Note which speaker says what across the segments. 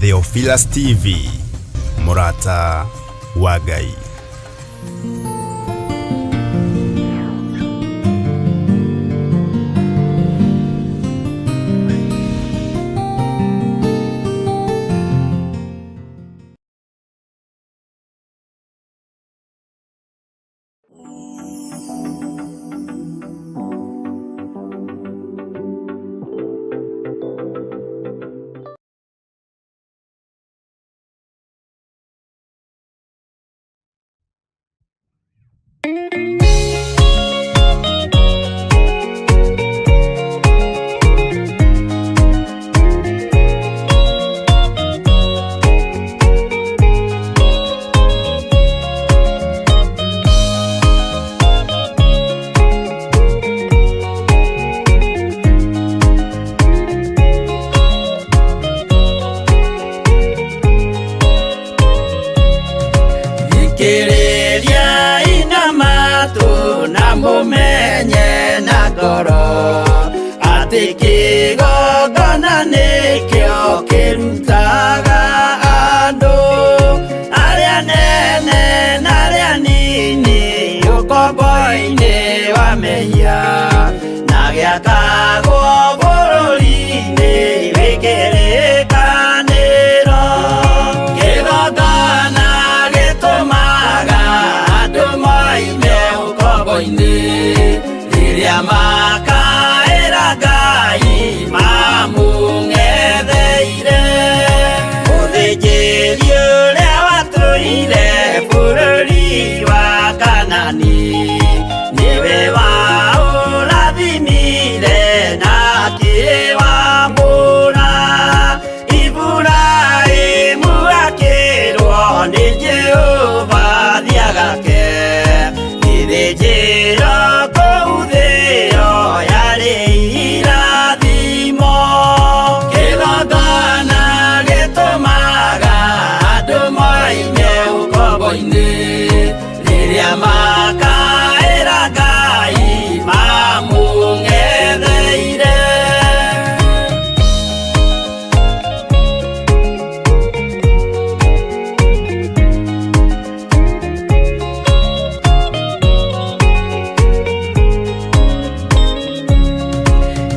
Speaker 1: Theophilus TV, Murata wa Ngai.
Speaker 2: Mumenye na ngoro ati kigongona nikio kirutaga andu aria nene na aria nini ukombo-ini wa mehia na giakagwo bururi-ini wikirikaniro. Kigongona gitumaga andu moime ukombo-ini riria makaira Ngai mamung'etheire. Mũthĩnjĩri ũrĩa watũire bũrũri wa Kanani niwe waũrathimire na akĩwamũra. Iburahĩmu akĩrwo nĩ Jehova thiagake gĩthĩnjĩro kũu thĩ ĩyo yarĩ irathimo. Kĩgongona gĩtũmaga andũ moime ũkombo-inĩ rĩrĩa makaĩra Ngai mamũng'etheire.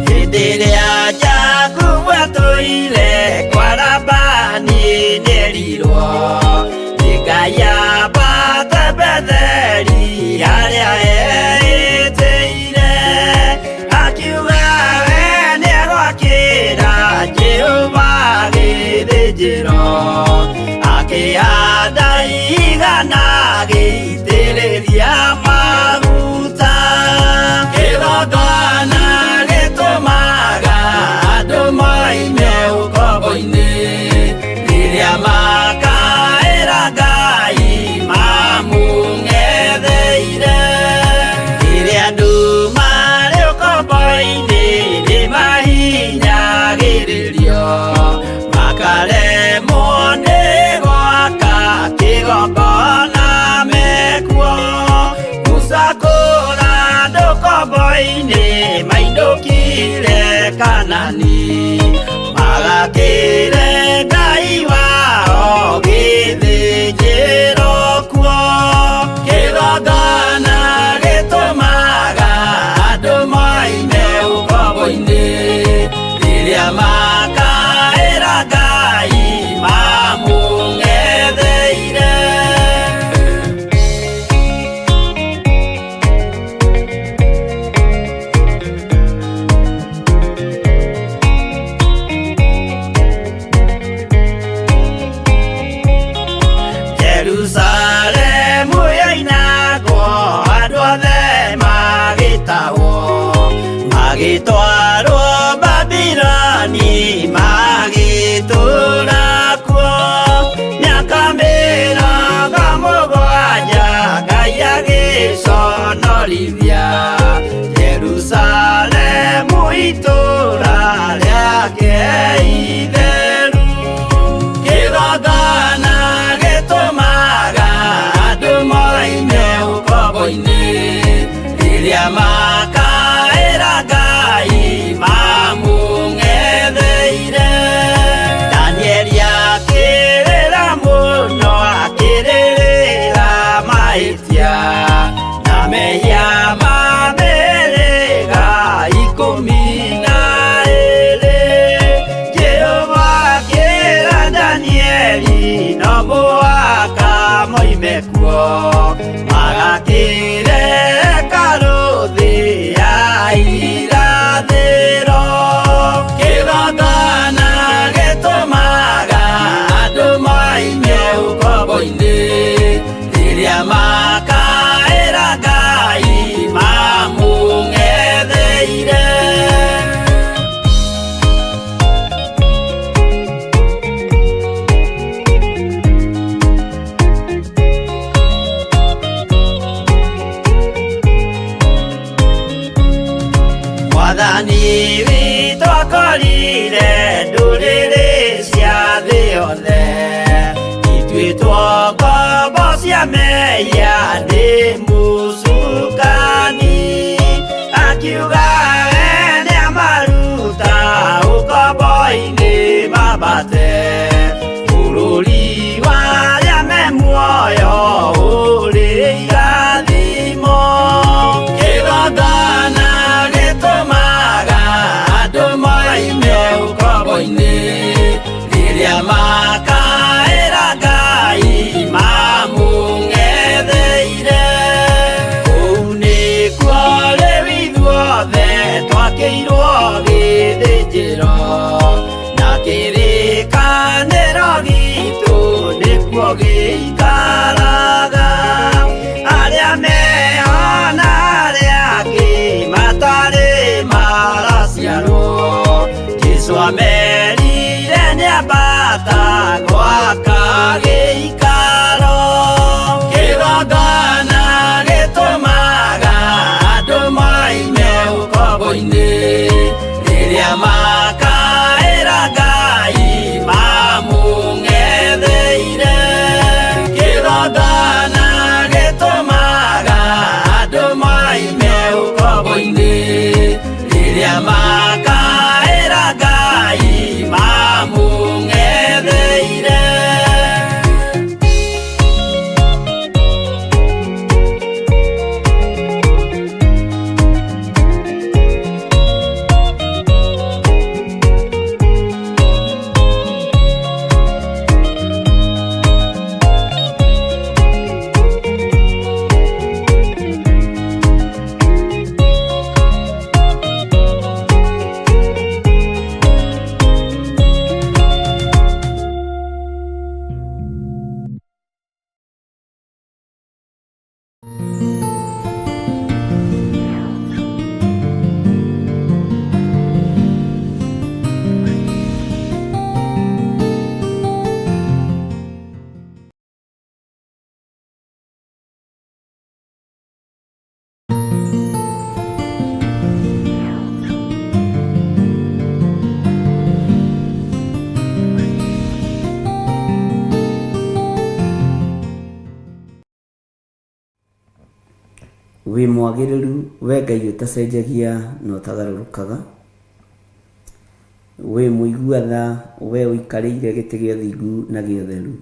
Speaker 2: Rĩrĩa Jakubu atũire kwa Labani nĩerirwo nĩ Ngai ambate Betheli harĩa eĩtĩire, akiuga we nĩegwakĩra Jehova gĩthĩnjĩro, akĩhanda igana gĩitĩrĩria maguta. Kĩgongona gĩtũmaga andũ moime ũkombo-inĩ rĩrĩa makaĩra Ngai mamũng'etheire. Rĩrĩa andũ marĩ ũkombo-inĩ nĩmahinyagĩrĩrio makaremwo nĩ gwaka kĩgongona mekuo. Gũcakũra andũ ũkombo-inĩ mainũkire Kanani magakĩre Ngai wao gĩthĩnjĩro kuo. Kĩgongona gĩtũmaga andũ moime ũkombo-inĩ rĩrĩa makaĩra Ngai mamũng'etheire. magakire karuthi ya irathiro. Kĩgongona gĩtũmaga andũ moime ũkombo-inĩ rĩrĩa makaĩra Ngai mamũng'etheire. Mwathani witũ akorire ndũrĩrĩ cia thĩ yothe, ituĩtwo ngombo cia mehia nĩ mũcukani. Akiuga we nĩamaruta ũkombo-inĩ mambate bũrũri wa arĩa me muoyo ũrĩ irathimo. Kĩgongona gĩtũmaga andũ moime ũkombo-inĩ rĩrĩa makaĩra Ngai mamũng'etheire. Kũu nĩkuo rĩu ithuothe twakĩirwo gĩthĩnjĩro, na kĩrĩkanĩro gitũ nĩkuo gĩikaraga. Arĩa meho na arĩa angĩ matarĩ maraciarwo, Jesũ amerire nĩambata gwaka gĩikaro. Kĩgongona gĩtũmaga andũ moime ũkombo-inĩ rĩrĩa makaĩra Ngai mamũng'etheire. Kĩgongona gĩtũmaga andũ moime ũkombo-inĩ rĩrĩa makaĩra Ngai mamũng'etheire.
Speaker 3: Wĩ mwagĩrĩru we Ngai ũtacenjagia na ũtagarũrũkaga, wĩ mũigua-tha we ũikarĩire gĩtĩ gĩa ũthingu na gĩa ũtheru,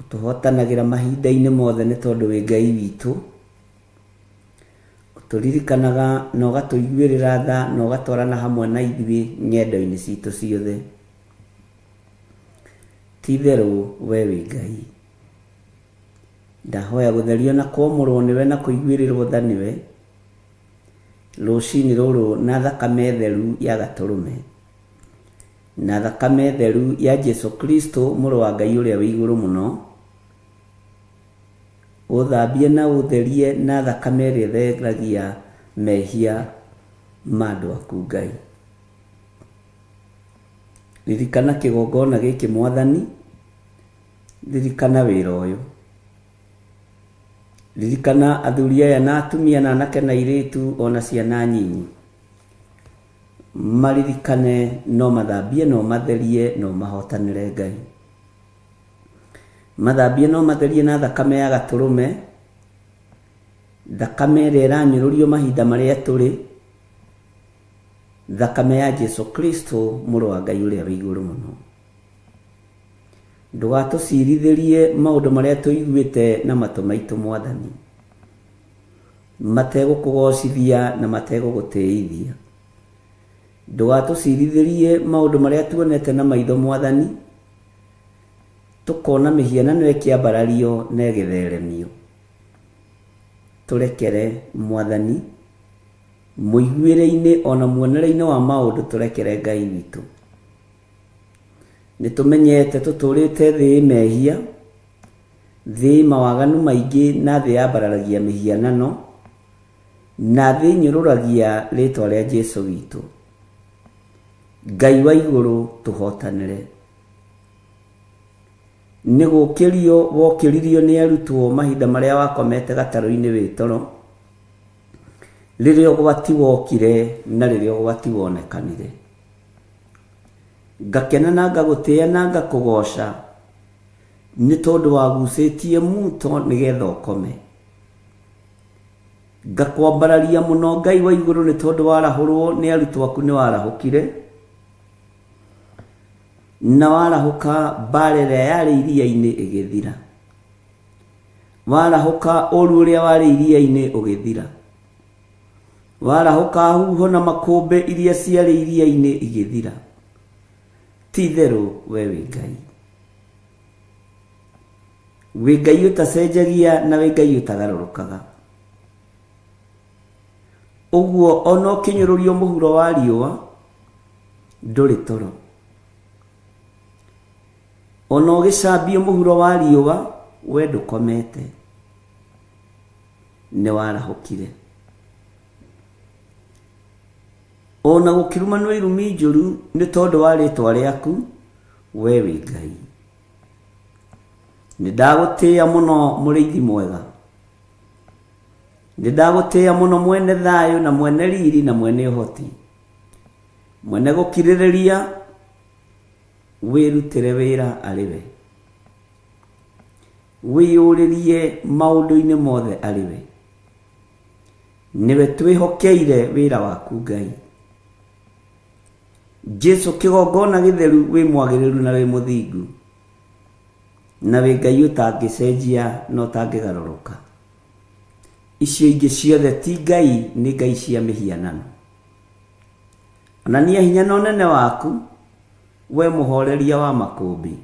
Speaker 3: ũtũhotanagĩra mahinda-inĩ mothe nĩ tondũ wĩ Ngai witũ, ũtũririkanaga na ũgatũiguĩrĩra tha na ũgatwarana hamwe na ithuĩ ng'endo-inĩ citũ ciothe. Ti itherũ we wĩ Ngai. Ndahoya gũtherio na kwamũrwo nĩwe na kũiguĩrĩrwo tha nĩwe rũcinĩ rũrũ na thakame theru ya Gatũrũme, na thakame theru ya Jesũ Kristo mũrũ wa Ngai ũrĩa wĩ igũrũ mũno, ũthambie na ũtherie na thakame ĩrĩa ĩtheragia mehia ma andũ aku Ngai. Ririkana kĩgongona gĩkĩ Mwathani, ririkana wĩra ũyũ, ririkana athuri aya na atumia na anake na airĩtu ona ciana nyinyi, maririkane no mathambie no matherie no mahotanĩre Ngai. Mathambie no matherie na thakame ya Gatũrũme, thakame ĩrĩa ĩranyũrũrio mahinda marĩa tũrĩ, thakame ya Jesũ Kristo mũrũ wa Ngai ũrĩa wĩ igũrũ mũno. Ndũgatũcirithĩrie maũndũ marĩa tũiguĩte na matũ maitũ Mwathani, mategũkũgocithia na mategũgũtĩithia. Ndũgatũcirithĩrie maũndũ marĩa tuonete na maitho Mwathani, tukona mihianano ikiambarario na igitheremio. Turekere Mwathani muiguire-ini ona muonere-ini wa maundu, turekere Ngai witu. Nitumenyete tuturite thii mehia, thii mawaganu maingi, na thii yambararagia mihianano, na thii nyururagia ritwa ria Jesu witu. Ngai wa iguru tuhotanire. Nigukirio wokiririo ni arutwo mahinda maria wakomete gataro-ini witoro, riria ugwati wokire na riria ugwati wonekanire. Ngakena na ngagutia na ngakugoca ni tondu wagucitie muto nigetha ukome. Ngakwambararia muno Ngai wa iguru ni tondu warahurwo ni arutwo aku ni warahukire, na warahuka barere yari iria-ini igithira. Warahuka uru uria wari iria-ini ugithira. Warahuka huho na makumbe iria ciari iria-ini igithira. Titheru we wi Ngai. Wi Ngai utacenjagia na wi Ngai utagarurukaga. Uguo ono kinyururio muhuro wa riua nduri toro. Ono gicambio muhuro wa riua we ndukomete, ni warahukire. Ona gukirumanwo irumi njuru ni tondu wa ritwa riaku we wi Ngai. Nindagutia muno muriithi mwega. Nindagutia muno mwene thayo na mwene riri na mwene uhoti, mwene gukiririria, wirutire wira ariwe. Wiyuririe maundu-ini mothe ariwe. Niwe twihokeire wira waku Ngai. Jesu kigongona githeru wi mwagiriru na wi muthingu, na wi Ngai utangicenjia no utangigaruruka. Icio ingi ciothe ti Ngai, ni ngai cia mihianano. Onania hinya na unene waku, we muhoreria wa makumbi,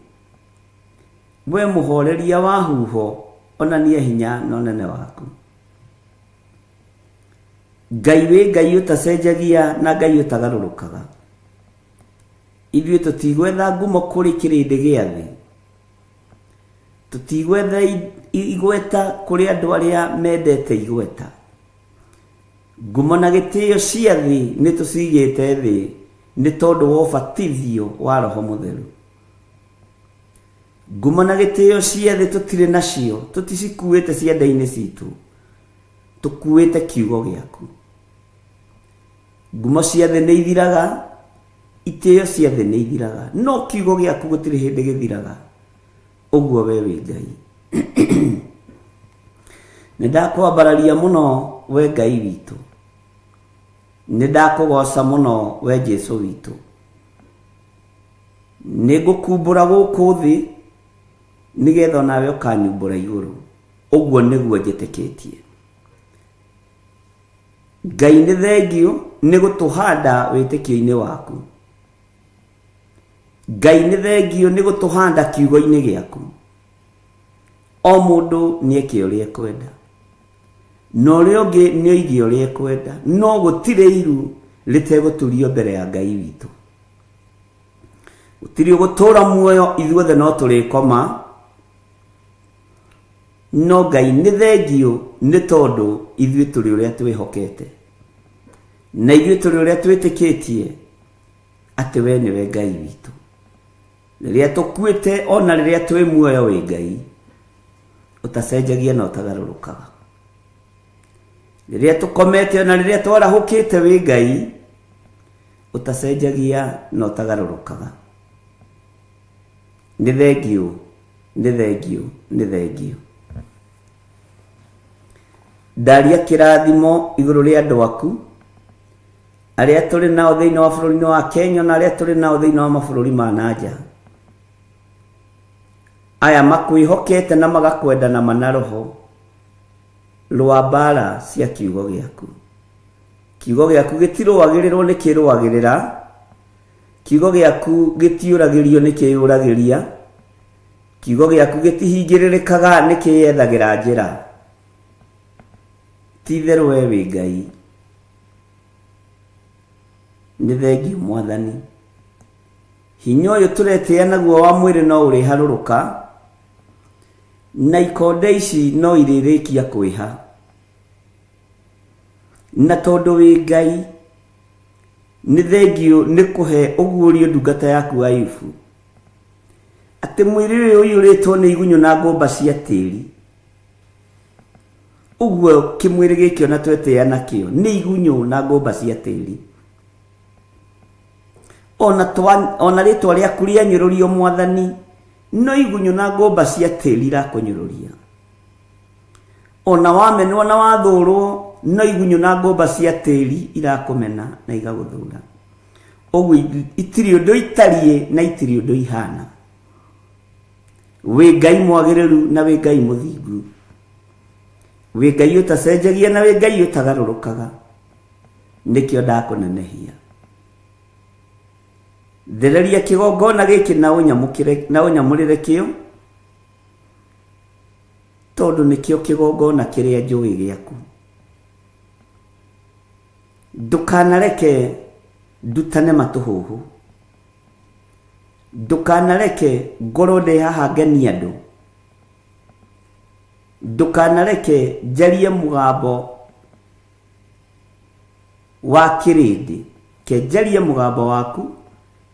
Speaker 3: we muhoreria wa huho, onania hinya na unene waku. Ngai wi Ngai utacenjagia na Ngai utagarurukaga. Ithuĩ tutigwetha ngumo kuri kirindi gia thi, tutigwetha igweta kuri andu aria mendete igweta. Ngumo na gitio cia thi ni tucigite thi ni tondu wa ubatithio wa Roho Mutheru. Ngumo na gitio cia thi tutire nacio, tuticikuite cianda-ini citu, tukuite kiugo giaku. Ngumo cia thi ni ithiraga, itio cia thi ni ithiraga, no kiugo giaku gutire hindi githiraga. Uguo we wi Ngai. Nindakwambararia muno we Ngai witu. Nindakugoca muno we Jesu witu. Nigukumbura guku thi nigetha nawe ukanyumbura iguru. Uguo niguo njitikitie. Ngai ni thengio ni gutuhanda witikio-ini waku. Ngai ni thengio ni gutuhanda kiugo-ini giaku. O mundu ni eke uria ekwenda, no ria ungi ni oige uria ekwenda, no gutire iru riteguturio mbere ya Ngai witu. Gutire gutura muoyo ithuothe no turikoma, no Ngai ni thengio ni tondu ithuĩ turi uria twihokete, na ithuĩ turi uria twitikitie ati we niwe Ngai witu. Riria tukuite ona riria twi muoyo wi Ngai, utacenjagia na utagarurukaga. Riria tukomete ona riria twarahukite wi Ngai, utacenjagia na utagarurukaga. Ni thengio, ni thengio, ni thengio. Ndaria kirathimo iguru ria andu aku aria turi nao thiini wa bururi wa Kenya na aria turi nao thiini wa mabũrũri ma nanja. Aya makwihokete na magakwenda na manaroho rwa mbara cia kiugo giaku. Kiugo giaku gitiruagirirwo ni kiruagirira, kiugo giaku gitiuragirio ni kiuragiria, kiugo gĩaku gĩtihingĩrĩrĩkaga nĩkĩyethagira njĩra. Ti-itherũ we wĩ Ngai. Nĩ thengiũ Mwathani. Hinya ũyũ tũretĩĩa naguo wa mwĩrĩ no ũrĩharũrũka, na ikonde ici no irĩrĩkia kwĩha. Na tondũ wĩ Ngai, nĩ thengiũ nĩ kũhe ũguũrio ndungata yaku Ayubu atĩ mwĩrĩ ũyũ ũiyũrĩtwo nĩ igunyũ na ngũmba cia tĩĩri. Ũguo kĩmwĩrĩ gĩkĩ ona twetĩĩa nakĩo nĩ igunyũ na ngũmba cia tĩĩri. Ona rĩtwa rĩaku rĩanyũrũrio Mwathani, no igunyũ na ngũmba cia tĩĩri irakũnyũrũria. Ona wamenwo na wathũrwo, no igunyũ na ngũmba cia tĩĩri irakũmena na igagũthũra. Ũguo itirĩ ũndũ itariĩ na itirĩ ũndũ ihana. Wĩ Ngai mwagĩrĩru na wĩ Ngai mũthingu. Wĩ Ngai ũtacenjagia na wĩ Ngai ũtagarũrũkaga. Nĩkĩo ndakũnenehia. Thereria kĩgongona gĩkĩ na ũnyamũrĩre kĩo, tondũ nĩkĩo kĩgongona kĩrĩa njũĩ gĩaku. Ndũkanareke ndutane matũhũhũ. Ndũkanareke ngorwo ndĩ haha ngenia andũ. Ndũkanareke njarie mũgambo wa kĩrĩndĩ. Ke njarie mũgambo waku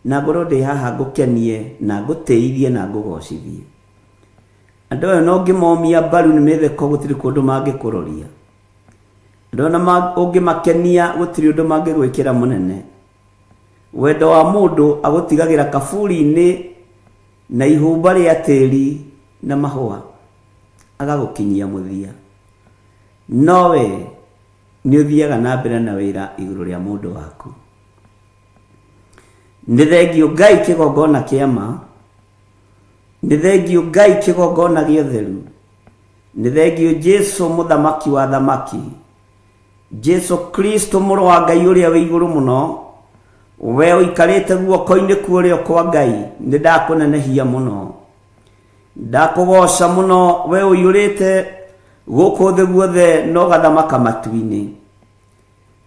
Speaker 3: na ngorwo ndĩ haha ngũkenie na ngũtĩithie na ngũgocithie. Andũ aya no ngĩmomia mbaru nĩ mĩtheko gũtirĩ kũndũ mangĩkũroria. Andũ ona ũngĩmakenia gũtirĩ ũndũ mangĩgwĩkĩra mũnene. Wendo wa mũndũ agũtigagĩra kaburi-inĩ na ihumba rĩa tĩĩri na mahũa, agagũkinyia mũthia. Nowe nĩ ũthiaga na mbere na wĩra igũrũ rĩa mũndũ waku. Nĩ thengiũ Ngai kĩgongona kĩa ma. Nĩ thengiũ Ngai kĩgongona gĩa ũtheru. Nĩ thengiũ Jesũ mũthamaki wa thamaki. Jesũ Kristo mũrũ wa Ngai ũrĩa wĩ igũrũ mũno. We ũikarĩte guoko-inĩ kuorĩo kwa Ngai. Nĩ ndakũnenehia mũno. Ndakũgoca mũno we ũiyũrĩte gũkũ thĩ guothe no gathamaka matu-inĩ.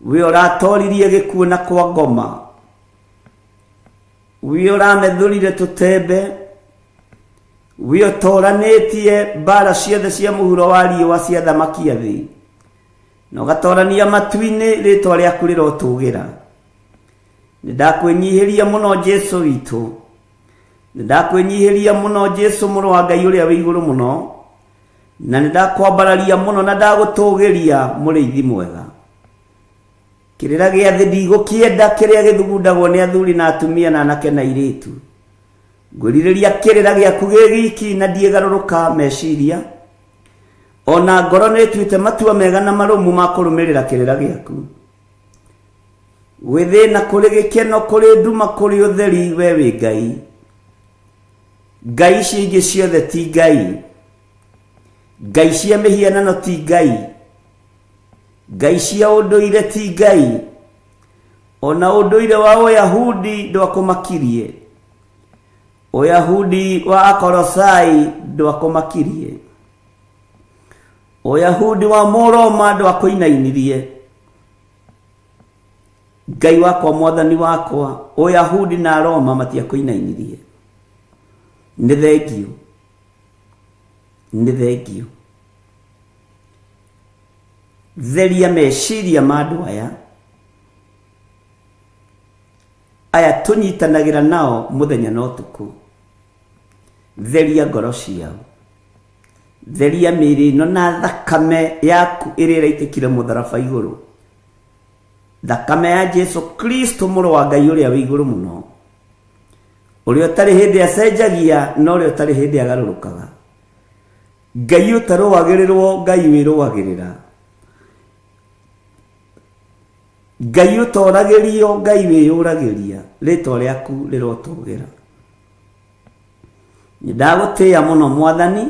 Speaker 3: We ũratoririe gĩkuũ na kwa ngoma. We ũramethũrire tũtembe. We ũtoranĩtie mbara ciothe cia mũhuro wa riũa cia thamaki a thĩ. Na ũgatorania matu-inĩ rĩtwa rĩaku rĩrotũgĩra. Nĩ ndakwĩnyihĩria mũno Jesũ witũ. Nĩ ndakwĩnyihĩria mũno Jesũ mũrũ wa Ngai ũrĩa wĩ igũrũ mũno. Na nĩ ndakwambararia mũno na ndagũtũgĩria mũrĩithi mwega. Kĩrĩra gĩa thĩ ndigũkĩenda kĩrĩa gĩthugundagwo nĩ athuri na atumia na anake na airĩtu. Ngwĩrirĩria kĩrĩra gĩaku gĩ giki na ndiĩgarũrũka meciria. Ona ngoro nĩ ĩtuĩte matua mega na marũmu ma kũrũmĩrĩra kĩrĩra gĩaku. Gwĩthĩna kũrĩ gĩkeno kũrĩ nduma kũrĩ ũtheri we wĩ Ngai. Ngai ici ingĩ ciothe ti Ngai. Ngai cia mĩhianano ti Ngai. Ngai cia ũndũire ti Ngai. Ona ũndũire wa Ũyahudi ndwakũmakirie. Ũyahudi wa Akolosai ndwakũmakirie. Ũyahudi wa Mũroma ndwakũinainirie. Ngai wakwa Mwathani wakwa, Ũyahudi na Roma matiakũinainirie. Nĩ thengiũ. Nĩ thengiũ. Theria meciria ma andũ aya tũnyitanagĩra nao mũthenya na ũtukũ. Theria ngoro ciao. Theria mĩĩrĩ ĩno na thakame yaku ĩrĩa ĩraitĩkire mũtharaba igũrũ. Thakame ya Jesũ Kristo mũrũ wa Ngai ũrĩa wĩ igũrũ mũno. Ũrĩa ũtarĩ hĩndĩ acenjagia na ũrĩa ũtarĩ hĩndĩ agarũrũkaga. Ngai ũtarũagĩrĩrwo, Ngai wĩrũagĩrĩra. Ngai ũtoragĩrio, Ngai wĩyũragĩria. Rĩtwa rĩaku rĩrotũgĩra. Nĩ ndagũtĩĩa mũno Mwathani.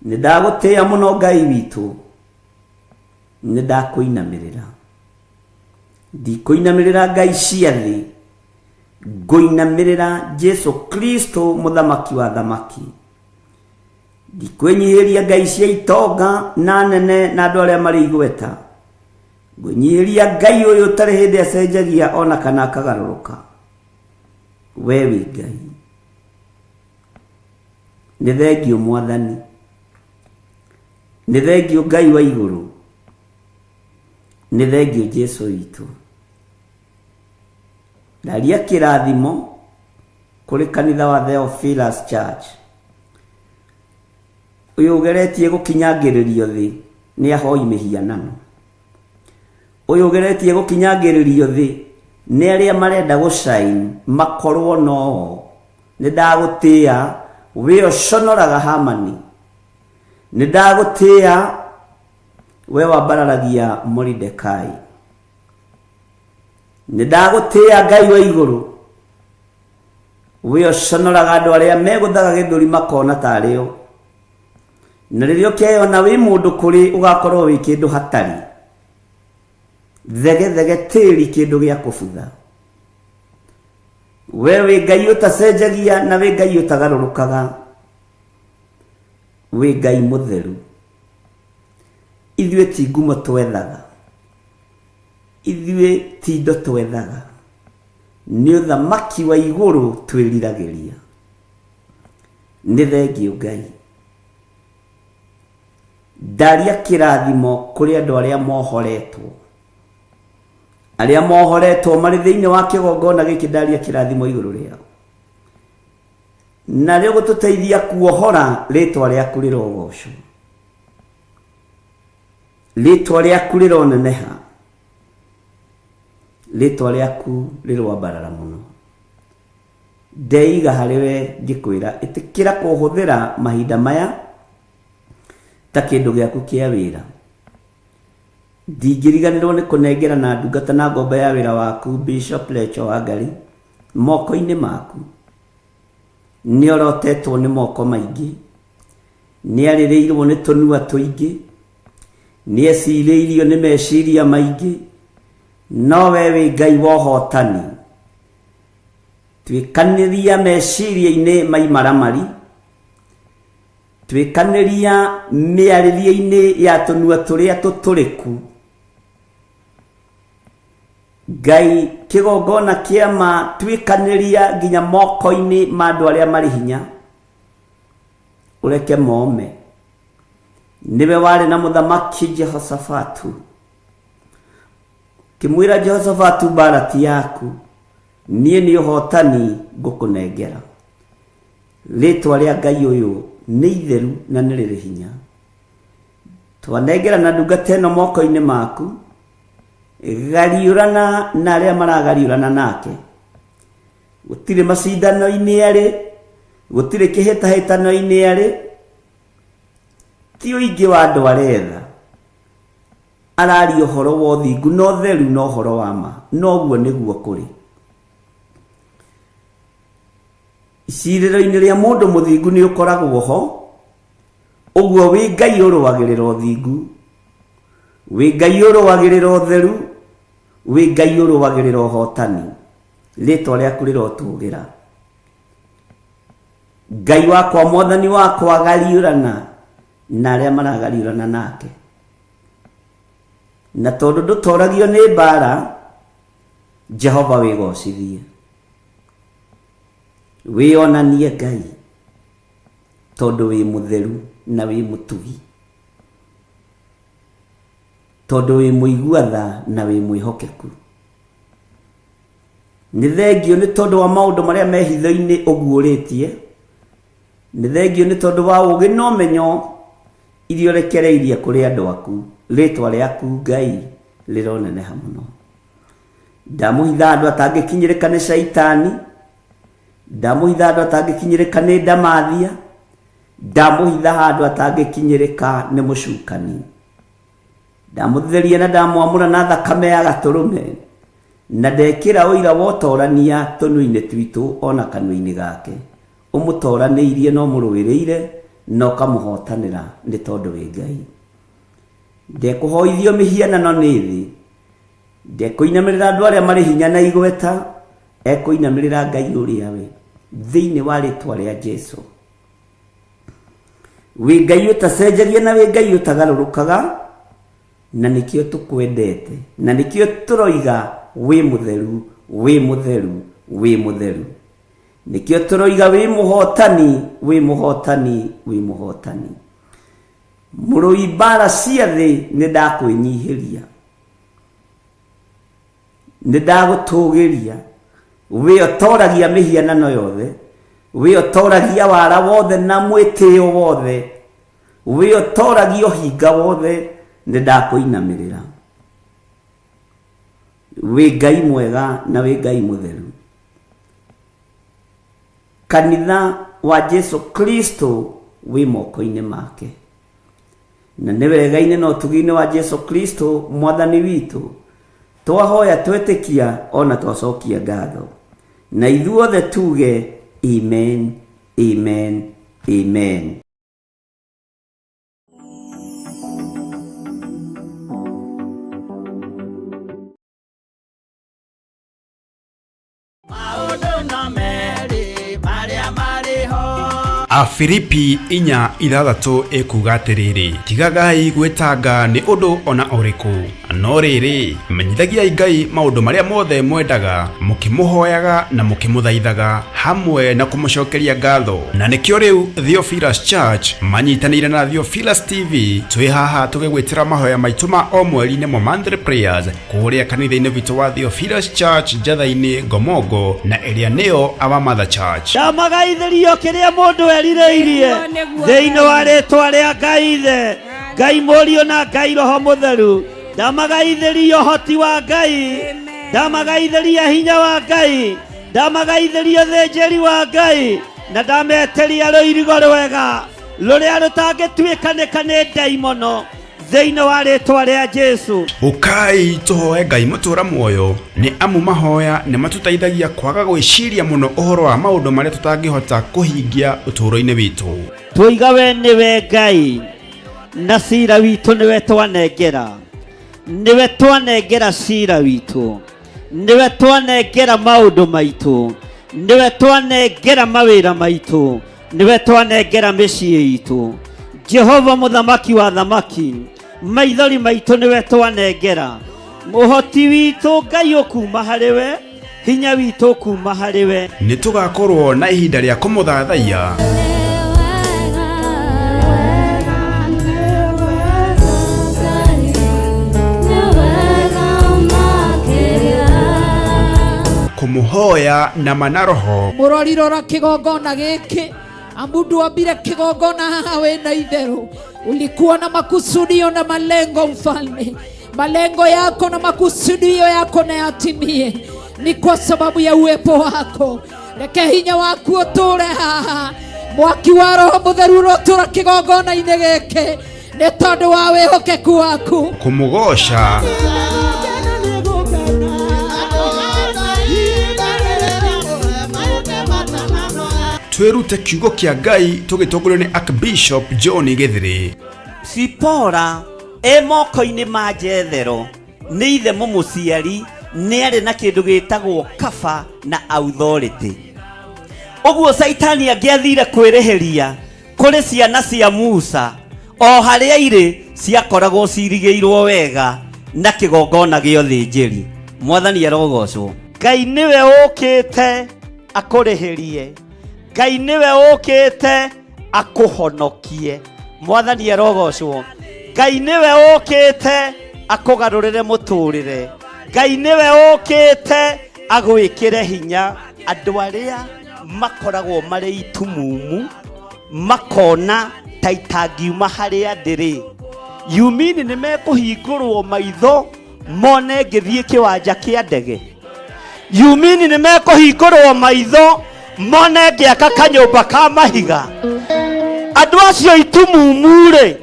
Speaker 3: Nĩ ndagũtĩĩa mũno Ngai witũ. Nĩ ndakũinamĩrĩra. Ndikũinamĩrĩra ngai cia thĩ. Ngũinamĩrĩra Jesũ Kristo mũthamaki wa thamaki. ndikwenyihiria ngai cia itonga na nene na andu aria mari igweta, ngwenyihiria ngai uyu tari hindi acenjagia ona kana akagaruruka. We wi ngai. Nĩ thengio Mwathani, nĩ thengio Ngai wa igũrũ, nĩ thengio Jesu witũ. Ndaria kĩrathimo kũrĩ kanitha wa Theophilus Church. Ũyũ ũgeretie gũkinyangĩrĩrio thĩ nĩ ahoi mĩhianano. Ũyũ ũgeretie gũkinyangĩrĩrio thĩ nĩ arĩa marenda gũcain makorwo no. Nĩ ndagũtĩĩa we ũconoraga Hamani. Nĩ ndagũtĩĩa we wambararagia Moridekai. Nĩ ndagũtĩĩa Ngai wa igũrũ we ũconoraga andũ arĩa megũthaga gĩthũri makona tarĩo. Na rĩrĩa ũkeyona wĩ mũndũ kũrĩ ũgakorwo wĩ kĩndũ hatarĩ, thege tĩri kĩndũ gĩa kũbutha. We wĩ Ngai ũtacenjagia na wĩ Ngai ũtagarũrũkaga, wĩ Ngai mũtheru. Ithuĩ ti ngumo twethaga, ithuĩ ti indo twethaga, nĩ ũthamaki wa igũrũ twĩriragĩria. Nĩ thengio Ngai. Ndaria kĩrathimo kũrĩ andũ arĩa mohoretwo, arĩa mohoretwo marĩ thĩinĩ wa kĩgongona gĩkĩ. Ndaria kĩrathimo igũrũ rĩao, na rĩo gũtũteithia kuohora rĩtwa rĩaku rĩrogocwo, rĩtwa rĩaku rĩroneneha, rĩtwa rĩaku rĩrwambarara mũno. Ndeiga harĩ we ngĩkwĩra ĩtĩkĩra kũhũthĩra mahinda maya ta kĩndũ gĩaku kĩa wĩra. Ndingĩriganĩrwo nĩ kũnengera na ndungata na ngombo ya wĩra waku Bishop Lecho Wangari moko-inĩ maku. Nĩ orotetwo nĩ moko maingĩ, nĩ arĩrĩirwo nĩ tũnua tũingĩ, nĩ ecirĩirio nĩ meciria maingĩ, no we wĩ Ngai wa ũhotani. Twĩkanĩria meciria-inĩ maimaramari, twĩkanĩria mĩarĩrie-inĩ ya tũnua tũrĩa tũtũrĩku. Ngai kĩgongona kĩama twĩkanĩria nginya moko-inĩ ma andũ arĩa marĩ hinya, ũreke mome. Nĩwe warĩ na mũthamaki Jehoshafatu, kĩmwĩra Jehoshafatu mbara ti yaku, niĩ nĩ ũhotani ngũkũnengera. Rĩtwa rĩa Ngai ũyũ nĩ itheru na nĩ rĩrĩ hinya. Twanengera na ndungata ĩno moko-inĩ maku, gariũrana na arĩa maragariũrana nake. Gũtirĩ macindano-inĩ arĩ, gũtirĩ kĩhĩtahĩtano-inĩ arĩ, ti ũingĩ wa andũ aretha. Araria ũhoro wa ũthingu na ũtheru na ũhoro wa ma, noguo nĩguo kũrĩ. Icirĩro-inĩ rĩa mũndũ mũthingu nĩ ũkoragwo ho, ũguo wĩ Ngai ũrũagĩrĩra ũthingu, wĩ Ngai ũrũagĩrĩra ũtheru, wĩ Ngai ũrũagĩrĩra ũhotani. Rĩtwa rĩaku rĩrotũgĩra. Ngai wakwa Mwathani wakwa gariũrana na arĩa maragariũrana nake. Na tondũ ndũtoragio nĩ mbara, Jehova wĩgocithie, wĩonanie Ngai, tondũ wĩ mũtheru na wĩ mũtugi, tondũ wĩ mũigua-tha na wĩ mwĩhokeku. Nĩ thengio nĩ tondũ wa maũndũ marĩa me hitho-inĩ ũguũrĩtie. Nĩ thengio nĩ tondũ wa ũũgĩ na ũmenyo iria ũrekereirie kũrĩ andũ aku. Rĩtwa rĩaku Ngai rĩroneneha mũno. Ndamũhitha andũ atangĩkinyĩrĩka nĩ Shaitani, ndamũhitha andũ atangĩkinyĩrĩka nĩ ndamathia, ndamũhitha andũ atangĩkinyĩrĩka nĩ mũcukani. Ndamũtheria na ndamwamũra na thakame ya gatũrũme, na ndekĩra ũira wa ũtorania tũnua-inĩ twitũ ona kanua-inĩ gake. Ũmũtoranĩirie na ũmũrũĩrĩire na ũkamũhotanĩra nĩ tondũ wĩ Ngai. Ndekũhoithio mĩhianano nĩ thĩ, ndekũinamĩrĩra andũ arĩa marĩ hinya na igweta, ekũinamĩrĩra Ngai ũrĩa we thĩinĩ wa rĩtwa rĩa Jesu. wi Ngai utacenjagia na wi Ngai utagarurukaga, na nikio tukwendete, na nikio turoiga wi mutheru, wi mutheru, wi mutheru. Nikio turoiga wi muhotani, wi muhotani, wi muhotani. Murui bara cia thi nindakwinyihiria, nindagutugiria, wi otoragia mihianano yothe, wi otoragia wara wothe na mwitio wothe, wi otoragia hinga wothe, nindakuinamirira. Wi Ngai mwega na wi Ngai mutheru. Kanitha wa Jesu Kristo wi moko-ini make, na nĩ wega-inĩ na ũtugi-inĩ wa Jesu Kristo mwathani witũ, twahoya twetĩkia ona twacokia ngatho, na ithuothe tuge amen, amen, amen.
Speaker 1: Afilipi 4:6 ekuga atiriri, tigagai gwetanga ni undu ona uriku, no riri menyithagiai Ngai maundu maria mothe mwendaga, mukimuhoyaga na mukimuthaithaga hamwe na kumucokeria ngatho. Na nikio riu Theophilus Church manyitanire na Theophilus TV twi haha tugigwitira mahoya maitu ma o mweri-ini mo monthly prayers kuria kanitha-ini witu wa Theophilus Church Njatha-ini Ngomongo, na eria niyo Our Mother Church.
Speaker 2: Ndamagaithirio kiria mundu erireirie thiini wa ritwa ria Ngai Ithe, Ngai Mũriũ na Ngai Roho Mũtheru. Ndamagaithirio hoti wa Ngai, ndamagaithiria hinya wa Ngai, ndamagaithirio thĩnjĩri wa Ngai, na ndameteria rũirigo rwega rũrĩa rũtangĩtuĩkanĩka nĩ ndaimono thĩinĩ wa rĩtwa rĩa Jesu.
Speaker 1: Ukai tuhoe Ngai mutura muoyo, ni amu mahoya ni matutaithagia kwaga gwiciria muno uhoro wa maundu maria tutangihota kuhingia uturo-ini witu.
Speaker 2: Tuiga we niwe Ngai, na cira witu niwe twanengera, niwe twanengera cira witu, niwe twanengera maundu maitu, niwe twanengera mawira maitu, niwe twanengera mĩciĩ itu. Jehova muthamaki wa thamaki, maithori maitu niwe twanengera, muhoti witu Ngai ukuma hariwe, hinya witu ukuma hariwe.
Speaker 1: Ni tugakorwo na ihinda ria kumuthathaia kumuhoya na manaroho.
Speaker 4: Murorirora kigongona giki, amundu wambire kigongona haha wena itheru, ulikuwa na makusudio na malengo mfalme. Malengo yako na makusudio yako na yatimie, ni kwa sababu ya uwepo wako. Reke hinya waku uture haha, mwaki wa Roho Mũtheru urotura kigongona-ini giki, ni tondu wa wihokeku waku.
Speaker 1: Kumugosha twirute kiugo kia Ngai tugitongorio ni Archbishop John Githiri.
Speaker 3: Sipora moko-ini ma Jethero ni ithe mumuciari, ni ari na kindu gitagwo kaba na authority. Uguo Saitani angiathire kwirihiria kuri ciana cia Musa, o haria iri ciakoragwo cirigiirwo wega na kigongona gio thinjiri. Mwathani arogocwo.
Speaker 2: Ngai niwe ukite akurihirie, Ngai niwe ukite akuhonokie. Mwathani arogocwo. Ngai niwe ukite akugarurire muturire, Ngai niwe ukite agwikire hinya. Andu aria makoragwo mari itumumu makona ta itangiuma haria ndiri, yumini ni mekuhingurwo maitho mone ngithie kiwanja kia ndege, yumini ni mekuhingurwo maitho mone ngiaka kanyumba ka mahiga. Andu acio itumumu ri,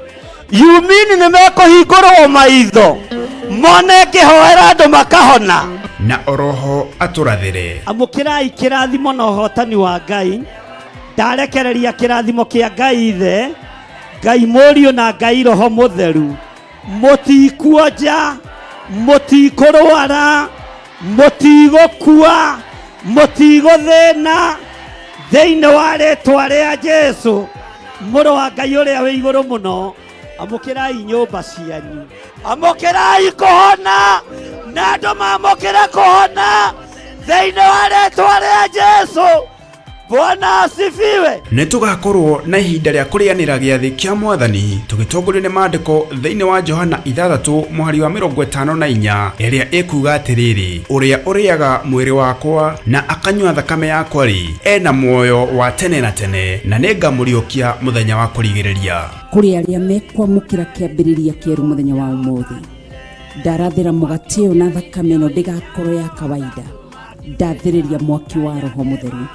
Speaker 2: yumini ni mekuhingurwo maitho mone ngihoera andu makahona,
Speaker 1: na oroho aturathire.
Speaker 2: Amukirai kirathimo na uhotani wa Ngai. Ndarekereria kirathimo kia Ngai Ithe, Ngai Mũriũ na Ngai Roho Mũtheru. Mutikuonja, mutikurwara, mutigukua, mutiguthina, thiini wa ritwa ria Jesu. mũrũ wa Ngai ũrĩa wĩ igũrũ mũno, amũkĩrai nyũmba cianyu, amũkĩrai kũhona, na andũ mamũkĩre kũhona thĩinĩ wa rĩĩtwa rĩa Jesũ. Bwana asifiwe.
Speaker 1: Nĩtũgakorwo na ihinda rĩa kũrĩanĩra gĩathĩ kĩa Mwathani tũgĩtongorio nĩ maandĩko thĩinĩ wa Johana 6:54 ĩrĩa ĩkuga atĩrĩrĩ, ũrĩa ũrĩaga mwĩrĩ wakwa na akanyua thakame yakwa rĩ, ena muoyo wa tene na tene, na nĩngamũriũkia mũthenya wa kũrigĩrĩria.
Speaker 5: Kũrĩ arĩa mekwamũkĩra kĩambĩrĩria kĩerũ mũthenya wa ũmũthĩ, ndarathĩra mũgate ũyũ na thakame ĩno ndĩgakorwo ya kawaida, ndathĩrĩria mwaki wa Roho Mũtheru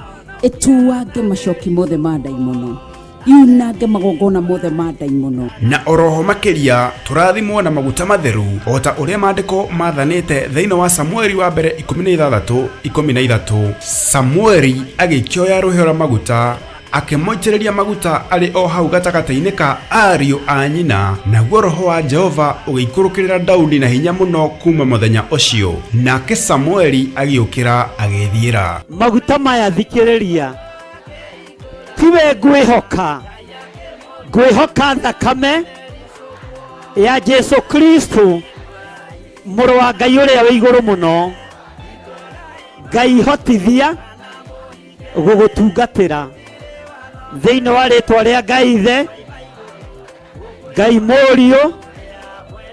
Speaker 5: ĩtuange macoki mothe ma ndaimono, yunange magongona mothe ma ndaimono,
Speaker 1: na oroho makĩria tũrathimwo na maguta matheru o ta ũrĩa maandĩko mathanĩte thĩinĩ wa Samueli wa mbere 16:13. Samueli agĩkioya rũhĩa rwa maguta akĩmoitĩrĩria maguta arĩ o hau gatagatĩ-inĩ ka ariũ a nyina, naguo Roho wa Jehova ũgĩikũrũkĩrĩra Daudi na hinya mũno kuma mũthenya ũcio, nake Samueli agĩũkĩra agĩthiĩra.
Speaker 2: Maguta maya thikĩrĩria, tiwe ngwĩhoka thakame ya Jesu Kristo, mũrũ wa Ngai ũrĩa wĩ igũrũ mũno, Ngai hotithia gũgũtungatĩra thĩinĩ wa rĩĩtwa rĩa Ngai Ithe, Ngai Mũriũ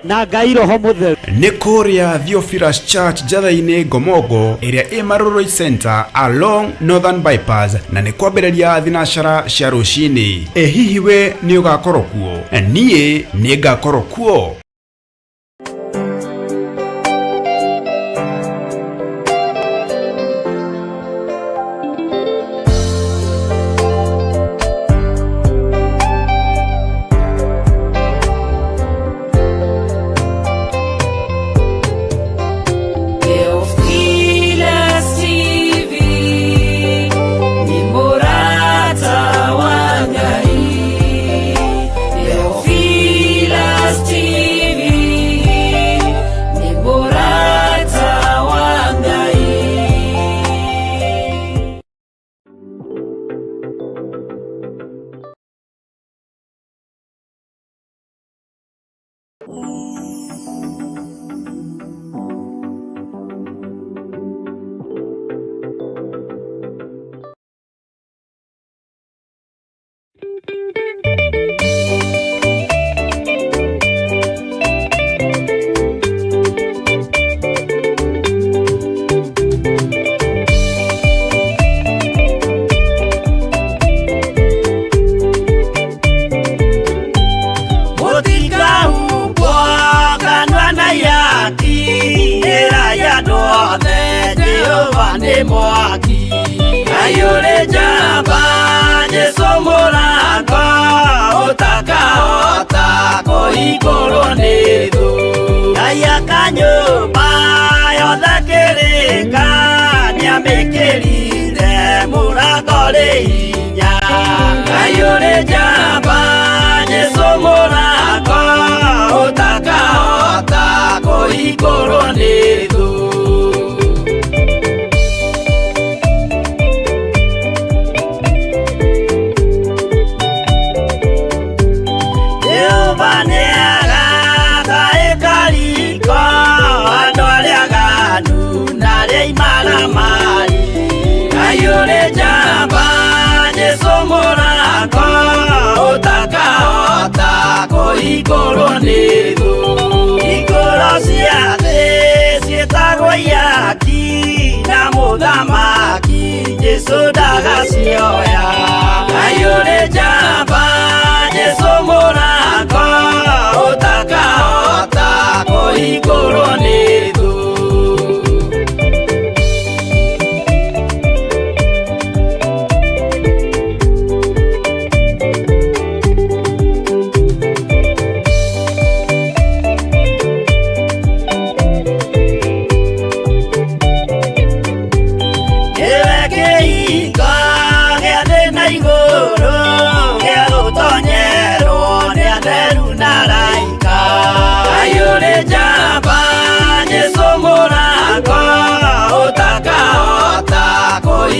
Speaker 2: na Ngai Roho Mũtheru. Nĩ kũrĩa Theophilus Church Njatha-inĩ Ngomongo ĩrĩa ĩ Maroroi Center along Northern Bypass, na nĩ kwambĩrĩria thinacara cia rũcinĩ. Hihi we nĩ ũgakorwo kuo? Niĩ nĩ ngakorwo kuo.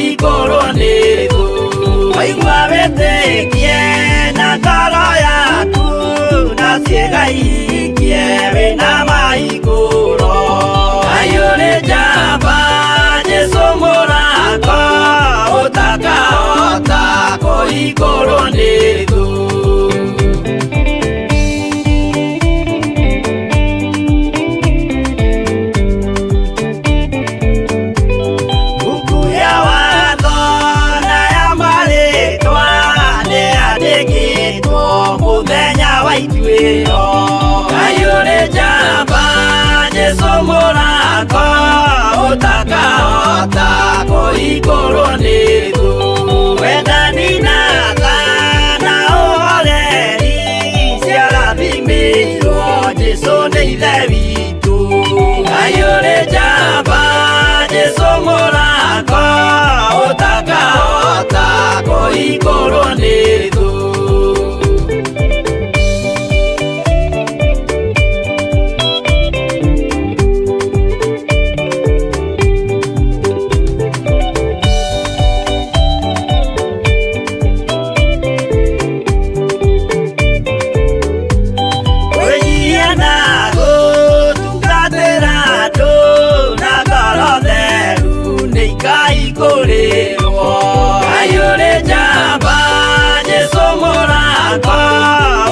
Speaker 2: Igoro nĩ thũ, waigua wĩtĩkie na
Speaker 6: ngoro yaku na ciĩga ikie wĩna maigũro. Ngai ũrĩ njamba, Jesũ mũrango, ũtakahota kũhingũrwo nĩ thũ. Mbuku ya watho na ya marĩtwa nĩyandĩkĩtwo mũthenya wa ituĩro. Ngai ũrĩ njamba, Jesũ mũrango, ũtakahota kũhingũrwo nĩ thũ. Wendani na tha na ũhoreri ciarathimĩirwo, Jesũ nĩ ithe witũ. Ngai ũrĩ njamba, Jesũ mũrango, ũtakahota kũhingũrwo nĩ thũ. Wĩnyihia na gũtungatĩra andũ na ngoro theru nĩikahingũrĩrwo. Ngai ũrĩ njamba, Jesũ mũrango,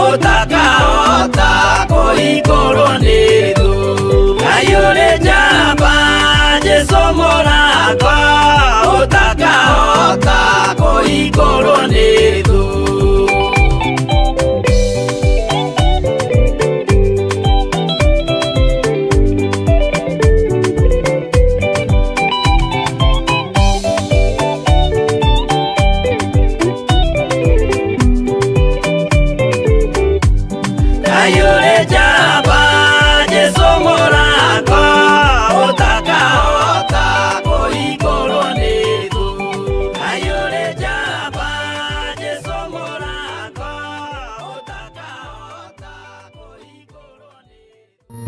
Speaker 6: ũtakahota kũhingũrwo nĩ thũ. Ngai ũrĩ njamba, Jesũ mũrango, ũtakahota kũhingũrwo nĩ thũ. Ngai ũrĩ njamba, Jesũ mũrango, ũtakahota kũhingũrwo nĩ thũ. Ngai ũrĩ njamba, Jesũ mũrango, ũtakahota kũhingũrwo nĩ thũ.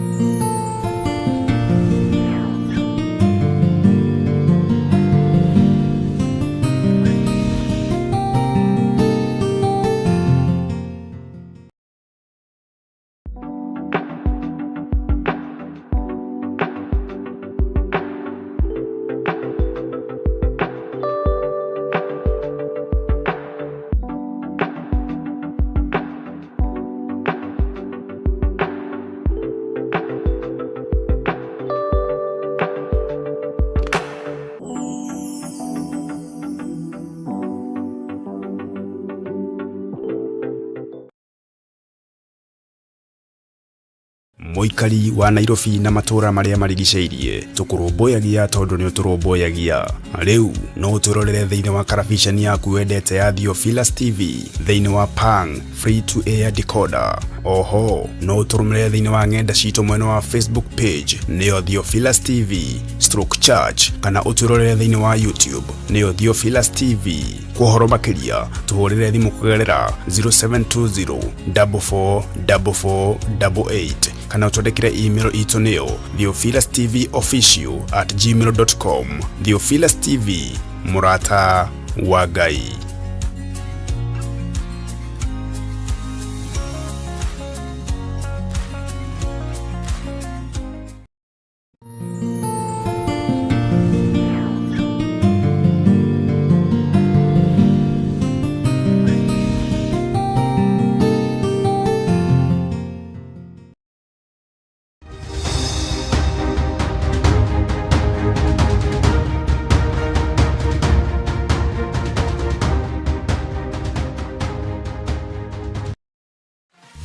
Speaker 1: Muikari wa Nairobi na matura maria marigiceirie tukurumbuyagia tondu ni uturumbuyagia. Riu no uturorere thiini wa karabiceni yaku wendete ya Theophilus TV thiini wa Pang free to air decoder. Oho no uturumire thiini wa ng'enda citu mwena wa Facebook page nio Theophilus TV /church kana uturorere thiini wa YouTube nio Theophilus TV. Kuhoro makiria tuhurire thimu kugerera 0720 444488 kana utwandikire email itu nio theophilustv@gmail.com. Theophilus TV, murata wa Ngai.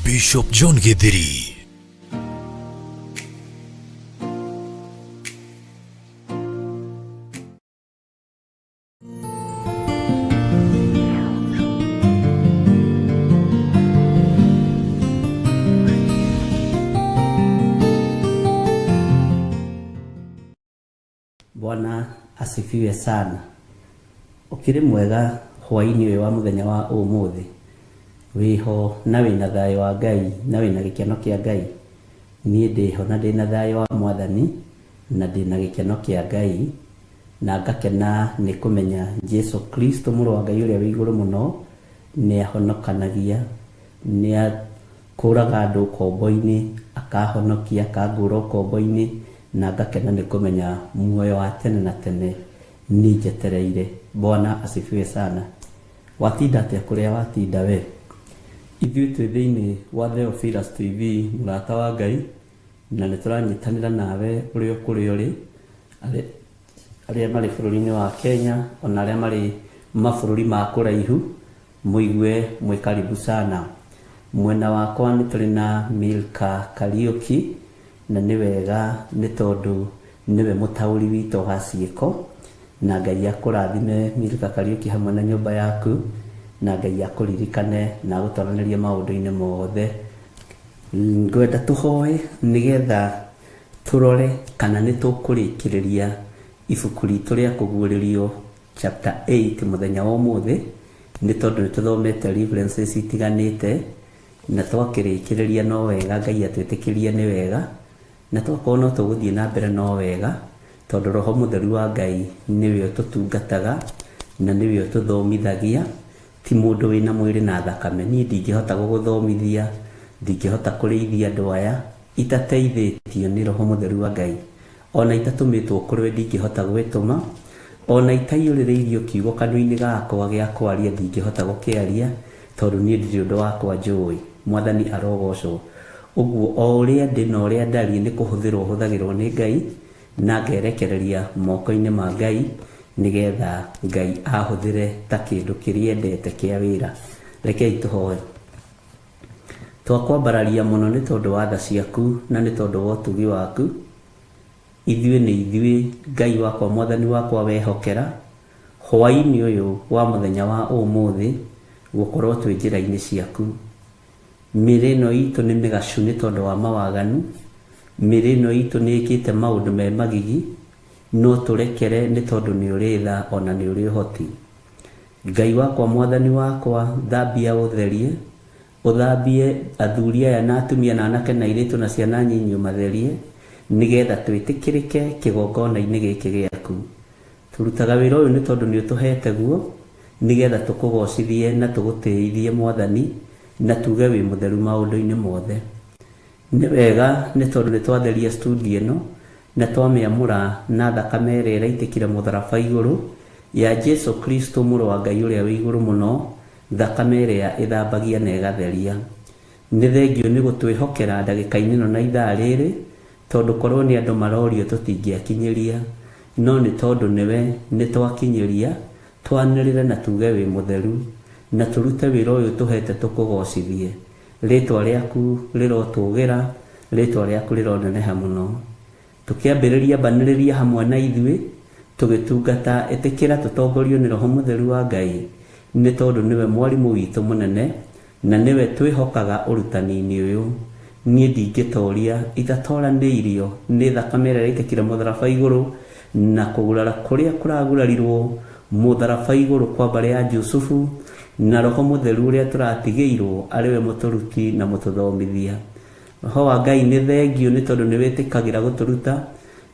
Speaker 7: Bishop John Githiri.
Speaker 3: Bwana asifiwe sana. Ukiri mwega hwaini we wa muthenya wa umuthi. Wiho na wina thayo wa Ngai na wina gikeno kia Ngai. Nie ndiho na ndina thayo wa Mwathani na ndina gikeno kia Ngai na ngakena ni kumenya Jesu Kristo mũrũ wa Ngai ũrĩa wĩ igũrũ mũno nĩ ahonokanagia, nĩ akũraga andũ ũkombo-inĩ, akahonokia, akangũra ũkombo-inĩ, na ngakena nĩ kũmenya muoyo wa tene na tene nĩ njetereire. Bwana asifiwe sana. Watinda atĩa kũrĩa watinda we? Ithuĩ twĩ thĩinĩ wa Theophilus TV, mũrata wa Ngai, na nĩ tũranyitanĩra nawe ũrĩa kũrĩa ũrĩ, arĩa marĩ bũrũri-inĩ wa Kenya, ona arĩa marĩ mabũrũri ma kũraihu, mũigue mwĩ karibu sana. Mwena wakwa nĩ tũrĩ na Milka Kariuki, na nĩ wega nĩ tondũ nĩwe mũtaũri witũ wa ciĩko, na Ngai akũrathime Milka Kariuki hamwe na nyũmba yaku, na Ngai akũririkane na gũtwaranĩria maũndũ-inĩ mothe. Ngwenda tũhoe nĩgetha tũrore kana nĩ tũkũrĩkĩrĩria ibuku ritũ rĩa kũguũrĩrio chapter 8 mũthenya wa ũmũthĩ, nĩ tondũ nĩ tũthomete references itiganĩte, na twakĩrĩkĩrĩria no wega, Ngai atwĩtĩkĩrie nĩ wega, na twakorwo no tũgũthiĩ na mbere no wega, tondũ Roho Mũtheru wa Ngai nĩwe ũtũtungataga na nĩwe ũtũthomithagia, ti mũndũ wĩna mwĩrĩ na thakame. Niĩ ndingĩhota gũgũthomithia, ndingĩhota kũrĩithia andũ aya itateithĩtio nĩ Roho Mũtheru wa Ngai, ona itatũmĩtwo kũrĩ we ndingĩhota gwĩtũma, ona itaiyũrĩrĩirio kiugo kanua-inĩ gakwa gĩa kwaria ndingĩhota gũkĩaria, tondũ niĩ ndirĩ ũndũ wakwa njũĩ. Mwathani arogocwo. Ũguo o ũrĩa ndĩ na ũrĩa ndariĩ nĩ kũhũthĩrwo hũthagĩrwo nĩ Ngai, na ngerekereria moko-inĩ ma Ngai, nĩgetha Ngai ahũthĩre ta kĩndũ kĩrĩa endete kĩa wĩra. Rekei tũhoe. Twakwambararia mũno nĩ tondũ wa tha ciaku na nĩ tondũ wa ũtugi waku. Ithuĩ nĩ ithuĩ, Ngai wakwa, Mwathani wakwa, wehokera hwaĩ-inĩ ũyũ wa mũthenya wa ũmũthĩ gũkorwo twĩ njĩra-inĩ ciaku. Mĩrĩ ĩno itũ nĩ mĩgacu nĩ tondũ wa mawaganu, mĩrĩ ĩno itũ nĩ ĩkĩte maũndũ me magigi, no tũrekere nĩ tondũ nĩ ũrĩ tha, ona nĩ ũrĩ ũhoti. Ngai wakwa, Mwathani wakwa, thambia ũtherie, ũthambie athuri aya na atumia na anake na airĩtu na ciana nyinyi ũmatherie, nĩgetha twĩtĩkĩrĩke kĩgongona-inĩ gĩkĩ gĩaku. Tũrutaga wĩra ũyũ nĩ tondũ nĩ ũtũhete guo, nĩgetha tũkũgocithie na tũgũtĩithie Mwathani, na tuge wĩ mũtheru maũndũ-inĩ mothe. Nĩ wega nĩ tondũ nĩ twatheria studio ĩno na twamĩamũra na thakame ĩrĩa ĩraitĩkire mũtharaba igũrũ ya Jesu Kristo, mũrũ wa Ngai ũrĩa wĩ igũrũ mũno, thakame ĩrĩa ĩthambagia na ĩgatheria. Nĩ thengio nĩ gũtwĩhokera ndagĩka-inĩ ĩno na ithaa rĩrĩ, tondũ korwo nĩ andũ marorio tũtingĩakinyĩria, no nĩ tondũ nĩwe nĩ twakinyĩria, twanĩrĩre na tuge wĩ mũtheru, na tũrute wĩra ũyũ tũhete tũkũgocithie. Rĩtwa rĩaku rĩrotũgĩra, rĩtwa rĩaku rĩroneneha mũno. Tũkĩambĩrĩria mbanĩrĩria hamwe na ithuĩ, tũgĩtungata, ĩtĩkĩra tũtongorio nĩ Roho Mũtheru wa Ngai, nĩ tondũ nĩwe mwarimũ witũ mũnene, na nĩwe twĩhokaga ũrutani-inĩ ũyũ. Niĩ ndingĩtoria itatoranĩirio nĩ thakame ĩrĩa ĩraitĩkire mũtharaba igũrũ, na kũgurara kũrĩa kũragurarirwo mũtharaba igũrũ kwa mbarĩ ya Jusufu, na Roho Mũtheru ũrĩa tũratigĩirwo arĩwe mũtũruti na mũtũthomithia. Roho wa Ngai nĩ thengio nĩ tondũ nĩ wĩtĩkagĩra gũtũruta,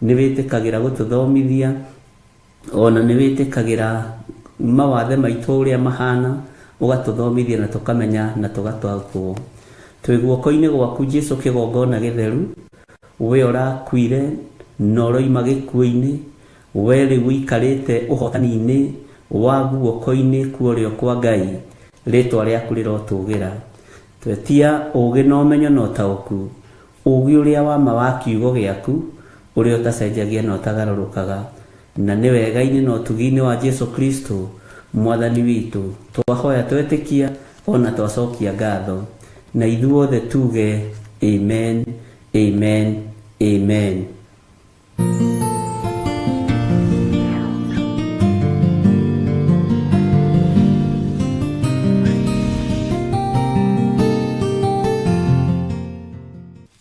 Speaker 3: nĩ wĩtĩkagĩra gũtũthomithia, ona nĩ wĩtĩkagĩra mawathe maitũ ũrĩa mahana, ũgatũthomithia na tũkamenya na tũgatwakwo. Twĩ guoko-inĩ gwaku Jesu, kĩgongona gĩtheru, we ũrakuire na ũroima gĩkuũ-inĩ, we rĩu ũikarĩte ũhotani-inĩ wa guoko-inĩ kwa ũrĩo kwa Ngai, rĩtwa rĩaku rĩrotũgĩra. Twetia ũgĩ na ũmenyo na ũtaũku, ũgĩ ũrĩa wa ma wa kiugo gĩaku, ũrĩa ũtacenjagia na ũtagarũrũkaga, na nĩ wega-inĩ na ũtugi-inĩ wa Jesu Kristo, Mwathani witũ, twahoya twetĩkia, ona twacokia ngatho, na ithuothe tuge amen, amen, amen.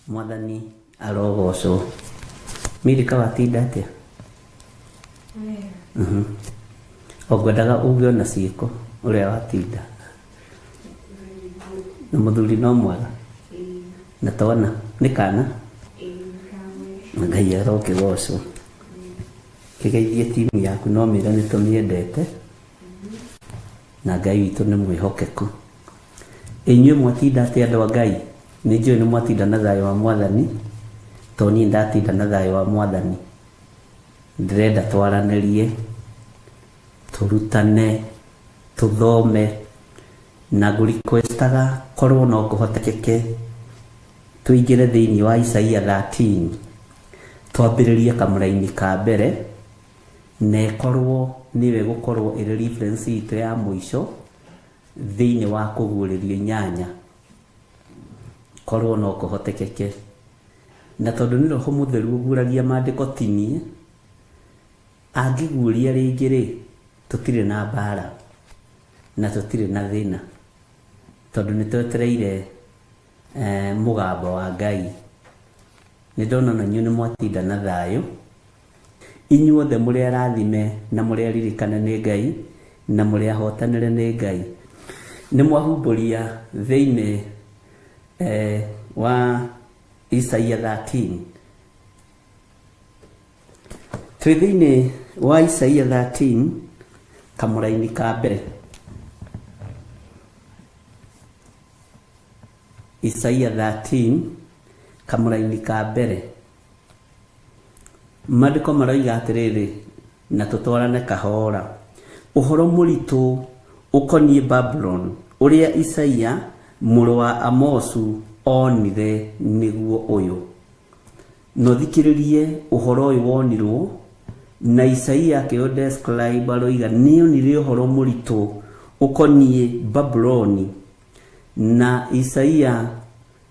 Speaker 3: Mwathani arogocwo. Milka watinda atĩa? Ongwendaga uge na ciĩko ũrĩa watinda. Na mũthuri no mwega? Na twana nĩ kana? Ngai arokĩgocwo. Kĩgeithie timu yaku, no mĩra nĩ tũmĩendete. na Ngai witũ nĩ mwĩhokeku. Inyuĩ mwatinda atĩ andũ a Ngai? Nĩ njũĩ nĩ mwatinda na thayũ wa Mwathani, to niĩ ndatinda na thayũ wa Mwathani. Ndĩrenda twaranĩrie, tũrutane, tũthome, na ngũrequestaga korwo no kũhotekeke tũingĩre thĩinĩ wa Isaia 13 twambĩrĩrie kamũra-inĩ ka mbere, na ĩkorwo nĩwe gũkorwo ĩrĩ reference itũ ya mũico thĩinĩ wa kũguũrĩrio 8, korwo no kũhotekeke. Na tondũ nĩ Roho Mũtheru ũguũragia maandĩko ti niĩ, angĩguũria rĩngĩ-rĩ, tũtirĩ na mbara na tũtirĩ na thĩna, tondũ nĩ twetereire mũgambo wa Ngai. Nĩ ndona na inyuĩ nĩ mwatinda na thayũ, inyuothe mũrĩ arathime na mũrĩ aririkane nĩ Ngai na mũrĩ ahotanĩre nĩ Ngai. Nĩ mwahumbũria thĩinĩ wa Isaia 13. Twĩ thĩinĩ wa Isaia 13 kamũra-inĩ ka mbere. Isaia 13 kamũra-inĩ ka mbere. Maandĩko maroiga atĩrĩrĩ, na tũtwarane kahora. Ũhoro mũritũ ũkoniĩ Babylon ũrĩa Isaia mũrũ wa Amosu onire nĩguo ũyũ. No thikĩrĩrie ũhoro ũyũ wonirwo, na Isaia akĩũdescribe aroiga nĩonire ũhoro mũritũ ũkoniĩ Babyloni. Na Isaia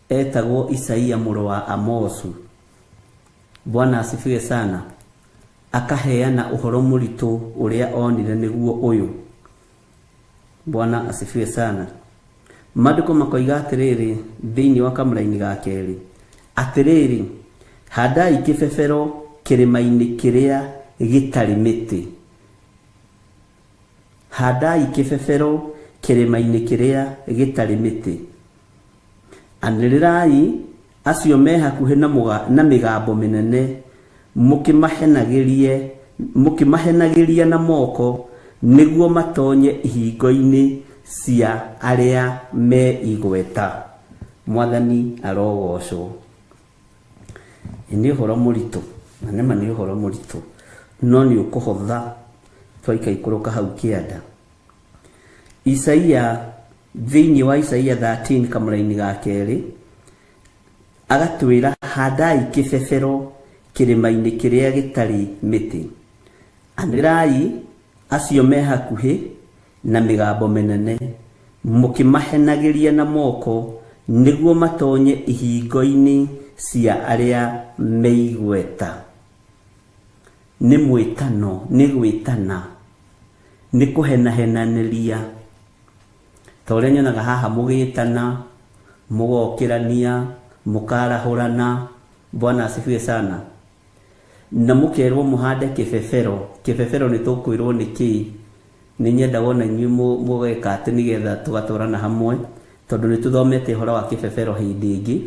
Speaker 3: etagwo Isaia mũrũ wa Amosu. Bwana asifiwe sana. Akaheana ũhoro mũritũ ũrĩa onire nĩguo ũyũ. Bwana asifiwe sana. Maandĩko makoiga atĩrĩrĩ thĩinĩ wa kamũra-inĩ ga kerĩ, atĩrĩrĩ, handai kĩbebero kĩrĩma-inĩ kĩrĩa gĩtarĩ mĩtĩ. Handai kĩbebero kĩrĩma-inĩ kĩrĩa gĩtarĩ mĩtĩ. Anĩrĩrai acio me hakuhĩ na mĩgambo mĩnene, mũkĩmahenagĩria na moko, nĩguo matonye ihingo-inĩ cia arĩa me igweta. Mwathani arogocwo. Nĩ ũhoro mũritũ, na nĩma nĩ ũhoro mũritũ, no nĩ ũkũhotha twaikaikũrũka hau kĩanda. Isaia thĩinĩ wa Isaia 13 kamũra-inĩ ga kerĩ agatwĩra handai kĩbebero kĩrĩma-inĩ kĩrĩa gĩtarĩ mĩtĩ. Anĩrai acio me hakuhĩ na mĩgambo mĩnene, mũkĩmahenagĩria na moko, nĩguo matonye ihingo-inĩ cia arĩa me igweta. Nĩ mwĩtano, nĩ gwĩtana, nĩ kũhenahenanĩria. Ta ũrĩa nyonaga haha mũgĩtana, mũgokĩrania, mũkarahũrana. Bwana asifiwe sana. Na mũkerwo mũhande kĩbebero. Kĩbebero nĩ tũkwĩrwo nĩ kĩĩ? Nĩ nyendaga ona inyuĩ mũgeka atĩ nĩgetha tũgatwarana hamwe, tondũ nĩ tũthomete ũhoro wa kĩbebero hĩndĩ ĩngĩ,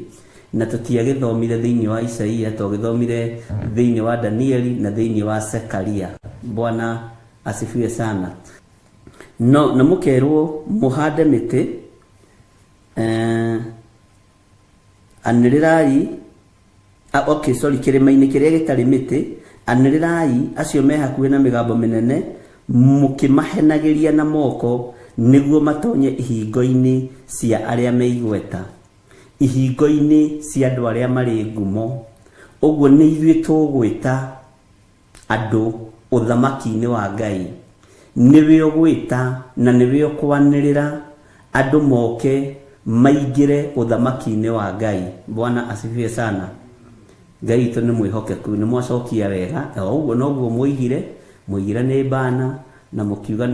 Speaker 3: na tũtiagĩthomire thĩinĩ wa Isaia, twagĩthomire thĩinĩ wa Danieli na thĩinĩ wa Zekaria. Bwana asifiwe sana. No, na mũkerwo mũhande mĩtĩ, anĩrĩrai, kĩrĩma-inĩ kĩrĩa gĩtarĩ mĩtĩ, anĩrĩrai acio me hakuhĩ na mĩgambo mĩnene, mũkĩmahenagĩria na moko, nĩguo matonye ihingo-inĩ cia arĩa me igweta. Ihingo-inĩ cia andũ arĩa marĩ ngumo. Ũguo nĩ ithuĩ tũgwĩta andũ ũthamaki-inĩ wa Ngai. Nĩwe ũgwĩta na nĩwe ũkwanĩrĩra andũ moke maingĩre ũthamaki-inĩ wa Ngai. Bwana asifiwe sana. Ngai witũ nĩ mwĩhokeku, nĩ mwacokia wega. Ũguo noguo mũigire nĩ bana, na mũkiuga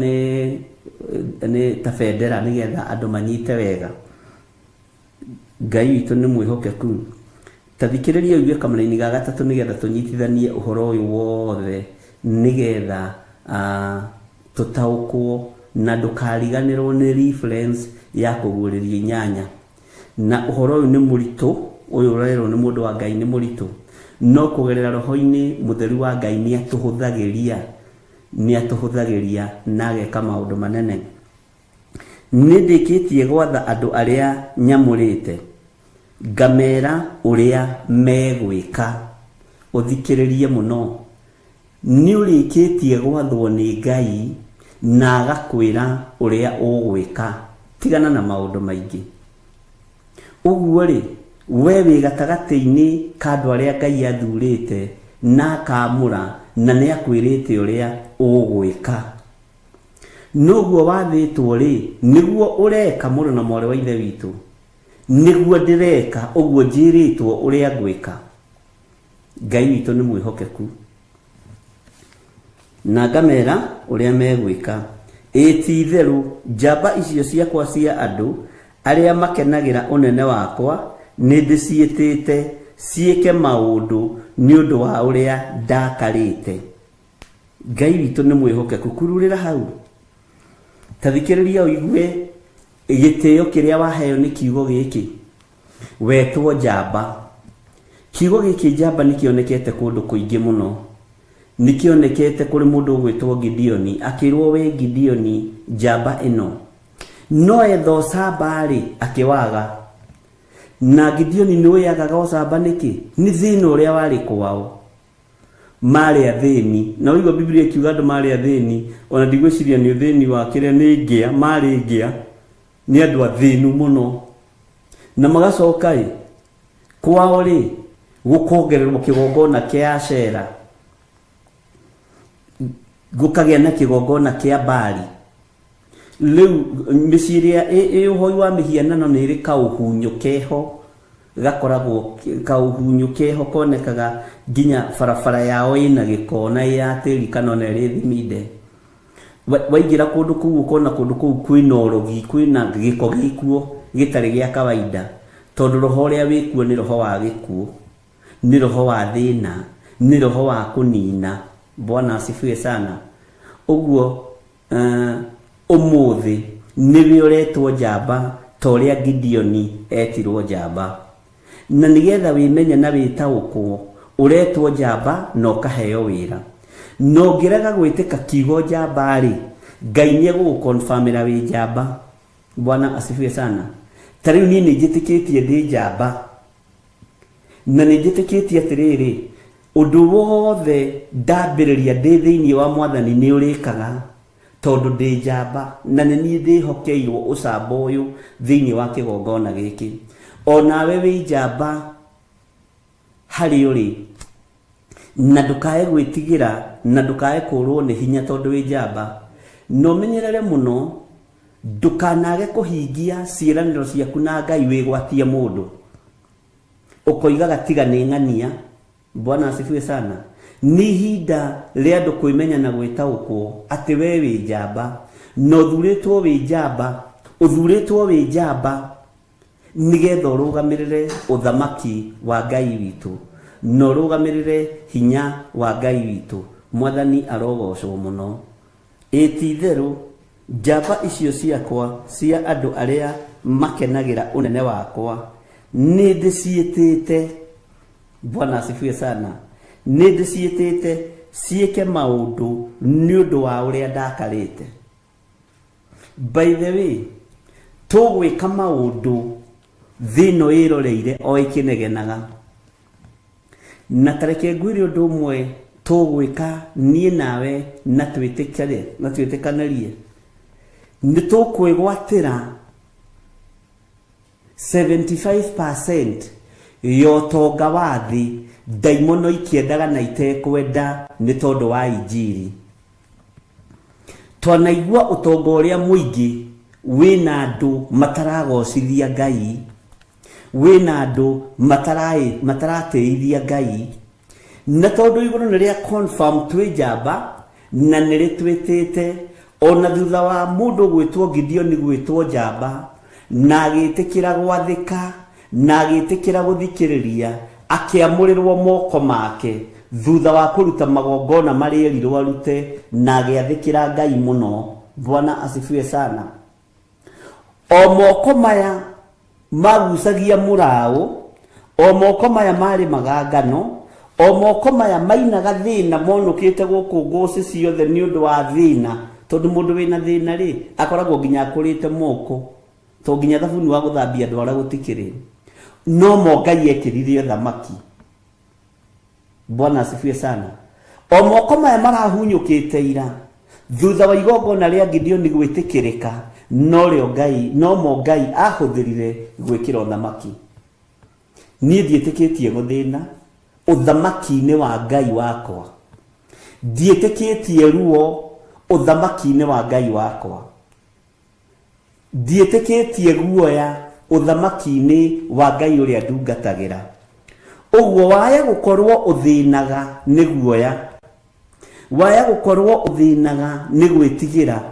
Speaker 3: nĩ ta bendera nĩgetha andũ manyite wega. Ngai witũ nĩ mwĩhokeku. Ta thikĩrĩria uge kamũra-inĩ ga gatatũ nĩgetha tũnyitithanie ũhoro ũyũ wothe, nĩgetha tũtaũkwo na ndũkariganĩrwo nĩ reference ya kũguũrĩrio 8. Na ũhoro ũyũ nĩ mũritũ, ũyũ ũrerwo nĩ mũndũ wa Ngai nĩ mũritũ, no kũgerera Roho-inĩ Mũtheru wa Ngai nĩ atũhũthagĩria na ageka maũndũ manene. Nindikitie gwatha andu aria nyamurite ngamera uria megwika. Uthikiririe muno. Ni urikitie gwathwo ni Ngai na agakwira uria ugwika. Tigana na maundu maingi. Uguo ri we wi gatagati-ini ka andu aria Ngai athurite na akamura na ni akwirite uria ugwika. Nuguo wathitwo ri niguo ureka muru na mwari wa ithe witu. Niguo ndireka uguo njiritwo uria ngwika. Ngai witu ni mwihokeku na ngamera uria megwika. Iti theru njamba icio ciakwa cia andu aria makenagira unene wakwa nindiciitite ciike maundu ni undu wa uria ndakarite. Ngai witu ni mwihokeku. Kururira hau tathikiriria uigue gitio kiria waheo ni kiugo giki wetwo njamba. Kiugo giki njamba nikionekete kundu kuingi muno. Nikionekete kuri mundu gwitwo Gideoni. Akirwo we Gideoni njamba ino no etho sabari akiwaga. Na Gideoni niwe yagaga ocamba niki ni thina uria wari kwao mari athini. Na uigo Biblia ikiuga andu mari athini ona ndigwiciria ni uthini wa kiria ni ngia mari ngia ni andu athinu muno. Na magacoka kwao ri gukongererwo kigongona kia Ashera, gukagia na kigongona kia Baali. Riu miciria uhoi wa mihianano ni ri kauhunyu keho gakoragwo kauhunyu keho konekaga nginya farafara yao ina gikona ya tiri kana na ri thimide. Waigira kundu kuu ukona kundu kuu kwina urogi kwina giko gikuo gitari gia kawaida. Tondu roho uria wikuo ni roho wa gikuo, ni roho wa thina, ni roho wa kunina. Bwana asifiwe sana. Uguo umuthi niwe uretwo njamba toria Gideoni etirwo njamba. Na nigetha wimenye na witaukwo uretwo njamba no kaheo wira. No ngiraga gwitika kiugo njamba ri Ngai ni gukonfirmira wi njamba. Bwana asifiwe sana. Tariu ni njitikitie ndi njamba na ni njitikitie atiriri undu wothe ndambiriria ndi thiini wa Mwathani ni urikaga tondu ndi njamba na ni ndihokeirwo ucamba uyu thiini wa kigongona giki. Onawe wi njamba hari uri na ndukae gwitigira na ndukae kurwo ni hinya tondu wi njamba. No menyerere muno ndukanage kuhingia ciiraniro ciaku na Ngai wigwatie mundu ukoigaga tiga ni ng'ania. Bwana asifiwe sana. Ni hinda ria andu kwimenya na gwitaukwo ati we wi njamba no thuritwo wi njamba. Uthuritwo wi njamba nigetha urugamirire uthamaki wa Ngai witu no urugamirire hinya wa Ngai witu. Mwathani arogocwo muno. Iti theru njamba icio ciakwa cia andu aria makenagira unene wakwa ni ndiciitite. Bwana asifiwe sana. Ni ndiciitite ciike maundu ni undu wa uria ndakarite. By the way tugwika maundu thino iroreire o ikinegenaga na tareke ngwire undu umwe tugwika nie nawe na twitikanarie ni tukwigwatira 75% yotonga wa thi daimono ikiendaga na itekwenda ni tondu wa injiri. Twanaigua utonga uria muingi wina andu mataragocithia Ngai, wina andu matarateithia Ngai. Na tondu iguru niria confirm twi njamba na niritwitite ona thutha wa mundu gwitwo Gideoni gwitwo njamba na agitikira gwathika na agitikira guthikiriria akiamurirwo moko make thutha wa kuruta magongona mari erirwo arute na agiathikira Ngai muno. Bwana asifiwe sana. O moko maya magucagia murao, o moko maya mari magangano, o moko maya mainaga thina monukite guku ngoci ciothe ni undu wa thina tondu mundu wina thina ri akoragwo nginya akurite moko to nginya thabuni wa guthambia andu aria gutikiri no mo Ngai ekirire thamaki. Bwana asifiwe sana. O moko maya marahunyukite ira thutha wa igongona ria Gideoni gwitikirika no mo Ngai ahuthirire gwikira thamaki. Nie ndietikitie guthina uthamaki-ini wa Ngai wakwa, ndietikitie ruo uthamaki-ini wa Ngai wakwa, ndietikitie guoya uthamaki-ini wa Ngai uria ndungatagira. Uguo waya gukorwo uthinaga ni guoya, waya gukorwo uthinaga ni gwitigira,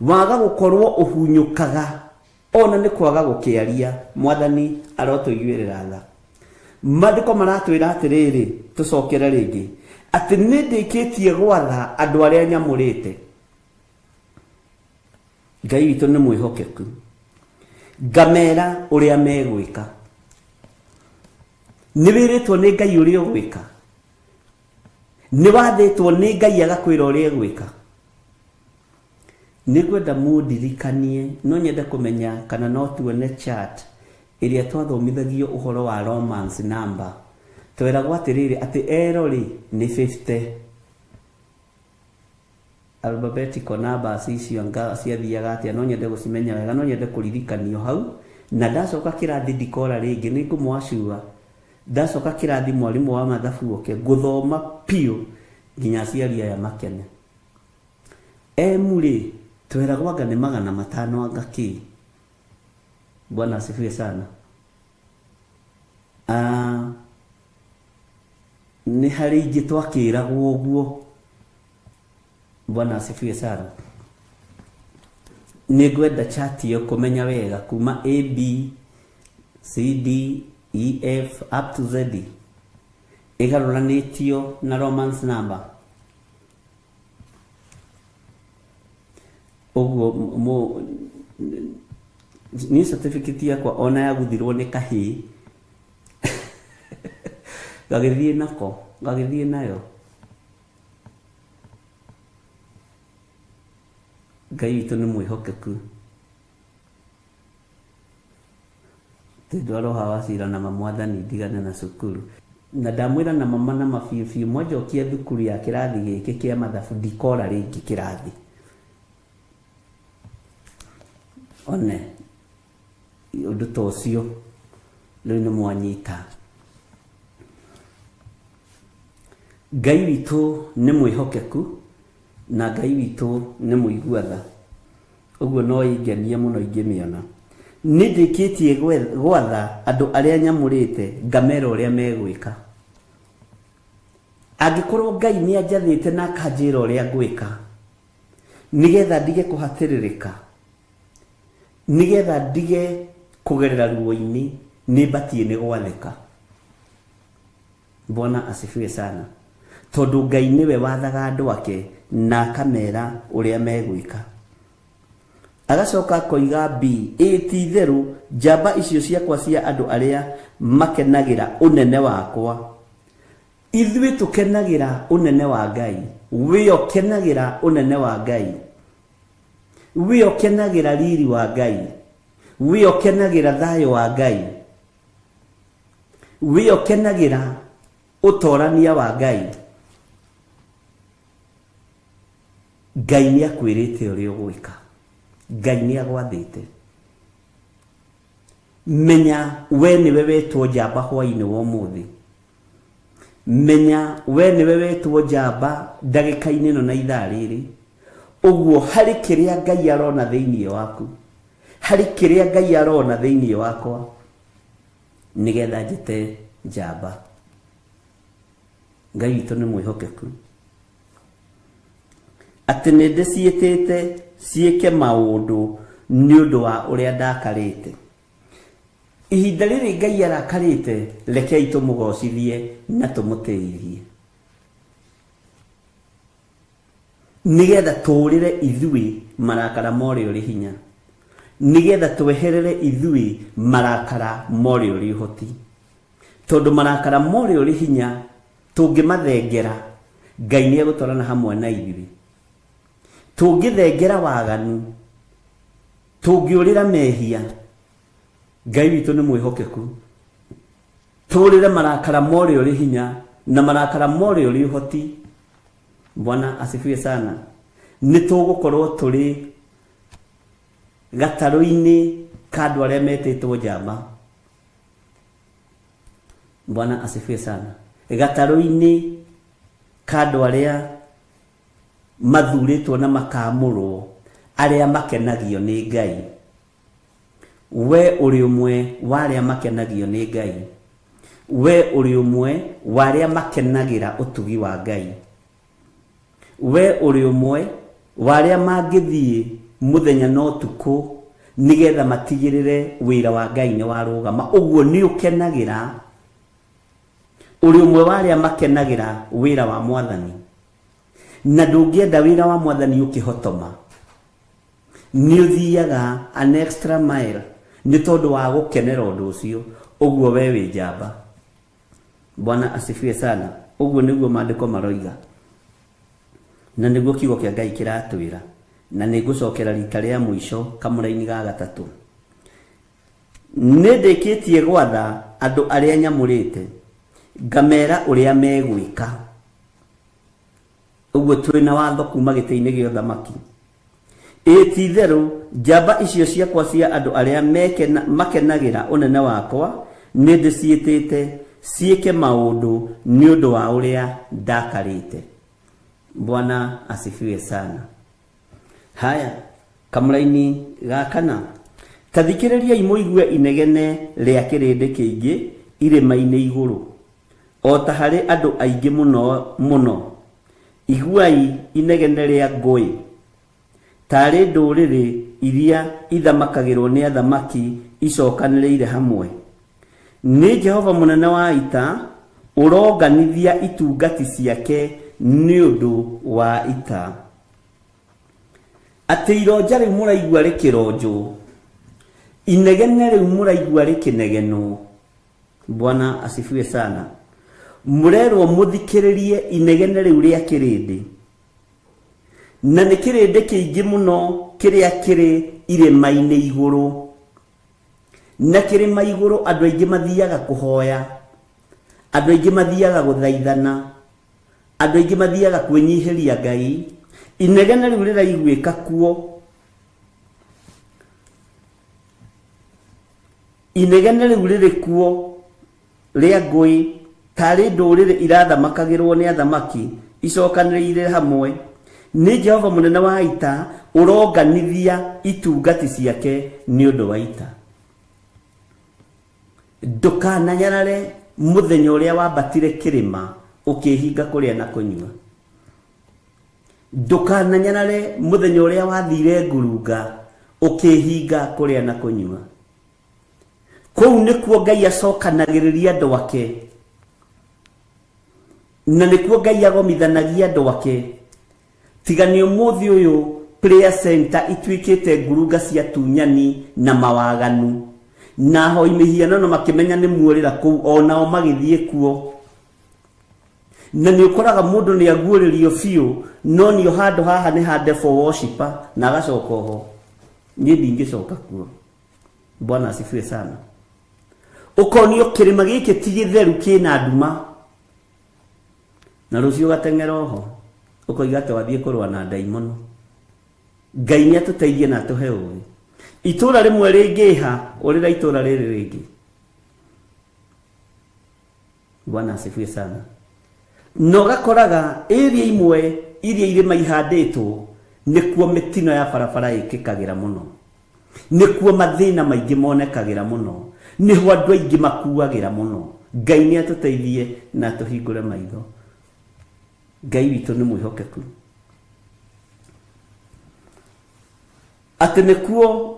Speaker 3: waga gukorwo uhunyukaga ona ni kwaga gukiaria. Mwathani arotuiguirira tha. Maandiko maratwira atiriri, tucokere ringi ati ni ndikitie gwatha andu aria nyamurite. Ngai witu ni mwihokeku, ngamera uria megwika. Ni wiritwo ni Ngai uria gwika, ni wathitwo ni Ngai agakwira uria gwika. Nigwenda mundirikanie, no nyende kumenya kana no tuone chat iria twathomithagio uhoro wa Romans number. Twiragwo atiriri ati erori ni 50. Alphabetical numbers icio ciathiaga atia, no nyende gucimenya wega, no nyende kuririkanio hau. Na ndacoka kirathi ndikora ringi ni ngumwacua. Ndacoka kirathi mwarimu wa mathabu oke guthoma pio nginya ciaria ya makene. Emuri twiragwo anga ni 500 anga ki. Bwana asifiwe sana. Ni hari ingi twakiragwo uguo. Bwana asifiwe sana. Ni gwenda chat yo kumenya wega kuma A B C D E F up to Z igaruranitio na Romans number. Uguo ni certificate yakwa ona ya guthirwo ni kahi gagithie nako, gagithie nayo. Ngai witu ni mwihokeku, tidwaro hawacira na mamwathani ndigane na cukuru. Na ndamwira na mama na mabibiu mwanjokia thukuru ya kirathi giki kia mathabu ndikora ringi kirathi. One undu ta ucio riu ni mwanyita. Ngai witu ni mwihokeku na Ngai witu ni muiguatha. Uguo no ingenia muno ingimiona. Ni ndikitie gwatha andu aria nyamurite ngamera uria megwika. Angikorwo Ngai ni anjathite na akanjira uria ngwika, nigetha ndige kuhatiririka, nigetha ndige kugerera ruo-ini, ni batie ni gwathika. Bwana asifiwe sana. Tondu Ngai niwe wathaga andu ake na akamera uria megwika. Agacoka koiga B, ti theru njamba icio ciakwa cia andu aria makenagira unene wakwa. Ithuĩ tukenagira unene wa Ngai. We ukenagira unene wa Ngai. We ukenagira riri wa Ngai. We ukenagira thayo wa Ngai. We ukenagira utorania wa Ngai. Ngai ni akwirite uria gwika. Ngai ni agwathite. Menya we niwe wetwo njamba hwaini wa umuthi. Menya we niwe wetwo njamba ndagika-ini no na ithaa riri. Uguo hari kiria Ngai arona thiini waku, hari kiria Ngai arona thiini wakwa, nigetha njite njamba. Ngai witu ni mwihokeku, ati ninde ciitite ciike maundu ni undu wa uria ndakarite. Ihinda riri Ngai arakarite, rekei tumugocithie na tumutiirie, nigetha turire ithui marakara mori uri hinya, nigetha tweherere ithui marakara mori uri hoti. Tondu marakara mori uri hinya tungimathengera, Ngai ni egutwarana hamwe na ithui. tũngĩthengera waganu, tũngĩũrĩra mehia, Ngai witũ nĩ mwĩhokeku. Tũrĩre marakara morĩ ũrĩ hinya na marakara morĩ ũrĩ ũhoti. Bwana asifiwe sana. Nĩ tũgũkorwo tũrĩ gatarũ-inĩ ka andũ arĩa metĩtwo njamba. Bwana asifiwe sana. Gatarũ-inĩ ka andũ arĩa mathurĩtwo na makamũrwo, arĩa makenagio nĩ Ngai. We ũrĩ ũmwe wa arĩa makenagio nĩ Ngai. We ũrĩ ũmwe wa arĩa makenagĩra ũtugi wa Ngai. We ũrĩ ũmwe wa arĩa mangĩthiĩ mũthenya na ũtukũ nĩgetha matigĩrĩre wĩra wa Ngai nĩ warũgama. Ũguo nĩ ũkenagĩra, ũrĩ ũmwe wa arĩa makenagĩra wĩra wa Mwathani, na ndũngĩenda wĩra wa Mwathani ũkĩhotoma. Nĩ ũthiaga an extra mile nĩ tondũ wa gũkenera ũndũ ũcio. Ũguo we wĩ njamba. Bwana asifiwe sana. Ũguo nĩguo maandĩko maroiga, na nĩguo kiugo kĩa Ngai kĩratwĩra. Na nĩ ngũcokera rita rĩa mũico kamũra-inĩ ga gatatũ. Nĩ ndĩkĩtie gwatha andũ arĩa nyamũrĩte, ngamera ũrĩa megwĩka. Ũguo twĩna watho kuma gĩtĩ-inĩ gĩa ũthamaki. Ti-itherũ njamba icio ciakwa cia andũ arĩa makenagĩra ũnene wakwa nĩ ndĩciĩtĩte ciĩke maũndũ nĩ ũndũ wa ũrĩa ndakarĩte. Bwana asifiwe sana. Haya, kamũra-inĩ ga kana, ta thikĩrĩriai mũigue inegene rĩa kĩrĩndĩ kĩingĩ irĩma-inĩ igũrũ, o ta harĩ andũ aingĩ mũno mũno. Iguai inegene rĩa ngũĩ, tarĩ ndũrĩrĩ iria ithamakagĩrwo nĩ athamaki icokanĩrĩire hamwe. Nĩ Jehova mũnene wa ita ũronganithia itungati ciake nĩ ũndũ wa ita. Atĩ ironja rĩu mũraigua rĩkĩronjwo, inegene rĩu mũraigua rĩkĩnegenwo. Bwana asifiwe sana. Mũrerwo mũthikĩrĩrie inegene rĩu rĩa kĩrĩndĩ, na nĩ kĩrĩndĩ kĩingĩ mũno kĩrĩa kĩrĩ irĩma-inĩ igũrũ. Na kĩrĩma igũrũ andũ aingĩ mathiaga kũhoya, andũ aingĩ mathiaga gũthaithana, andũ aingĩ mathiaga kwĩnyihĩria Ngai. Inegene rĩu rĩraiguĩka kuo, inegene rĩu rĩrĩ kuo rĩa ngũĩ, tarĩ ndũrĩrĩ irathamakagĩrwo nĩ athamaki icokanĩrĩire hamwe. Nĩ Jehova mũnene wa ita ũronganithia itungati ciake nĩ ũndũ wa ita. Ndũkananyarare mũthenya ũrĩa wambatire kĩrĩma ũkĩhinga kũrĩa na kũnyua. Ndũkananyarare mũthenya ũrĩa wathire ngurunga ũkĩhinga kũrĩa na kũnyua. Kũu nĩkuo Ngai acokanagĩrĩria andũ ake, na nĩkuo Ngai agomithanagia andũ ake. Tiga nĩ ũmũthĩ ũyũ prayer center ituĩkĩte ngurunga cia tunyani na mawaganu, na ahoi mĩhianano makĩmenya nĩ muorĩra kũu, onao magĩthiĩ kuo. Na nĩ ũkoraga mũndũ nĩ aguũrĩrio biũ, no nĩo handũ haha nĩ hande for worshiper, na agacoka ho. Niĩ ndingĩcoka kuo. Bwana asifiwe sana. Ũkonio kĩrĩma gĩkĩ ti gĩtheru kĩna nduma, na rũciũ gateng'era oho ũkoiga atĩ wathiĩ kũrũa na ndaimono. Ngai nĩ atũteithie na atũhe ũũgĩ. Itũũra rĩmwe rĩngĩha ũrĩra itũũra rĩrĩ rĩngĩ. Bwana asifiwe sana. No gakoraga area imwe iria irĩma ihandĩtwo nĩkuo mĩtino ya barabara ĩkĩkagĩra mũno, nĩkuo mathĩna maingĩ monekagĩra mũno, nĩho andũ aingĩ makuagĩra mũno. Ngai nĩ atũteithie na atũhingũre maitho. Ngai witũ nĩ mwĩhokeku. Atĩ nĩkuo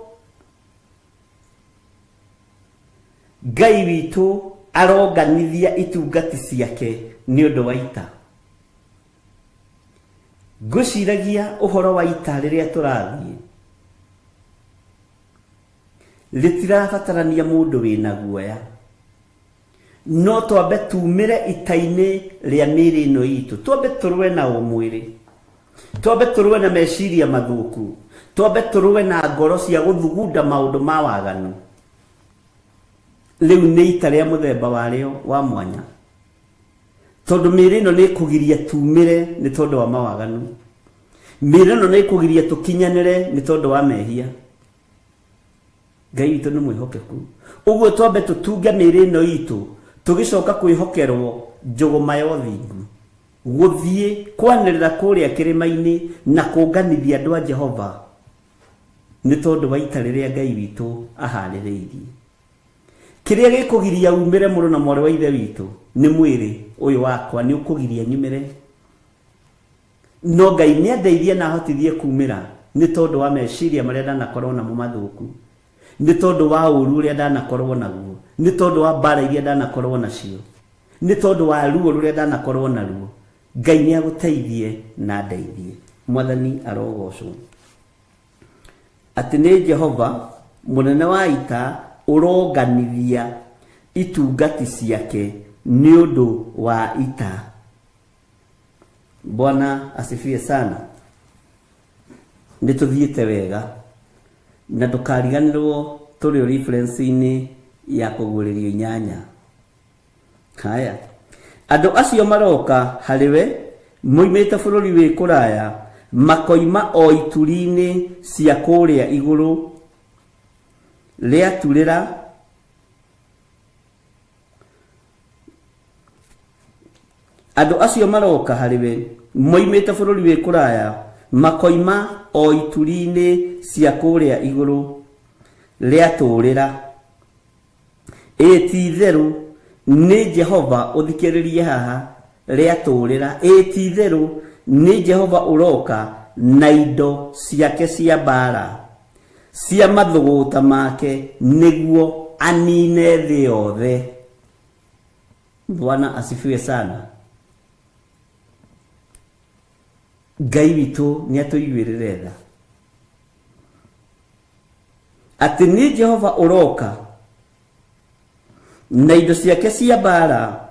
Speaker 3: Ngai witũ aronganithia itungati ciake nĩ ũndũ wa ita. Ngũciragia ũhoro wa ita rĩrĩa tũrathiĩ rĩtirabatarania mũndũ wĩna guoya, no twambe tumĩre ita-inĩ rĩa mĩĩrĩ ĩno itũ, twambe tũrũe na ũmwĩrĩ, twambe tũrũe na meciria mathũku, twambe tũrũe na ngoro cia gũthugunda maũndũ ma waganu. Rĩu nĩ ita rĩa mũthemba warĩo wa mwanya, tondũ mĩĩrĩ ĩno nĩ ĩkũgiria tumĩre nĩ tondũ wa mawaganu. Mĩĩrĩ ĩno nĩ ĩkũgiria tũkinyanĩre nĩ tondũ wa mehia. Ngai witũ nĩ mwĩhokeku. Ũguo twambe tũtunge mĩĩrĩ ĩno itũ, tũgĩcoka kwĩhokerwo njũgũma ya ũthingu, gũthiĩ kwanĩrĩra kũrĩa kĩrĩma-inĩ na kũnganithia andũ a Jehova nĩ tondũ wa ita rĩrĩa Ngai witũ aharĩrĩirie. Kĩrĩa gĩkũgiria umĩre mũrũ na mwarĩ wa ithe witũ nĩ mwĩrĩ ũyũ wakwa nĩ ũkũgiria nyumĩre. No Ngai nĩ andeithie na ahotithie kumĩra nĩ tondũ wa meciria marĩa ndanakorwo namo mathũku, nĩ tondũ wa ũru ũrĩa ndanakorwo naguo, nĩ tondũ wa mbara iria ndanakorwo nacio, nĩ tondũ wa ruo rũrĩa ndanakorwo naruo. Ngai nĩ agũteithie na ndeithie. Mwathani arogocwo. Atĩ nĩ Jehova mũnene wa ita ũronganithia itungati ciake nĩ ũndũ wa ita. Bwana asifiwe sana. Nĩ tũthiĩte wega na ndũkariganĩrwo tũrĩ reference-inĩ ya kũguũrĩrio 8. Haya, andũ acio maroka harĩwe moimĩte bũrũri wĩ kũraya, makoima o ituri-inĩ cia kũrĩa igũrũ rĩaturĩra andũ acio maroka harĩwe moimĩte bũrũri wĩ kũraya, makoima o ituri-inĩ cia kũrĩa igũrũ rĩatũrĩra. Ti-itherũ nĩ Jehova, ũthikĩrĩrie haha, rĩatũrĩra. Ti-itherũ nĩ Jehova ũroka na indo ciake cia mbara cia mathũgũta make nĩguo anine thĩ yothe. Bwana asifiwe sana. Ngai witũ nĩ atũiguĩrĩre tha. Atĩ nĩ Jehova ũroka na indo ciake cia mbara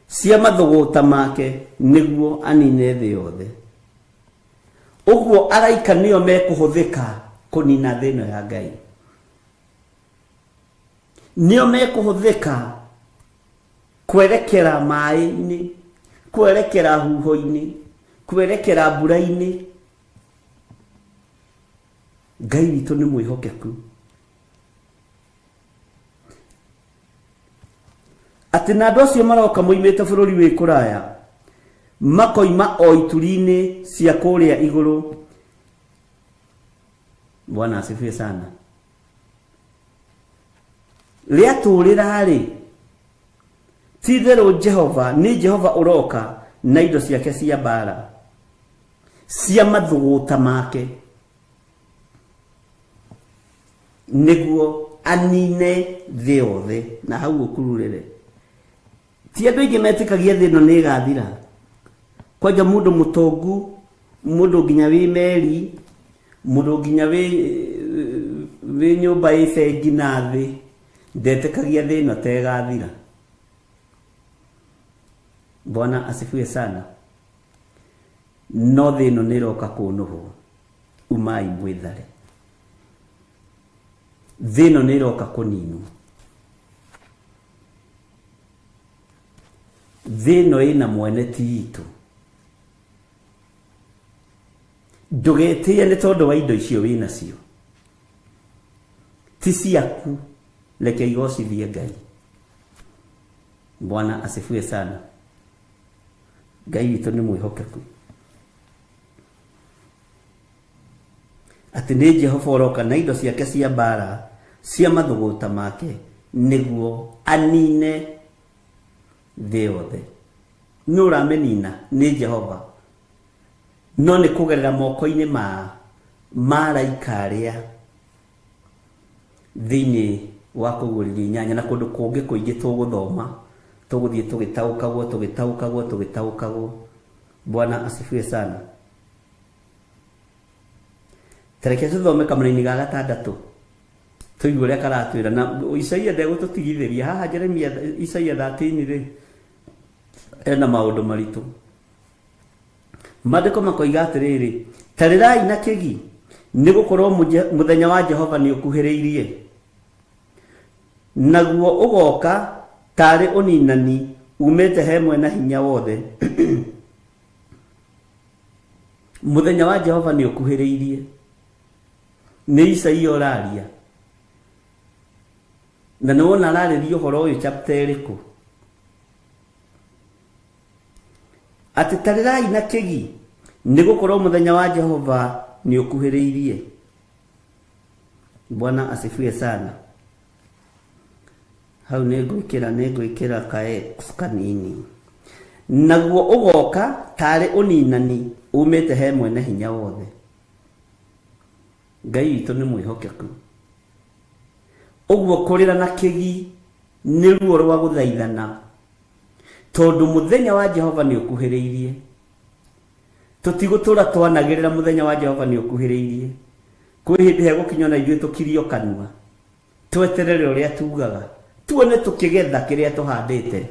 Speaker 3: cia mathũgũta make nĩguo anine thĩ yothe. Ũguo araika nĩo mekũhũthĩka kũnina thĩ ĩno ya Ngai. Nĩo mekũhũthĩka kwerekera maĩ-inĩ, kwerekera huho-inĩ, kwerekera mbura-inĩ. Ngai witũ nĩ mwĩhokeku. Atĩ na andũ acio maroka moimĩte bũrũri wĩ kũraya, makoima o ituri-inĩ cia kũrĩa igũrũ. Bwana asifiwe sana. Rĩatũrĩra-rĩ, ti-itherũ Jehova nĩ Jehova ũroka na indo ciake cia mbara cia mathũgũta make nĩguo anine thĩ yothe. Na hau ũkururĩre, ti andũ aingĩ metĩkagia thĩ ĩno nĩ ĩgathira. Kwanja mũndũ mũtongu, mũndũ nginya wĩ meri, mũndũ nginya wĩ nyũmba ĩ bengi na thĩ, ndetĩkagia thĩ ĩno ta ĩgathira. Bwana asifiwe sana. No thĩ ĩno nĩ ĩroka kũnũhwo. Umai mwĩthare. Thĩ ĩno nĩ ĩroka kũninwo. Thĩ ĩno ĩna mwene ti itũ. Ndũgetĩye nĩ tondũ wa indo icio wĩ nacio, ti ciaku. Reke igocithie Ngai. Bwana asifiwe sana. Ngai witũ nĩ mwĩhokeku. Atĩ nĩ Jehova ũroka na indo ciake cia mbara cia mathũgũta make nĩguo anine thĩ yothe. Nĩ ũramenina nĩ Jehova, no nĩ kũgerera moko-inĩ ma araika arĩa thĩinĩ wa kũguũrĩrio 8 na kũndũ kũngĩ kũingĩ tũgũthoma, tũgũthiĩ tũgĩtaũkagwo. Bwana asifiwe sana. Tareke tũthome kamũra-inĩ ga 6 tũigue ũrĩa karatwĩra. Na Isaia ndegũtũtigithĩria haha. Jeremia, Isaia 13-rĩ ena maũndũ maritũ. Maandĩko makoiga atĩrĩrĩ, tarĩrai na kĩgi nĩ gũkorwo mũthenya wa Jehova nĩ ũkuhĩrĩirie, naguo ũgoka tarĩ ũninani umĩte he mwena hinya wothe. Mũthenya wa Jehova nĩ ũkuhĩrĩirie. Nĩ Isaia ũraria, na nĩ wona ararĩria ũhoro ũyũ chapter ĩrĩkũ? Atĩ tarĩrai na kĩgi nĩ gũkorwo mũthenya wa Jehova nĩ ũkuhĩrĩirie. Bwana asifiwe sana. Hau nĩ ngwĩkĩra kae kanini. Naguo ũgoka tarĩ ũninani umĩte he mwene hinya wothe. Ngai witũ nĩ mwĩhokeku. Ũguo kũrĩra na kĩgi nĩ ruo rwa gũthaithana, tondũ mũthenya wa Jehova nĩ ũkuhĩrĩirie. Tũtigũtũra twanagĩrĩra mũthenya wa Jehova nĩ ũkuhĩrĩirie. Kwĩ hĩndĩ he gũkinya na ithuĩ tũkirio kanua, tweterere ũrĩa tugaga, tuone tũkĩgetha kĩrĩa tũhandĩte.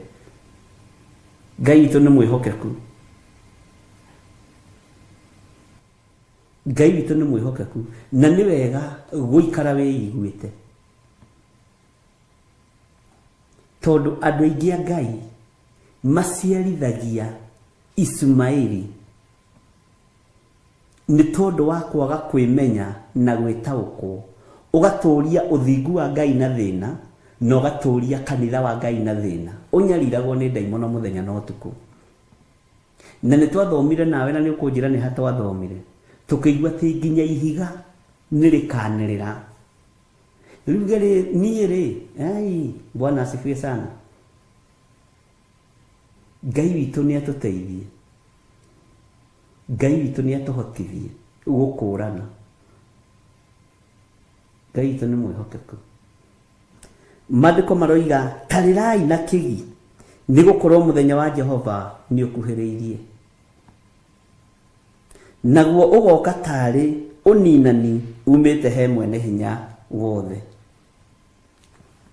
Speaker 3: Ngai witũ nĩ mwĩhokeku. Ngai witũ nĩ mwĩhokeku, na nĩ wega gũikara wĩiguĩte, tondũ andũ aingĩ a Ngai maciarithagia Ismaili nĩ tondũ wa kwaga kwĩmenya na gwĩtaũkwo. Ũgatũũria ũthingu wa Ngai na thĩna, na ũgatũũria kanitha wa Ngai na thĩna. Ũnyariragwo nĩ ndaimono mũthenya na ũtukũ. Na nĩ twathomire nawe, na nĩ ũkũnjĩra nĩ ha twathomire, tũkĩigua atĩ nginya ihiga nĩ rĩkanĩrĩra. Rĩu niĩ Bwana asifiwe sana. Ngai witũ nĩ atũteithie, Ngai witũ nĩ atũhotithie gũkũũrana. Ngai witũ nĩ mwĩhokeku. Maandĩko maroiga tarĩrai na kĩgi nĩ gũkorwo mũthenya wa Jehova nĩ ũkuhĩrĩirie, naguo ũgoka tarĩ ũninani umĩte he mwene hinya wothe.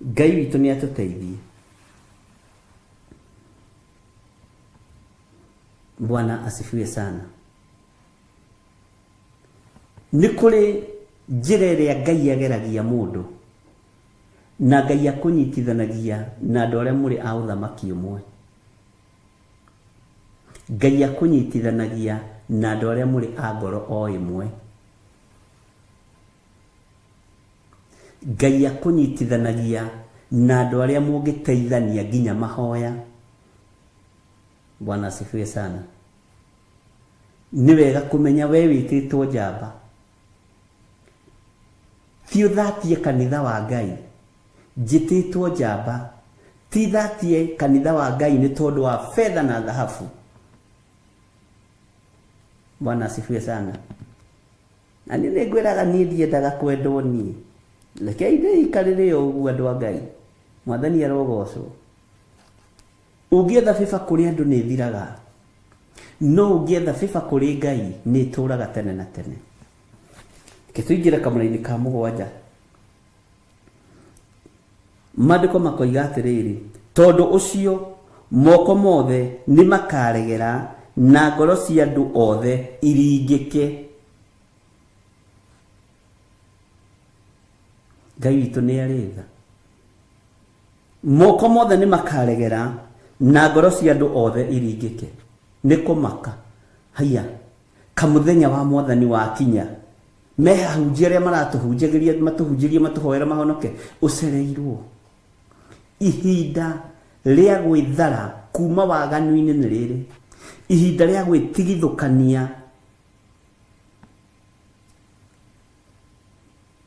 Speaker 3: Ngai witũ nĩ atũteithie. Bwana asifiwe sana. Nĩ kũrĩ njĩra ĩrĩa Ngai ageragia mũndũ, na Ngai akũnyitithanagia na andũ arĩa mũrĩ a ũthamaki ũmwe. Ngai akũnyitithanagia na andũ arĩa mũrĩ a ngoro o ĩmwe. Ngai akũnyitithanagia na andũ arĩa mũngĩteithania nginya mahoya. Bwana asifiwe sana. Nĩ wega kũmenya we wĩtĩtwo njamba, ti ũthatie kanitha wa Ngai. Njĩtĩtwo njamba, ti thatie kanitha wa Ngai nĩ tondũ wa fedha na dhahabu. Bwana asifiwe sana. Na nĩ ngwĩraga niĩ ndiendaga kwendwo niĩ. Rekei ndĩikarĩre ũguo andũ a Ngai. Mwathani arogocwo. Ũngĩetha bĩba kũrĩ andũ nĩ thiraga, no ũngĩetha bĩba kũrĩ Ngai nĩ tũũraga tene na tene. Tũingĩre kamũra-inĩ ka 7. Maandĩko makoiga atĩrĩrĩ, tondũ ũcio moko mothe nĩ makaregera na ngoro cia andũ othe iringĩke. Ngai witũ nĩ arĩtha. Moko mothe nĩ makaregera na ngoro cia andũ othe iringĩke. Nĩ kũmaka. Haiya, kamũthenya wa Mwathani wakinya, mehahunjia arĩa maratũhunjagĩria matũhunjĩrie matũhoera mahonoke, ũcereirwo. Ihinda rĩa gwĩthara kuma waganu-inĩ nĩ rĩrĩ. Ihinda rĩa gwĩtigithũkania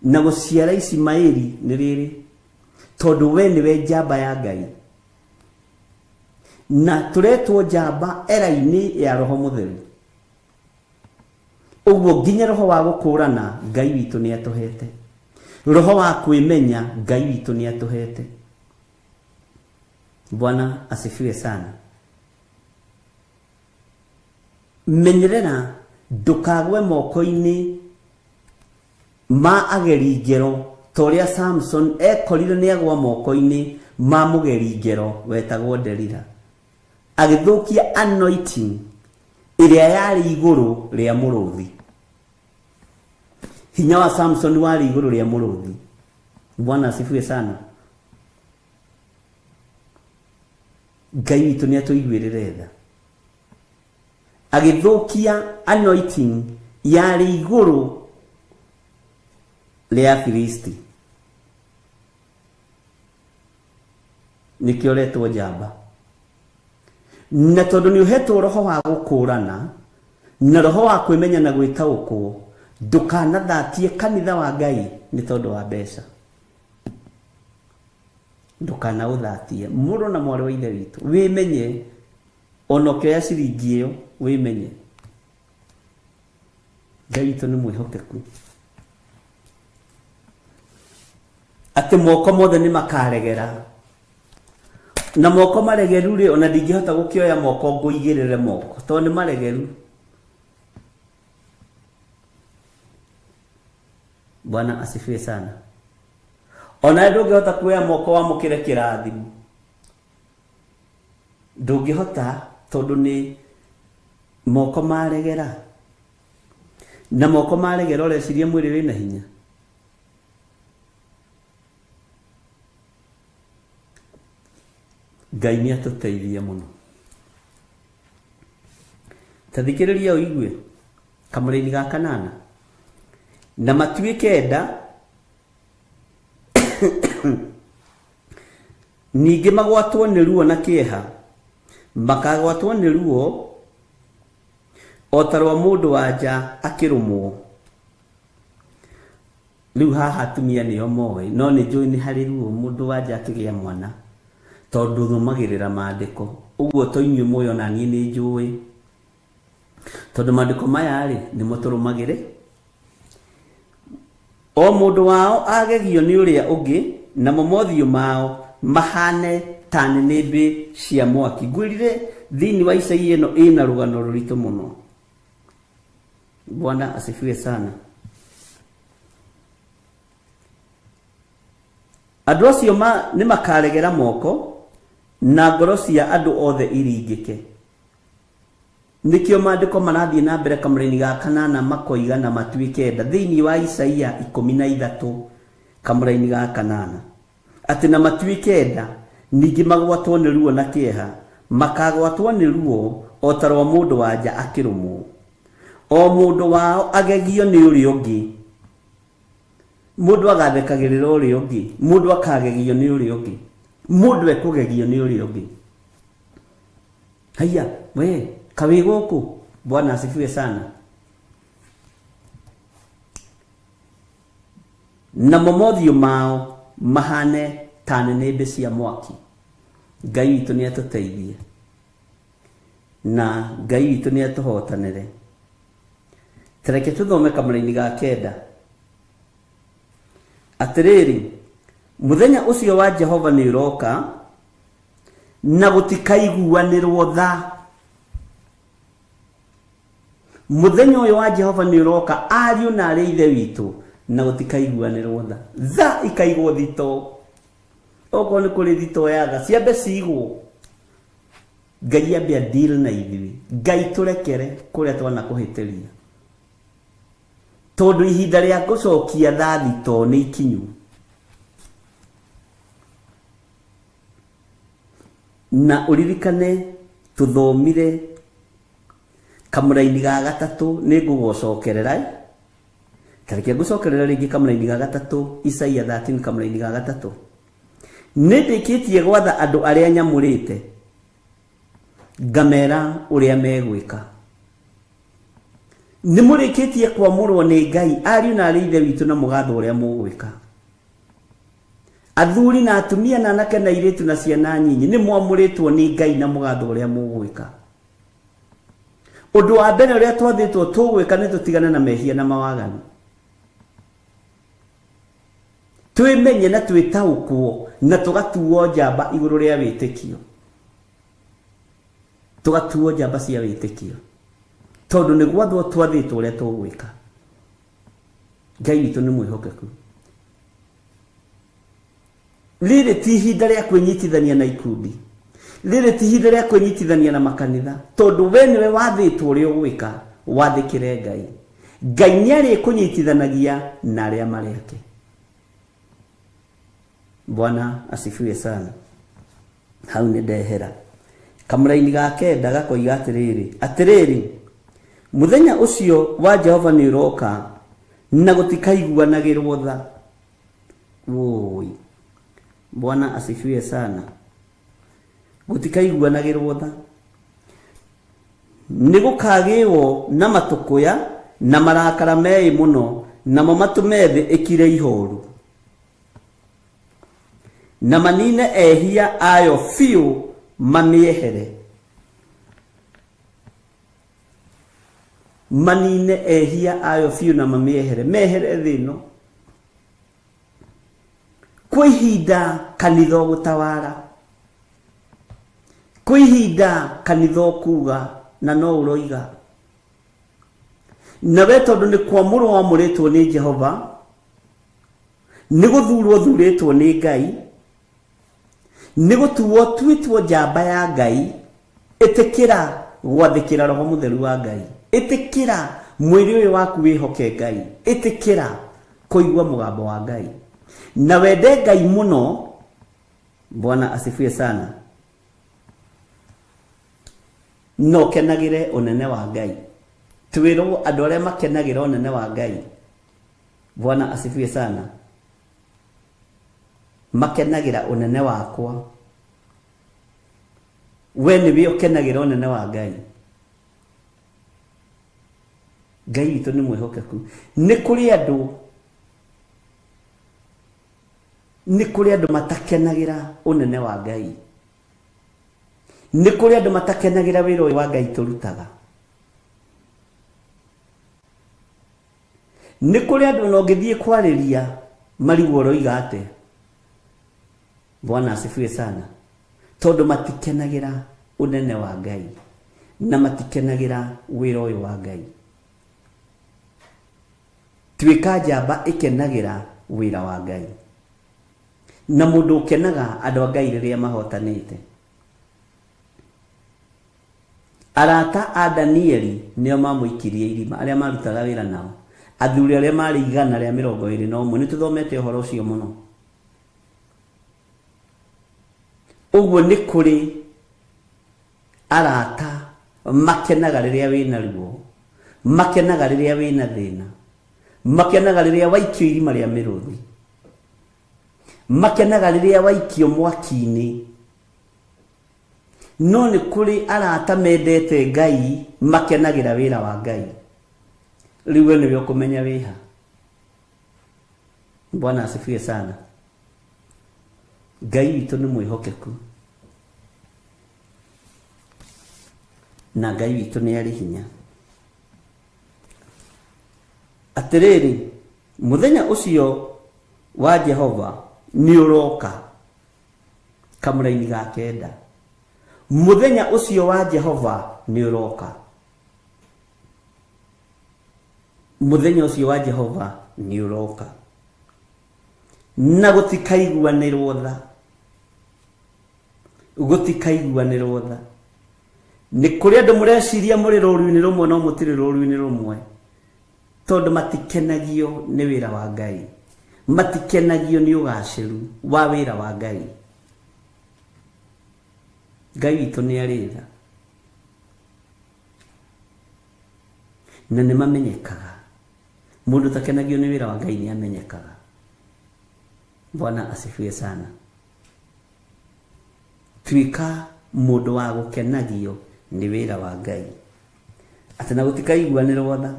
Speaker 3: na gũciara Ismaili nĩ rĩrĩ, tondũ we nĩwe njamba ya Ngai, na tũretwo njamba era-inĩ ya Roho Mũtheru. Ũguo nginya roho wa gũkũũrana Ngai witũ nĩ atũhete, roho wa kwĩmenya Ngai witũ nĩ atũhete. Bwana asifiwe sana. Menyerera ndũkagwe moko-inĩ ma ageri ngero, torĩa Samson ekorire nĩ agwa moko-inĩ ma mũgeri ngero wetagwo Delila, agĩthũkia anointing iria yari iguru ria muruthi. Hinya wa Samson wari iguru ria muruthi. Bwana asifiwe sana. Ngai witũ nĩ atũiguĩrĩre tha, agĩthũkia anointing yarĩ igũrũ rĩa Filisti, nĩkĩo retwo njamba. Na tondũ nĩ ũhetwo roho wa gũkũrana na roho wa kwĩmenya na gwĩtaũkwo, ndũkanathatie kanitha wa Ngai nĩ tondũ wa mbeca. Ndukana uthatie mũrũ na mwarĩ wa ithe witũ, wĩmenye ona ũkĩoya ciringi ĩyo, wĩmenye Ngai witũ nĩ mwĩhokeku, atĩ moko mothe nĩ makaregera, na moko maregeru rĩ, ona ndingĩhota gũkĩoya moko ngũigĩrĩre moko tondũ nĩ maregeru. Bwana asifiwe sana. Ona ndũngĩhota kuoya moko wa mũkĩre kĩrathimo, ndũngĩhota tondũ nĩ moko maregera, na moko maregera ũreciria mwĩrĩ wĩna hinya. Ngai nĩ atũteithie mũno. Ta thikĩrĩria ũigue kamũrĩ-inĩ ga kanana, na matuĩke nda ningĩ magwatwo nĩ ruo na kĩeha, makagwatwo nĩ ruo o ta rwa mũndũ wa nja akĩrũmwo. Rĩu haha atumia nĩo moĩ, no nĩ njũĩ nĩ harĩ ruo mũndũ wa nja akĩgĩa mwana, tondũ thomagĩrĩra maandĩko. Ũguo to inyuĩ mũĩ ona niĩ nĩ njũĩ, tondũ maandĩko maya rĩ nĩmo tũrũmagĩrĩ. O mũndũ wao agegio nĩ ũrĩa ũngĩ, na mothiũ mao mahane ta nĩnĩmbĩ cia mwaki. Ngwĩrire thĩinĩ wa Isaia ĩno ĩna rũgano rũritũ mũno. Bwana asifiwe sana. Andũ acio nĩ makaregera moko na ngoro cia andũ othe iringĩke. Nikio maandĩko marathiĩ na mbere kamũrĩ-inĩ ga kanana makoiga na matuĩke nda, thĩinĩ wa Isaia 13 kamũrĩ-inĩ ga kanana, atĩ na matuĩke nda, ningĩ magwatwo nĩ ruo na kĩeha, makagwatwo nĩ ruo o ta rwa mũndũ wa nja akĩrũmwo. O mũndũ wao agegio nĩ ũrĩa ũngĩ. Mũndũ agathekagĩrĩra ũrĩa ũngĩ, mũndũ akagegio nĩ ũrĩa ũngĩ, mũndũ ekũgegio nĩ ũrĩa ũngĩ. Haya, we kawi gũkũ. Bwana asifiwe sana. Na mothiũ mao mahane ta nĩnĩmbĩ cia mwaki. Ngai witũ nĩ atũteithie, na Ngai witũ nĩ atũhotanĩre. Tareke tũthome kamũrĩ-inĩ ga 9. Atĩrĩrĩ, mũthenya ũcio wa Jehova nĩ ũroka, na gũtikaiguanĩrwo tha. Mũthenya ũyũ wa Jehova nĩ ũroka, ariũ na arĩ ithe witũ, na gũtikaiguanĩrwo tha. Tha ikaigwo thito. Okorwo nĩ kũrĩ thito ya tha, ciambe cigwo. Ngai ambe deal na ithuĩ. Ngai tũrekere kũrĩa twanakũhĩtĩria, tondũ ihinda rĩa gũcokia tha thito nĩ ikinyu. Na ũririkane tũthomire kamũra-inĩ ga 3, nĩ ngũgũcokerera. Tareke ngũcokerera rĩngĩ kamũra-inĩ ga 3, Isaia 13 kamũra-inĩ ga 3. Nĩ ndĩkĩtie gwatha andũ arĩa nyamũrĩte, ngamera ũrĩa megwĩka. Nĩ mũrĩkĩtie kwamũrwo nĩ Ngai, ariũ na arĩ ithe witũ, na mũgatho ũrĩa mũgwĩka. Athuri na atumia na anake na airĩtu na ciana nyinyi, nĩ mwamũrĩtwo nĩ Ngai na mũgatho ũrĩa mũgwĩka. Ũndũ wa mbere ũrĩa twathĩtwo tũgwĩka nĩ tũtigane na mehia na mawaganu. Twĩmenye na twĩtaũkwo na tũgatuo njamba igũrũ rĩa wĩtĩkio. Tũgatuo njamba cia wĩtĩkio, tondũ nĩ gwathwo twathĩtwo ũrĩa tũgwĩka. Ngai witũ nĩ mwĩhokeku. Rĩrĩ ti ihinda rĩa kwĩnyitithania na ikundi. rĩrĩ ti ihinda rĩa kwĩnyitithania na makanitha, tondũ we nĩwe wathĩtwo ũrĩa ũgwĩka, wathĩkĩre Ngai. Ngai nĩarĩkũnyitithanagia na arĩa marĩ ake. Bwana asifiwe sana. Hau nĩ ndehera kamũraini ga kenda gakoiga atĩrĩrĩ, mũthenya ũcio wa Jehova nĩ ũroka na gũtikaiguanagĩrwo tha. Woi, Bwana asifiwe sana. Gũtikaiguanagĩrwo tha, nĩ gũkagĩrwo na matũkũya na marakara meĩ mũno, namo matũme thĩ ĩkire ihoru, na manine ehia ayo biũ mamĩehere. Manine ehia ayo biũ na mamĩehere. Mehere thĩ ĩno. Kwĩ ihinda kanitha gũtawara, kwĩ ihinda kanitha kuga na no ũroiga, na we tondũ nĩ kwamũrwo wamũrĩtwo nĩ Jehova, nĩ gũthurwo thurĩtwo nĩ Ngai, nĩ gũtuo tuĩtwo njamba ya Ngai, ĩtĩkĩra gwathĩkĩra Roho Mũtheru wa Ngai, ĩtĩkĩra mwĩrĩ ũyũ waku wĩhoke Ngai, ĩtĩkĩra kũigua mũgambo wa Ngai, na wende Ngai mũno. Bwana asifiwe sana. No kenagĩre ũnene wa Ngai. Twĩrwo andũ arĩa makenagĩra ũnene wa Ngai, Bwana asifiwe sana, makenagĩra ũnene wakwa. We nĩwe ũkenagĩra ũnene wa Ngai. Ngai witũ nĩ mwĩhokeku. Nĩ kũrĩ andũ matakenagĩra ũnene wa Ngai. Nĩ kũrĩ andũ matakenagĩra wĩra ũyũ wa Ngai tũrutaga. Nĩ kũrĩ andũ no ngĩthiĩ kwarĩria marigwo roiga atĩ. Bwana asifiwe sana. Tondũ matikenagĩra ũnene wa Ngai na matikenagĩra wĩra ũyũ wa Ngai. Tuĩka njamba ĩkenagĩra wĩra wa Ngai, na mũndũ ũkenaga andũ a Ngai rĩrĩa mahotanĩte. Arata a Danieli nĩo mamũikirie irima, arĩa marutaga wĩra nao, athuri arĩa marĩ 121. Nĩ tũthomete ũhoro ũcio mũno. Ũguo nĩ kũrĩ arata makenaga rĩrĩa wĩna ruo, makenaga rĩrĩa wĩna thĩna, makenaga rĩrĩa waikio irima rĩa mĩrũthi, makenaga rĩrĩa waikio mwaki-inĩ. No nĩ kũrĩ arata mendete Ngai, makenagĩra wĩra wa Ngai. Rĩu we nĩwe ũkũmenya wĩha. Bwana asifiwe sana. Ngai witũ nĩ mwĩhokeku, na Ngai witũ nĩ arĩ hinya. Atĩrĩrĩ, mũthenya ũcio wa Jehova nĩ ũroka. Kamũraini ga kenda. Mũthenya ũcio wa Jehova nĩ ũroka. Mũthenya ũcio wa Jehova nĩ ũroka, na gũtikaiguanĩrwo tha. Gũtikaiguanĩrwo tha. Nĩ kũrĩ andũ mũreciria mũrĩ rũũru-inĩ rũmwe no mũtirĩ rũũru-inĩ rũmwe, tondũ matikenagio nĩ wĩra wa Ngai, matikenagio nĩ ũgacĩru wa wĩra wa Ngai. Ngai witũ nĩ arĩ tha, na nĩ mamenyekaga. Mũndũ takenagio nĩ wĩra wa Ngai nĩ amenyekaga. Bwana asifiwe sana. Tuĩka mũndũ wa gũkenagio nĩ wĩra wa Ngai, atĩ na gũtikaiguanĩrwo tha.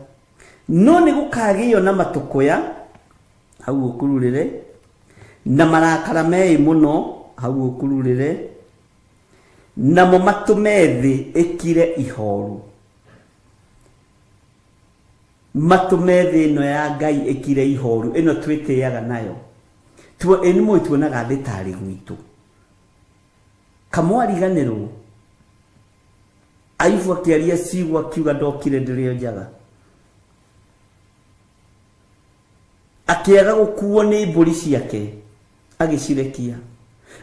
Speaker 3: No nĩ gũkagĩo na matũkũya, hau ũkururĩre, na marakara meĩ mũno, hau ũkururĩre, namo matũme thĩ ĩkire ihoru. Matũme thĩ ĩno ya Ngai ĩkire ihoru, ĩno twĩtĩaga nayo. Nĩ mũĩ tuonaga thĩ tarĩ gwitũ. Kamwariganĩrwo, Ayubu akĩaria ciugo akiuga ndokire ndĩrĩ o njaga. Akĩaga gũkuo nĩ mbũri ciake, agĩcirekia.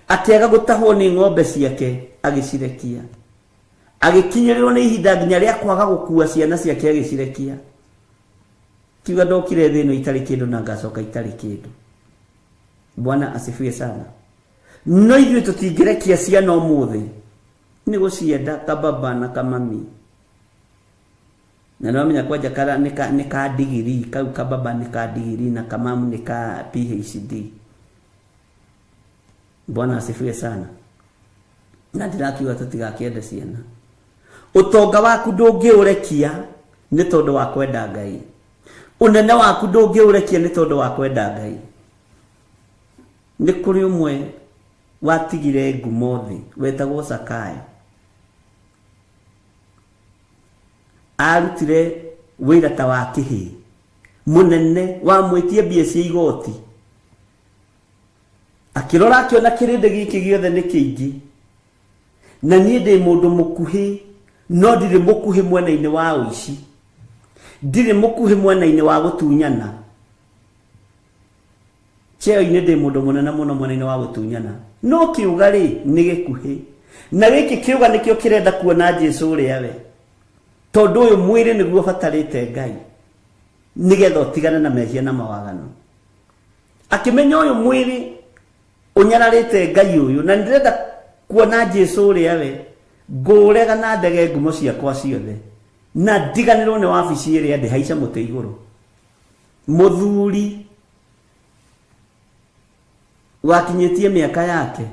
Speaker 3: Akĩaga gũtahwo nĩ ng'ombe ciake, agicirekia agikinyirirwo ni ihinda nginya ria kwaga gukua ciana ciake agicirekia kiuga ndokire thĩ ĩno itarĩ kĩndũ na ngacoka itarĩ kĩndũ. Bwana asifiwe sana. No ithuĩ tũtingĩrekia ciana ũmũthĩ nĩ gũcienda kababa na kamami, na nĩwamenya kwanja kara nĩ ka digiri, kau kababa nĩ ka digiri na kamamu nĩ ka PhD. Bwana asifiwe sana. Na ndĩrakiuga tũtigakĩende ciana. Ũtonga waku ndũngĩũrekia nĩ tondũ wa kwenda Ngai. Unene waku ndũngĩũrekia nĩ tondũ wa kwenda Ngai. Nĩ kũrĩ ũmwe watigire ngumo thĩ wetagwo Zakayo. Arutire wĩra ta wa kĩhĩ mũnene wamwĩtie mbia cia igoti, akĩrora akĩona kĩrĩndĩ gĩkĩ gĩothe nĩ kĩingĩ na niĩ ndĩ mũndũ mũkuhĩ, no ndirĩ mũkuhĩ mwena-inĩ wa ũici, ndirĩ mũkuhĩ mwena-inĩ wa gũtunyana. Cheo-inĩ ndĩ mũndũ mũnene mũno mwena-inĩ wa gũtunyana, no kĩuga rĩ nĩ gĩkuhĩ, na gĩkĩ kĩuga nĩkĩo kĩrenda kuona Jesũ ũrĩa we, tondũ ũyũ mwĩrĩ nĩguo ũbatarĩte Ngai nĩgetha ũtigane na mehia na mawagano. Akĩmenya ũyũ mwĩrĩ ũnyararĩte Ngai ũyũ na ndĩrenda kuona Jesũ ũrĩa we, ngũrega na ndege ngumo ciakwa ciothe na ndiganĩrwo nĩ wabici ĩrĩa ndĩ haica mũtĩ igũrũ. Mũthuri wakinyĩtie mĩaka yake,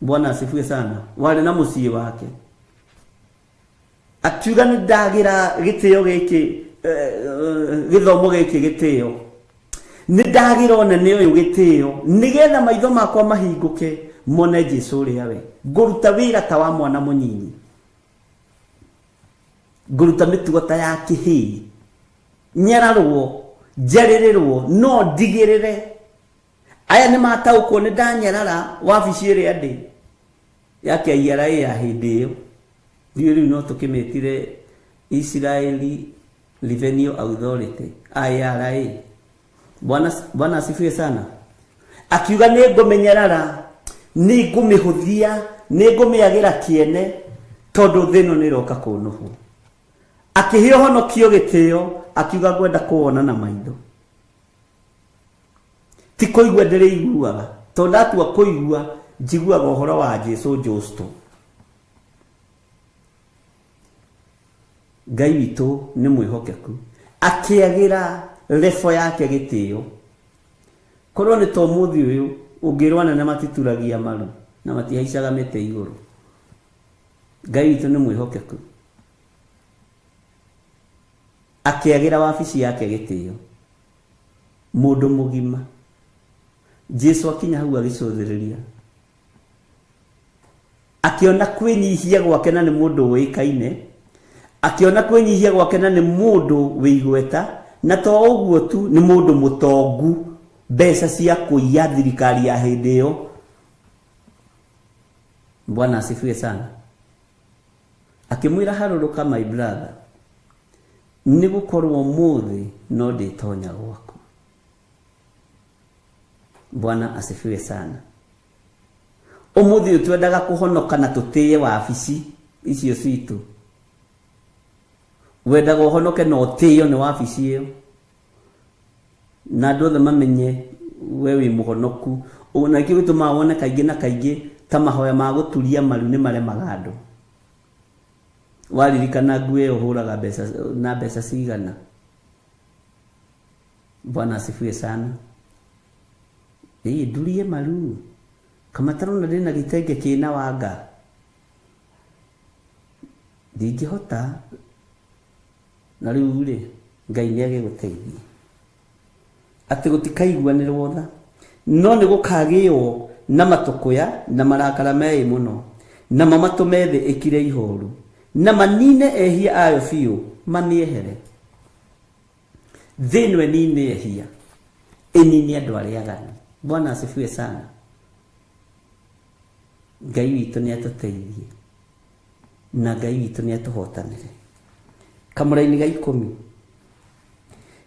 Speaker 3: Bwana asifiwe sana, warĩ na mũciĩ wake, akiuga nĩ ndagĩra gĩtĩo gĩkĩ, gĩthomo gĩkĩ gĩtĩo, nĩ ndagĩra ũnene ũyũ gĩtĩo nĩgetha maitho makwa mahingũke mone Jesũ ũrĩa we. Ngũruta wĩra ta wa mwana mũnyinyi, ngũruta mĩtugo ta ya kĩhĩ, nyararwo njarĩrĩrwo no ndigĩrĩre. Aya nĩ mataũkwo nĩ ndanyarara wabici ĩrĩa ndĩ ya KRA ya hĩndĩ ĩyo, rĩu no tũkĩmĩtire Israeli Revenue Authority IRA. Bwana asifiwe sana. Akiuga nĩ ngũmenyerara, nĩ ngũmĩhũthia, nĩ ngũmĩagĩra kĩene tondũ thĩ ĩno nĩ ĩroka kũnũhwo. Akĩhe ũhonokio gĩtĩo, akiuga ngwenda kũwona na maitho, ti kũigua ndĩrĩiguaga, tondũ ndatua kũigua njiguaga ũhoro wa Jesũ Justo. Ngai witũ nĩ mwĩhokeku, akĩagĩra lefo yake gĩtĩo. Korwo nĩ ta ũmũthĩ ũyũ ũngĩrwo anene matituragia maru na matihaicaga mĩtĩ igũrũ. Ngai witũ nĩ mwĩhokeku, akĩagĩra wabici yake gĩtĩo. Mũndũ mũgima Jesũ akinya hau agĩcũthĩrĩria, akiona kwĩnyihia gwake na nĩ mũndũ ũĩkaine, akiona kwĩnyihia gwake na nĩ mũndũ wĩ igweta, na to ũguo tu nĩ mũndũ mũtongu, mbeca cia kũiya thirikari ya hĩndĩ ĩyo. Bwana asifiwe sana. Akĩmwĩra harũrũka my brother, nĩ gũkorwo mũthĩ no ndĩtonya gwaku. Bwana asifiwe sana. Ũmũthĩ twendaga kũhonoka na tũtĩye wabici icio citũ, wendaga ũhonoke na ũtĩyo nĩ wabici ĩyo, na andũ othe mamenye we wĩ mũhonoku. Na kĩo gĩtũmaga wone kaingĩ na kaingĩ ta mahoya ma gũturia maru nĩ maremaga andũ. Waririkana nguo ĩyo ũhũraga mbeca cigana? Bwana asifiwe sana. Ndurie maru kama tarona ndĩna gĩtenge kĩna wanga, ndingĩhota. Na rĩu rĩ, Ngai nĩ agĩgũteithia atĩ gũtikaiguanĩrwo tha, no nĩ gũkagĩo na matũkũya na marakara meĩ mũno, na mamatũme thĩ ĩkire ihoru, na manine ehia ayo biũ maniehere. Thĩ ĩno ĩnine ehia, ĩnine andũ arĩa aganu. Bwana asifiwe sana. Ngai witũ nĩ atũteithie na Ngai witũ nĩ atũhotanĩre. Kamũra-inĩ ga 10,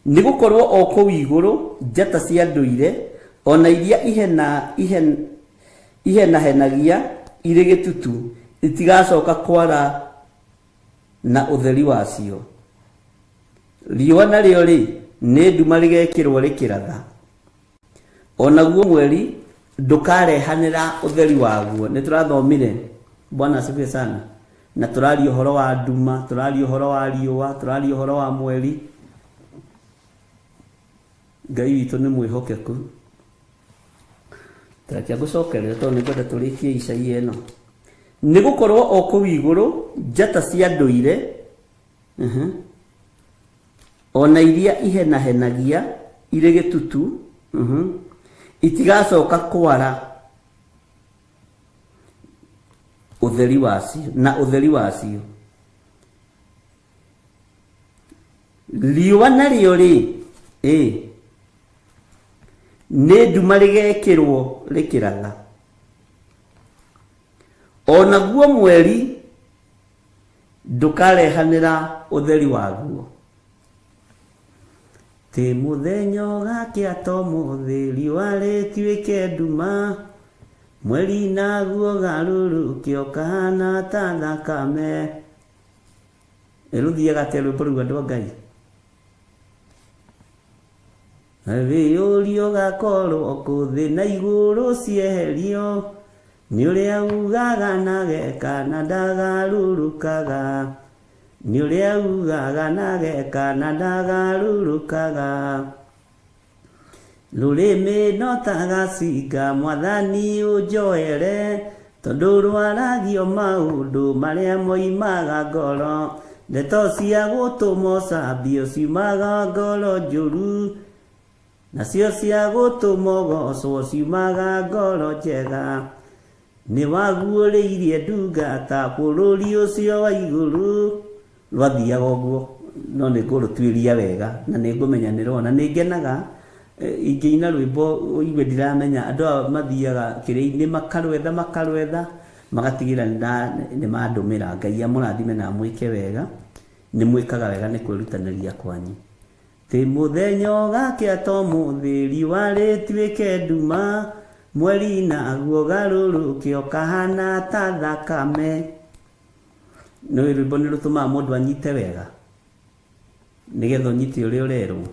Speaker 3: nĩ gũkorwo o kũu igũrũ njata cia ndũire ona iria ihenahenagia irĩ gĩtutu itigacoka kwara na ũtheri wacio. Riũa narĩo rĩ nĩ nduma rĩgekĩrwo rĩkĩratha. Onaguo mweri ndũkarehanĩra ũtheri waguo. Nĩ tũrathomire, Bwana asifiwe sana, na tũraria ũhoro wa nduma, tũraria ũhoro wa riũa, tũraria ũhoro wa mweri. Ngai witũ nĩ mwĩhokeku. Tũrakia gũcokerera tondũ nĩ kwenda tũrĩkie Isaia ĩno. Nĩ gũkorwo o kũu igũrũ njata cia ndũire ona iria ihenahenagia irĩ gĩtutu itigacoka kwara ũtheri wacio na ũtheri wacio. Riũa narĩo rĩ nĩ nduma rĩgekĩrwo rĩkĩratha. Onaguo mweri ndũkarehanĩra ũtheri waguo. Tĩ mũthenya ũgakĩa to mũthĩ riũa rĩtuĩke nduma, mweri naguo garũrũke ũkahana ta thakame. Rũthiaga atĩa rwĩmbo rũu andũ a Ngai? Wĩyũrio gakorwo kũthĩ na igũrũ cieherio, nĩ ũrĩa ugaga na geka na ndagarũrũkaga, nĩ ũrĩa ugaga na geka na ndagarũrũkaga. Rũrĩmĩ no ta gacinga Mwathani ũnjoere, tondũ rwaragio maũndũ marĩa moimaga ngoro, ndeto cia gũtũma ũcambio ciumaga ngoro njũru, nacio cia gũtũma ũgocwo ciumaga ngoro njega. Nĩ waguũrĩirie ndungata bũrũri ũcio wa igũrũ. Rwathiaga ũguo no nĩ ngũrũtuĩria wega na nĩ ngũmenya nĩ rwona. Nĩ ngenaga ingĩina rwĩmbo igue ndiramenya, andũ aya mathiaga kĩrĩa-inĩ makarwetha magatigĩra nĩ mandũmĩra. Ngai amũrathime na mwĩke wega, nĩ mwĩkaga wega nĩ kwĩrutanĩria kwanyu. Tĩ mũthenya ũgakĩa to mũthĩ riũa rĩtuĩke nduma, mweri naguo garũrũke ũkahana ta thakame. Nĩ rwĩmbo nĩ rũtũmaga mũndũ anyite wega nĩgetha ũnyite ũrĩa ũrerwo.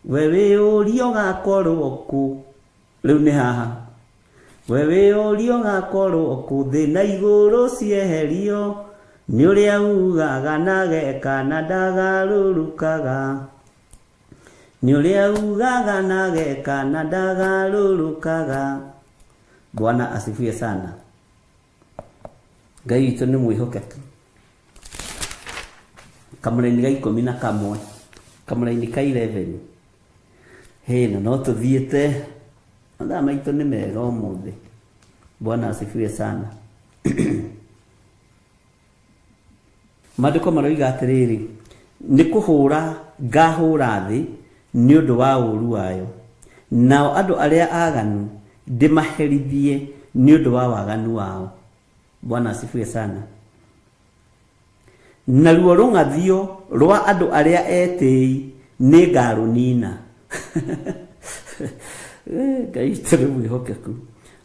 Speaker 3: We wĩyũrio gakorwo kũ, rĩu nĩ haha. We wĩyũrio gakorwo kũ thĩ na igũrũ cieherio, nĩ ũrĩa ugaga na geka na ndagarũrũkaga, nĩ ũrĩa ugaga na geka na ndagarũrũkaga. Bwana asifiwe sana. Ngai witũ nĩ mwĩhokeku. Kamũra-inĩ ga 11, kamũra-inĩ ka 11 hĩno no tũthiĩte. Mathaa maitũ nĩ mega ũmũthĩ. Bwana asifiwe sana. Maandĩko maroiga atĩrĩrĩ, nĩ kũhũra ngahũra thĩ nĩ ũndũ wa ũũru wayo, nao andũ arĩa aganu ndĩmaherithie nĩ ũndũ wa waganu wao. Bwana asifiwe sana. Naruo rũng'athio rwa andũ arĩa etĩĩ nĩ ngarũnina. Ngai tũrĩ mwĩhokeku.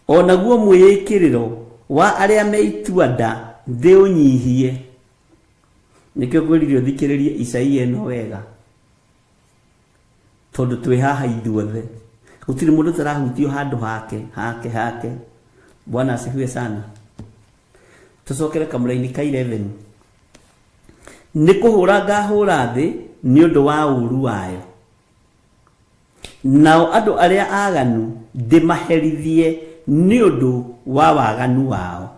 Speaker 3: Onaguo mwĩĩkĩrĩro wa arĩa meitua nda ndĩũnyihie. Nĩkĩo ngwĩrire ũthikĩrĩrie Isaia ĩno wega, tondũ twĩ haha ithuothe, gũtirĩ mũndũ tarahutio handũ hake. Bwana asifiwe sana. Tũcokere kamũra-inĩ ka 11. Nĩ kũhũra ngahũra thĩ nĩ ũndũ wa ũũru wayo, nao andũ arĩa aganu ndĩmaherithie nĩ ũndũ wa waganu wao.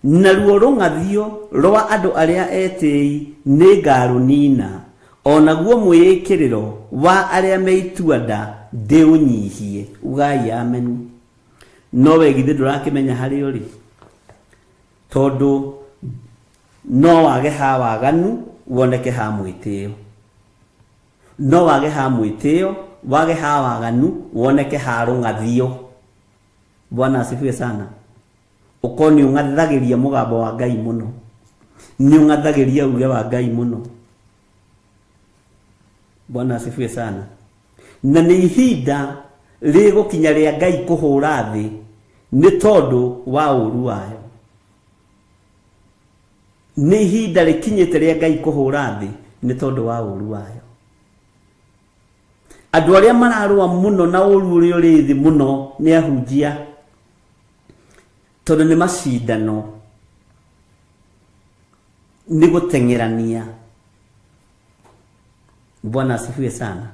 Speaker 3: Naruo rũng'athio rwa andũ arĩa etĩĩ nĩ ngarũnina, onaguo mwĩĩkĩrĩro wa arĩa meitua nda ndĩũnyihie. Ugai ameni. No we githĩ ndũrakĩmenya harĩ ũrĩ, tondũ no wage ha waganu woneke ha mwĩtĩo, no wage ha mwĩtĩo wage ha waganu woneke ha rũng'athio. Bwana asifiwe sana. Uko nĩ ũng'athagĩria mũgambo wa Ngai mũno, nĩ ũng'athagĩria uge wa Ngai mũno. Bwana asifiwe sana. Na nĩ ihinda rĩgũkinya rĩa Ngai kũhũra thĩ nĩ tondũ wa ũru wayo. Nĩ ihinda rĩkinyĩte rĩa Ngai kũhũra thĩ nĩ tondũ wa ũru wayo. Andũ arĩa mararũa mũno na ũru ũrĩa ũrĩ thĩ mũno nĩ ahunjia, tondũ nĩ macindano, nĩ gũteng'erania. Bwana asifiwe sana.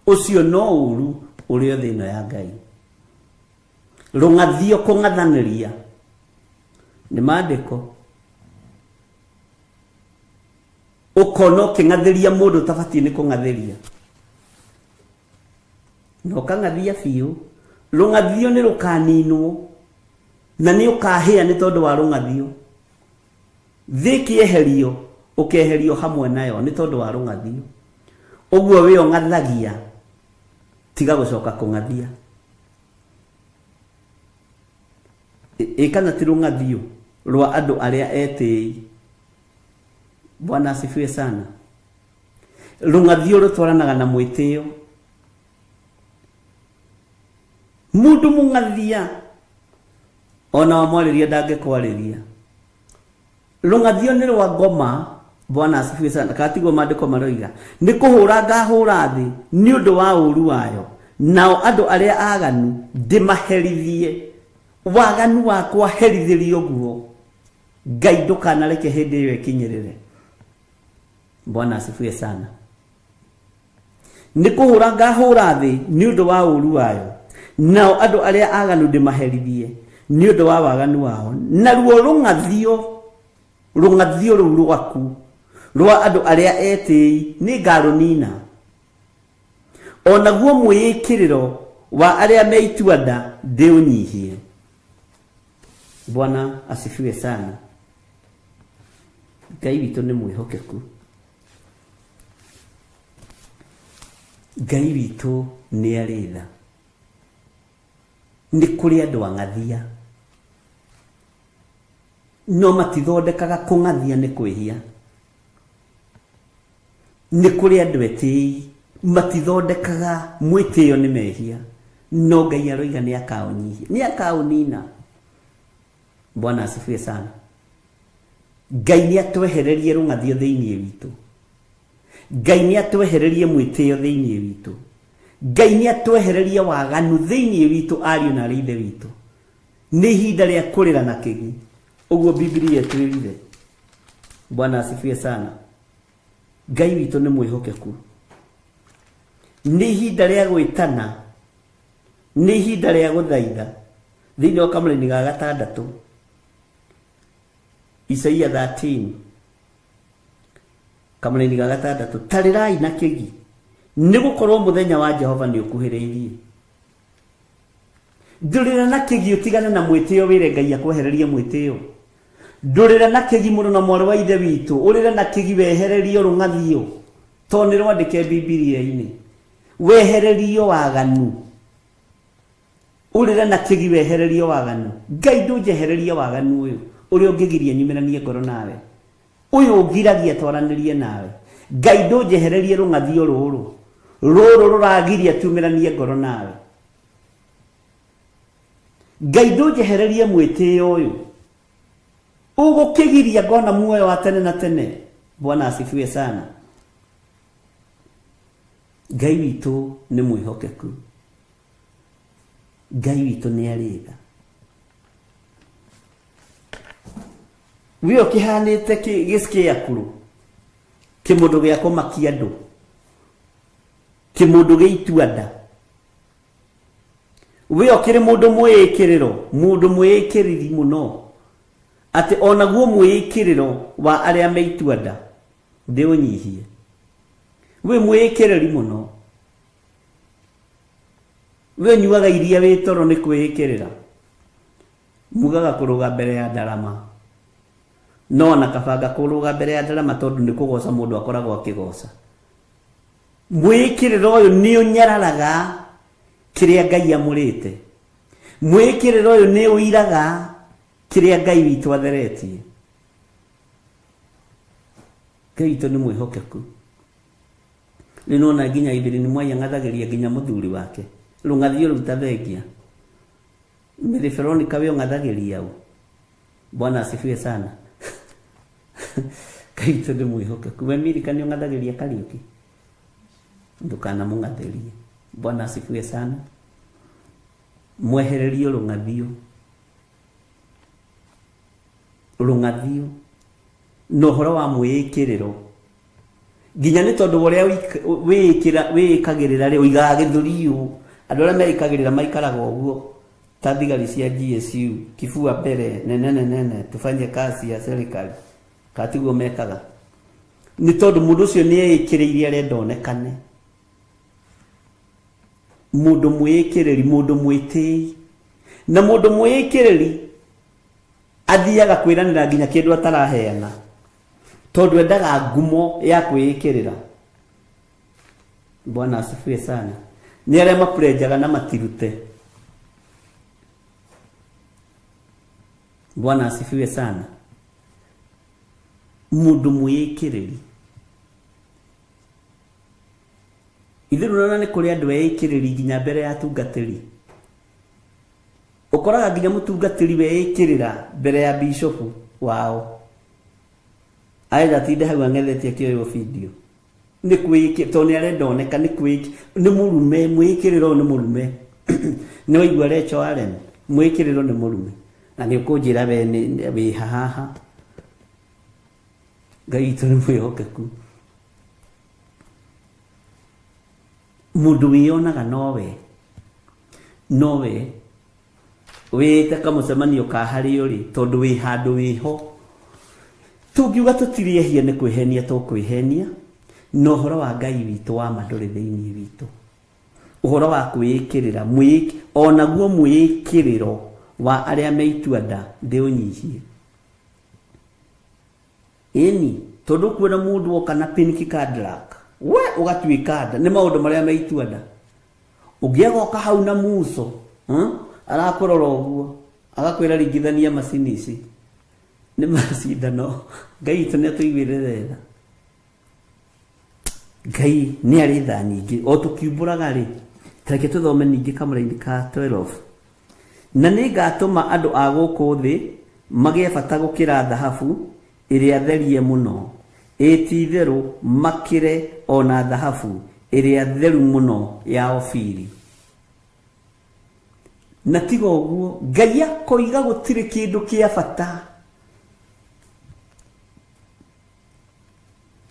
Speaker 3: Ũcio no ũru ũrĩa thĩ ĩno ya Ngai. Rũng'athio kũng'athanĩria nĩ maandĩko. Ũkona ũkĩng'athĩria mũndũ ũtabatiĩ nĩ kũng'athĩria, na ũkang'athia biũ. Rũng'athio nĩ rũkaninwo na nĩ ũkahĩa nĩ tondũ wa rũng'athio. Thĩ kĩeherio ũkeherio hamwe nayo nĩ tondũ wa rũng'athio. Ũguo wĩ ong'athagia tiga gũcoka kũng'athia. Kana ti rũng'athio rwa andũ arĩa etĩĩ. Bwana asifiwe sana. Rũng'athio rũtwaranaga na mwĩtĩo. Mũndũ mũng'athia ona wamwarĩria ndangĩkwarĩria. Rũng'athio nĩ rwa ngoma. Bwana asifiwe sana. Katigwo maandĩko maroiga nĩ kũhũra ngahũra thĩ nĩ ũndũ wa ũru wayo, nao andũ arĩa aganu ndĩmaherithie. Waganu wakwa herithĩrio guo. Ngai ndũkanareke hĩndĩ ĩyo ĩkinyĩrĩre. Bwana asifiwe sana. Nĩ kũhũra ngahũra thĩ nĩ ũndũ wa ũru wayo, nao andũ arĩa aganu ndĩmaherithie nĩ ũndũ wa waganu wao. Naruo rũng'athio rũu rwaku rwa andũ arĩa etĩĩ nĩ ngarũnina. Onaguo mwĩĩkĩrĩro wa arĩa meitua nda ndĩũnyihie. Bwana asifiwe sana. Ngai witũ nĩ mwĩhokeku. Ngai witũ nĩ arĩ tha. Nĩ kũrĩ andũ ang'athia no matithondekaga kũng'athia nĩ kwĩhia. Nĩ kũrĩ andũ etĩĩ matithondekaga mwĩtĩo nĩ mehia, no Ngai aroiga nĩ akaũnyihia, nĩ akaũnina. Bwana asifiwe sana. Ngai nĩ atwehererie rũng'athio thĩinĩ witũ. Ngai nĩ atwehererie mwĩtĩo thĩinĩ witũ. Ngai nĩ atwehererie waganu thĩinĩ witũ, ariũ na ithe witũ. Nĩ ihinda rĩa kũrĩra na kĩgi. Ũguo Biblia ĩtwĩrire. Bwana asifiwe sana. Ngai witũ nĩ mwĩhokeku. Nĩ ihinda rĩa gwĩtana, nĩ ihinda rĩa gũthaitha. Thĩinĩ wa Kamũra-inĩ ga 6 Isaia 13 Kamũra-inĩ ga 6 tarĩrai na kĩgi, nĩ gũkorwo mũthenya wa Jehova nĩ ũkuhĩrĩirie. Ndũrĩra na kĩgi ũtigane na mwĩtĩo, wĩre Ngai akwehererie mwĩtĩo. Ndũrĩra na kĩgi mũrũ na mwarĩ wa ithe witũ, ũrĩra na kĩgi wehererio rũng'athio, to nĩ rwandĩke Biblia-inĩ. Wehererio waganu, ũrĩra na kĩgi wehererio waganu. Ngai ndũnjehererie waganu ũyũ ũrĩa ũngĩgiria nyumiranie ngoro nawe, ũyũ ũgiragia twaranĩrie nawe. Ngai ndũnjehererie rũng'athio rũrũ rũragiria tumiranie ngoro nawe. Ngai ndũnjehererie mwĩtĩo ũyũ ũgũkĩgiria ngona muoyo wa tene na tene. Bwana asifiwe sana. Ngai witũ nĩ mwĩhokeku. Ngai witũ nĩ arĩ tha. Wĩyo kĩhanĩte gĩkĩakũrũ, kĩmũndũ gĩa kũmakia andũ, kĩmũndũ gĩitua nda. Wĩyo kĩrĩ mũndũ mwĩĩkĩrĩro, mũndũ mwĩĩkĩrĩri mũno, atĩ onaguo mwĩĩkĩrĩro wa arĩa meitua nda ndĩũnyihie. Wĩ mwĩĩkĩrĩri mũno, wĩ nyuaga iria wĩ toro nĩ kwĩĩkĩrĩra, mugaga kũrũga mbere ya ndarama, no na kabanga kũrũga mbere ya ndarama tondũ nĩ kũgoca mũndũ akoragwo akĩgoca. Mwĩĩkĩrĩro ũyũ nĩ ũnyararaga kĩrĩa Ngai amũrĩte. Mwĩĩkĩrĩro ũyũ nĩ ũiraga kĩrĩa Ngai witũ atheretie. Ngai witũ nĩ mwĩhokeku. Nĩ nona nginya Ibilini Mwai ang'athagĩria nginya mũthuri wake. Rũng'athio rũu ta thengia. Veronica we ngathagiria u. Bwana asifiwe sana. Kaito de mwihoke kuwe Amerika ni ngathagiria Kariuki. Ndukana mungatherie. Bwana asifiwe sana. Mwehererio rungathio no horo wa mwikiriro ginya ni tondu uria wikagirira ri uigaga githuriu andu aria merikagirira maikaraga uguo ta thigari cia GSU kifua mbere nene tufanye kazi ya serikali katiguo mekaga ni tondu mundu ucio ni eikiriire arenda onekane mundu mwikiriri mundu mwitei na mundu mwikiriri athiaga kwiranira nginya kindu ataraheana tondu endaga ngumo ya kwikirira. Bwana asifiwe sana. Ni aria mapurenjaga na matirute. Bwana asifiwe sana. Mundu mwikiriri ithiru nona ni kuri andu eikiriri nginya mbere ya tungatiri. Ukoraga nginya mutungatiri weikirira mbere ya bishop wao aida tinde hau angethetie kioyo video ni kwiki to ni arenda oneka ni kwiki ni murume mwikiriro ni murume ni waigua Recho Allen mwikiriro ni murume na ni ukunjira we haha Ngai ni mwihokeku mundu wionaga nowe wita kamucemanio ka hario ri tondu wi handu wiho tungiuga tutirihia ni kwihenia tukwihenia no horo wa Ngai witu wa manduri thiini witu uhoro wa kwikirira onaguo mwikiriro wa aria meituanda ndiunyihie ini tondu kuona mundu okana pink card luck we ugatuikanda ni maundu maria meituanda ungiagoka hau na muso arakorora uguo agakwira ringithania macini ici ni macindano Ngai tu ne tuigwire thera Ngai ni ari tha nyingi o tukiumburaga ri tareke tuthome ningi kamuraini ka 12 na ni ngatuma andu a guku thi magie bata gukira dhahabu iria therie muno etitheru makire ona dhahabu iria theru muno ya Ofiri. Na tigo uguo Ngai akoiga gutire kindu kia bata.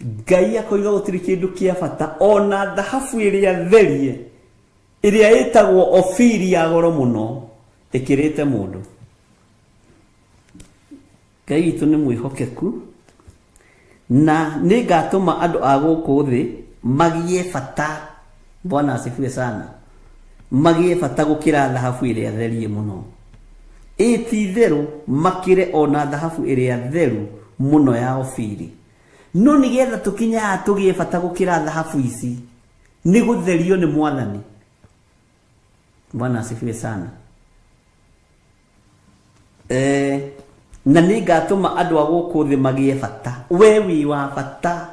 Speaker 3: Ngai akoiga gutire kindu kia bata ona dhahabu iria therie iria etagwo Ofiri ya goro muno ikirite mundu. Ngai tu ni mwihokeku na ni ngatuma andu a guku thi magie bata. Bwana asifiwe sana. Magie bata gukira dhahabu iria therie muno etitheru makire ona dhahabu iria theru muno ya Ofiri. No nigetha tukinya tugie bata gukira dhahabu ici ni gutherio ni Mwathani. Bwana asifiwe sana. Na ni ngatuma andu a guku thi magie bata wewi wa bata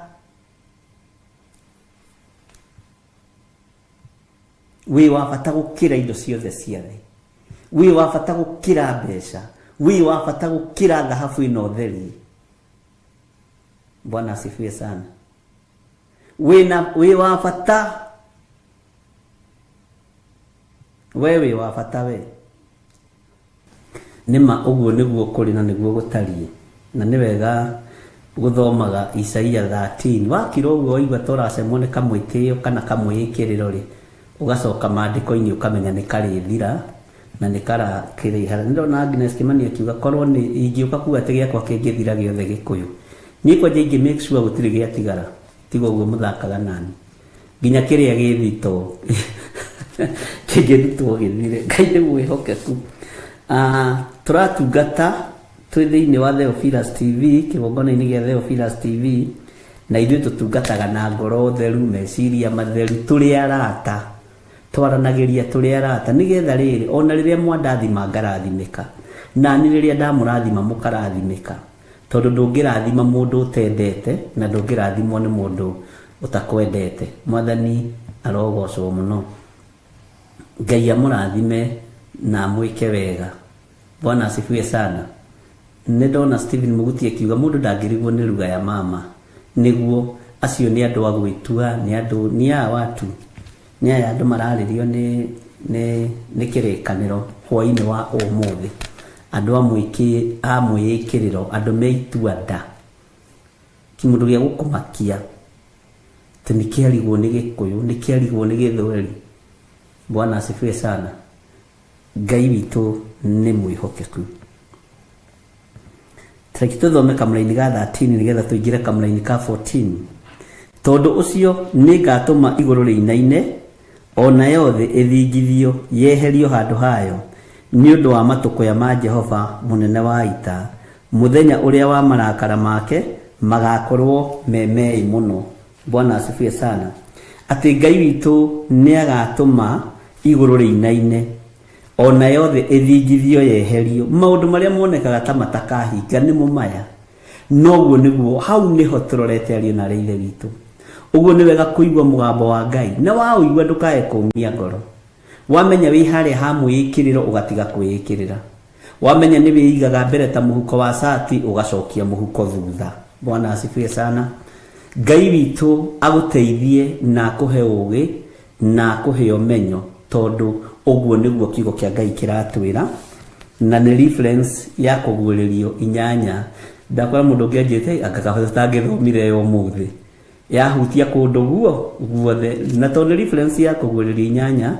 Speaker 3: wi wa bata gukira indo ciothe cia thĩ wi wa bata gukira mbeca wi wa bata gukira dhahabu ino theri. Bwana asifiwe sana. Wi wa bata wewe wa bata we nima uguo niguo kuri na niguo gutarie na ni wega guthomaga Isaia 13 wakira uguo oigwa toracemwo ni kamwitio kana kamwikiriro ri ugacoka maandiko-ini ukamenya ni kari thira na ni kara kirihara. Ndona Agnes Kimani akiuga korwo ni ingiuka kuga ati giakwa kingithira giothe Gikuyu ni kwa jingi make sure gutiri giatigara tigo uguo muthakaga nani nginya kiria githito kigithitwo githire. Ngai ni mwihokeku. Turatungata twi thiini wa Theophilus TV kigongona-ini gia Theophilus TV na ithuĩ tutungataga na ngoro theru meciria matheru turi arata twaranagiria turi arata nigetha riri ona riria mwandathima ngarathimika na ni riria ndamurathima mukarathimika tondu ndungirathima mundu utendete na ndungirathimwo ni mundu utakwendete. Mwathani arogocwo muno. Ngai amurathime na mwike wega. Bwana asifiwe sana. Ndona Stephen Muguti akiuga mundu ndangirigwo ni ruga ya mama, niguo acio ni andu agwitua, ni a watu, ni aya andu mararirio ni kirikaniro hwaini wa umuthi, andu amwikiriro, andu meitua nda, kimundu gia gukumakia te nikiarigwo ni Gikuyu, nikiarigwo ni Githweri. Bwana asifiwe sana. Ngai witu ni mwihokeku. Tuthome kamulaini ga 13 nigetha tuingire kamulaini ka 14. Tondu ucio ni ngatuma iguru riinaine ona yothe ithingithio yeherio handu hayo ni undu wa matuko ya ma Jehova munene wa ita, muthenya uria wa marakara make magakorwo memei muno. Bwana asifiwe sana. Ati Ngai witu ni agatuma iguru riinaine ona yothe ithingithio yeherio. Maundu maria monekaga ta matakahinga ni mumaya, noguo niguo hau niho turorete ario na Ithe witu. Uguo ni wega kuigwa mugambo wa Ngai, na waũigua ndukae kumia ngoro. Wamenya wi haria ha mwikiriro ugatiga kwikirira. Wamenya ni wiigaga mbere ta muhuko wa sati ugacokia muhuko thutha. Bwana asifiwe sana. Ngai witu aguteithie na akuhe ugi na akuhe omenyo, tondu uguo niguo kiugo kia Ngai kiratwira, na ni reference ya kuguririo 8. Ndakora mundu ngianjite akakahota ngithomire yo muthi ya hutia kundu guothe, na tondu reference ya kuguririo 8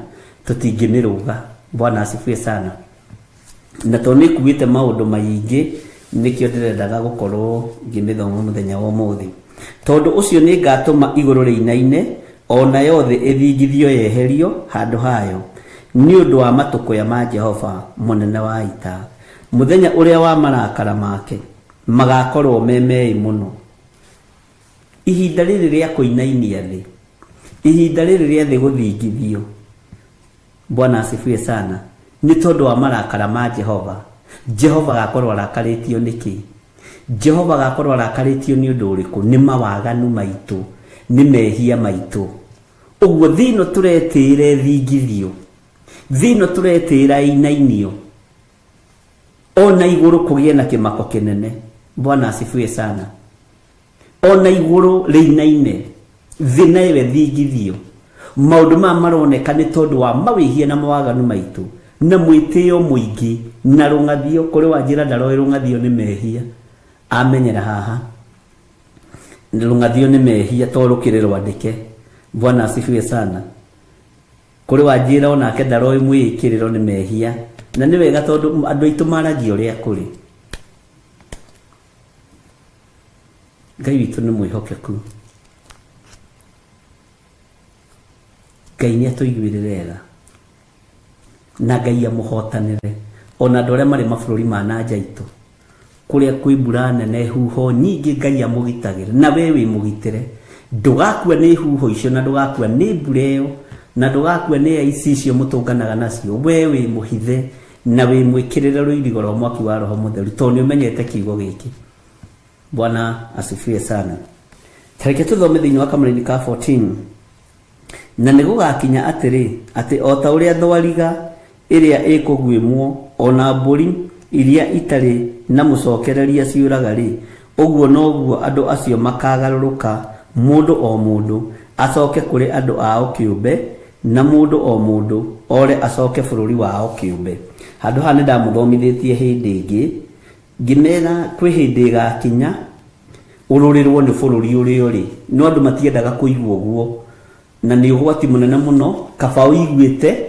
Speaker 3: tutinginiruga. Bwana asifiwe sana. Na tondu nikuite maundu maingi nikio ndirendaga gukorwo ngimithoma muthenya wa muthi. Tondu ucio ni ngatuma iguru riinaine ona yothe ithingithio yeherio handu hayo ni undu wa matuko ya ma Jehova munene wa ita, muthenya uria wa marakara make magakorwo memei muno. Ihinda riri ria kuinainia thi, ihinda riri ria thi guthingithio. Bwana asifiwe sana. Ni tondu wa marakara ma Jehova. Jehova gakorwo arakaritio niki? Jehova gakorwo arakaritio ni undu uriku? Ni mawaganu maitu, ni mehia maitu. Uguo thino turetire thingithio, thino turetira inainio, ona iguru kugie na kimako kinene. Bwana asifiwe sana. Ona iguru riinaine thina iwe thingithio. Maundu ma maroneka ni tondu wa mawihia na mawaganu maitu, na mwitio muingi na rungathio kuri wanjira ndaroe rungathio ni mehia. Amenyera haha rungathio ni mehia torukire rwandike. Bwana asifiwe sana. Kuri wanjira onake ndaroe mwikiriro ni mehia, na ni wega tondu andu aitu maragio ria kuri. Ngai witu ni mwihokeku. Ngai ni atuiguirire wega, na Ngai amuhotanire ona andu aria mari mabururi ma nanja itu kuria kwi mbura nene huho nyingi. Ngai amugitagire, na we wi mugitire. Ndugakua ni huho icio, na ndugakua ni mbura iyo, na ndugakua ni aici icio mutunganaga nacio. We wi muhithe na wi mwikirire ruirigo rwa mwaki wa Roho Mutheru, tondu ni umenyete kiugo giki. Bwana asifiwe sana. Tareke tuthome thiini wa kamulaini ka 14. Na nigugakinya atiri ati ota uria thwariga iria ikugwimwo ona mburi iria itari na mucokereria ciuraga ri, uguo noguo andu acio makagaruruka, mundu o mundu acoke kuri andu ao kiumbe, na mundu o mundu ore acoke bururi wao kiumbe. Handu ha ndamuthomithitie hindi ingi ngimera kwi hindi gakinya ururirwo ni bururi urio ri, no andu matiendaga kuigwa uguo, na ni ugwati munene muno. Kaba uiguite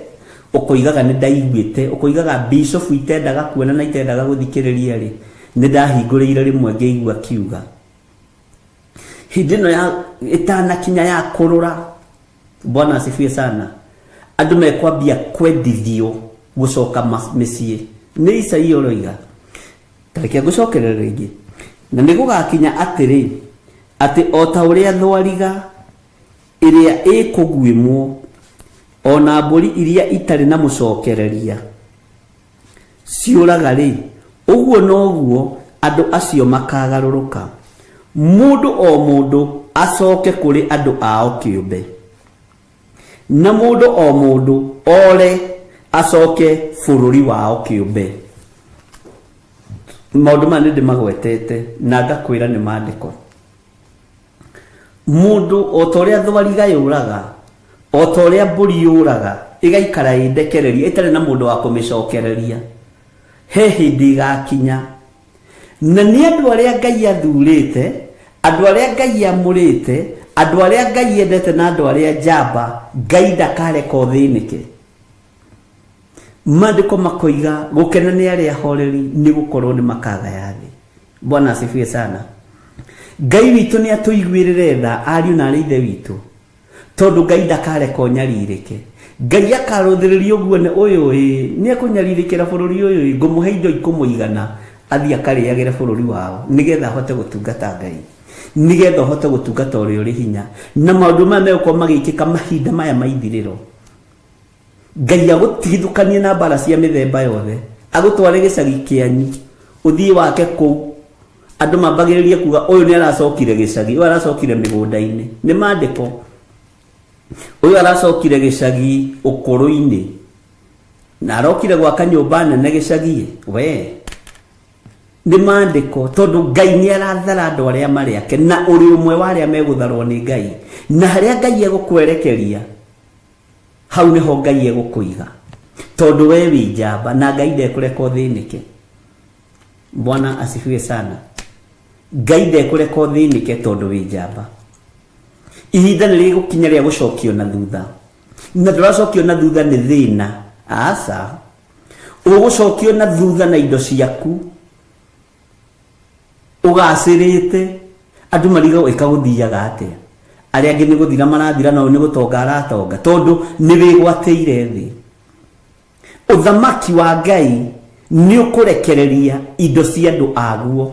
Speaker 3: ukoigaga ni ndaiguite, ukoigaga bishop itendaga kuona na itendaga guthikiriria ri, ni ndahingurire rimwe ngeigua kiuga. Hindi no ya itana kinya ya kurura. Bwana asifiwe sana. Andu mekwambia kwendithio gucoka micii. Ni Isaia roiga. Tareke gucokerera ringi. Na nigugakinya atiri ati ota uria thwariga iria ikugwimwo ona mburi iria itari na mucokereria ciuraga ri, uguo noguo andu acio makagaruruka, mundu o mundu acoke kuri andu ao kiumbe, na mundu o mundu ore acoke bũrũri wao kĩũmbe. Maũndũ maya nĩ ndĩmagwetete na ngakwĩra nĩ maandĩko. Mũndũ o ta ũrĩa thwariga yũraga, o ta ũrĩa mbũri yũraga ĩgaikara ĩndekereria ĩtarĩ na mũndũ wa kũmĩcokereria, he hĩndĩ ĩgakinya. Na nĩ andũ arĩa Ngai athurĩte, andũ arĩa Ngai amũrĩte, andũ arĩa Ngai endete na andũ arĩa njamba, Ngai ndakareka ũthĩnĩke. Maandĩko makoiga gũkena nĩ arĩa ahoreri nĩ gũkorwo nĩ makagaya thĩ. Bwana asifiwe sana. Ngai witũ nĩ atũiguĩrĩre tha ariũ na arĩa ithe witũ, tondũ Ngai ndakareka ũnyarirĩke. Ngai akarũthĩrĩria ũguo nĩ ũyũ nĩ ekũnyarirĩkĩra bũrũri ũyũ, ngũmũhe indo ikũmũigana athiĩ akarĩagĩre bũrũri wao nĩgetha ahote gũtungata Ngai, nĩgetha ahote gũtungata ũrĩa ũrĩ hinya. Na maũndũ maya megũkorwo magĩkĩka mahinda maya maithirĩro. Ngai agũtigithũkanie na mbara cia mĩthemba yothe, agũtware gĩcagi kĩanyu, ũthiĩ wake kũu, andũ mambagĩrĩrie kuga ũyũ nĩ aracokire gĩcagi, ũyũ aracokire mĩgũnda-inĩ. Nĩ maandĩko. Ũyũ aracokire gĩcagi ũkũrũ-inĩ na arokire gwaka nyũmba nene gĩcagi we. Nĩ maandĩko, tondũ Ngai nĩ arathara andũ arĩa marĩ ake, na ũrĩ ũmwe wa arĩa megũtharwo nĩ Ngai. Na harĩa Ngai egũkwerekeria, hau nĩho Ngai egũkũiga, tondũ we wĩ njamba na Ngai ndekũreka ũthĩnĩke. Bwana asifiwe sana. Ngai ndekũreka ũthĩnĩke tondũ wĩ njamba. Ihinda nĩ rĩgũkinya rĩa gũcokio na thutha, na ndũracokio na thutha nĩ thĩna, aca. Ũgũcokio na thutha na indo ciaku ũgacĩrĩte, andũ marigwo ĩkagũthiaga atĩa. Arĩa angĩ nĩ gũthira marathira, na nĩ gũtonga aratonga, tondũ nĩ wĩgwatĩire thĩ. Ũthamaki wa Ngai nĩ ũkũrekereria indo cia andũ aguo.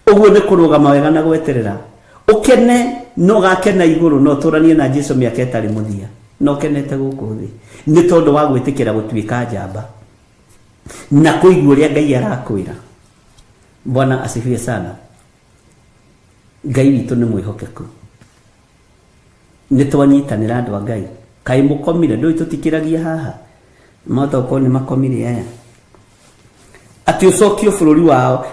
Speaker 3: Ũguo nĩ kũrũgama wega na gweterera. Ũkene no gakena igũrũ, no tũranie na Jesũ mĩaka ĩtarĩ mũthia, no kenete gũkũ thĩ nĩ tondũ wa gwĩtĩkĩra gũtuĩka njamba na kũigua ũrĩa Ngai arakwĩra. Bwana asifiwe sana. Ngai witũ nĩ mwĩhokeku, nĩ twanyitanĩra andũ a Ngai. Kaĩ mũkomire? Ndũĩ tũtikĩragia haha, mata ũkorwo nĩ makomire aya atĩ ũcokio bũrũri wao,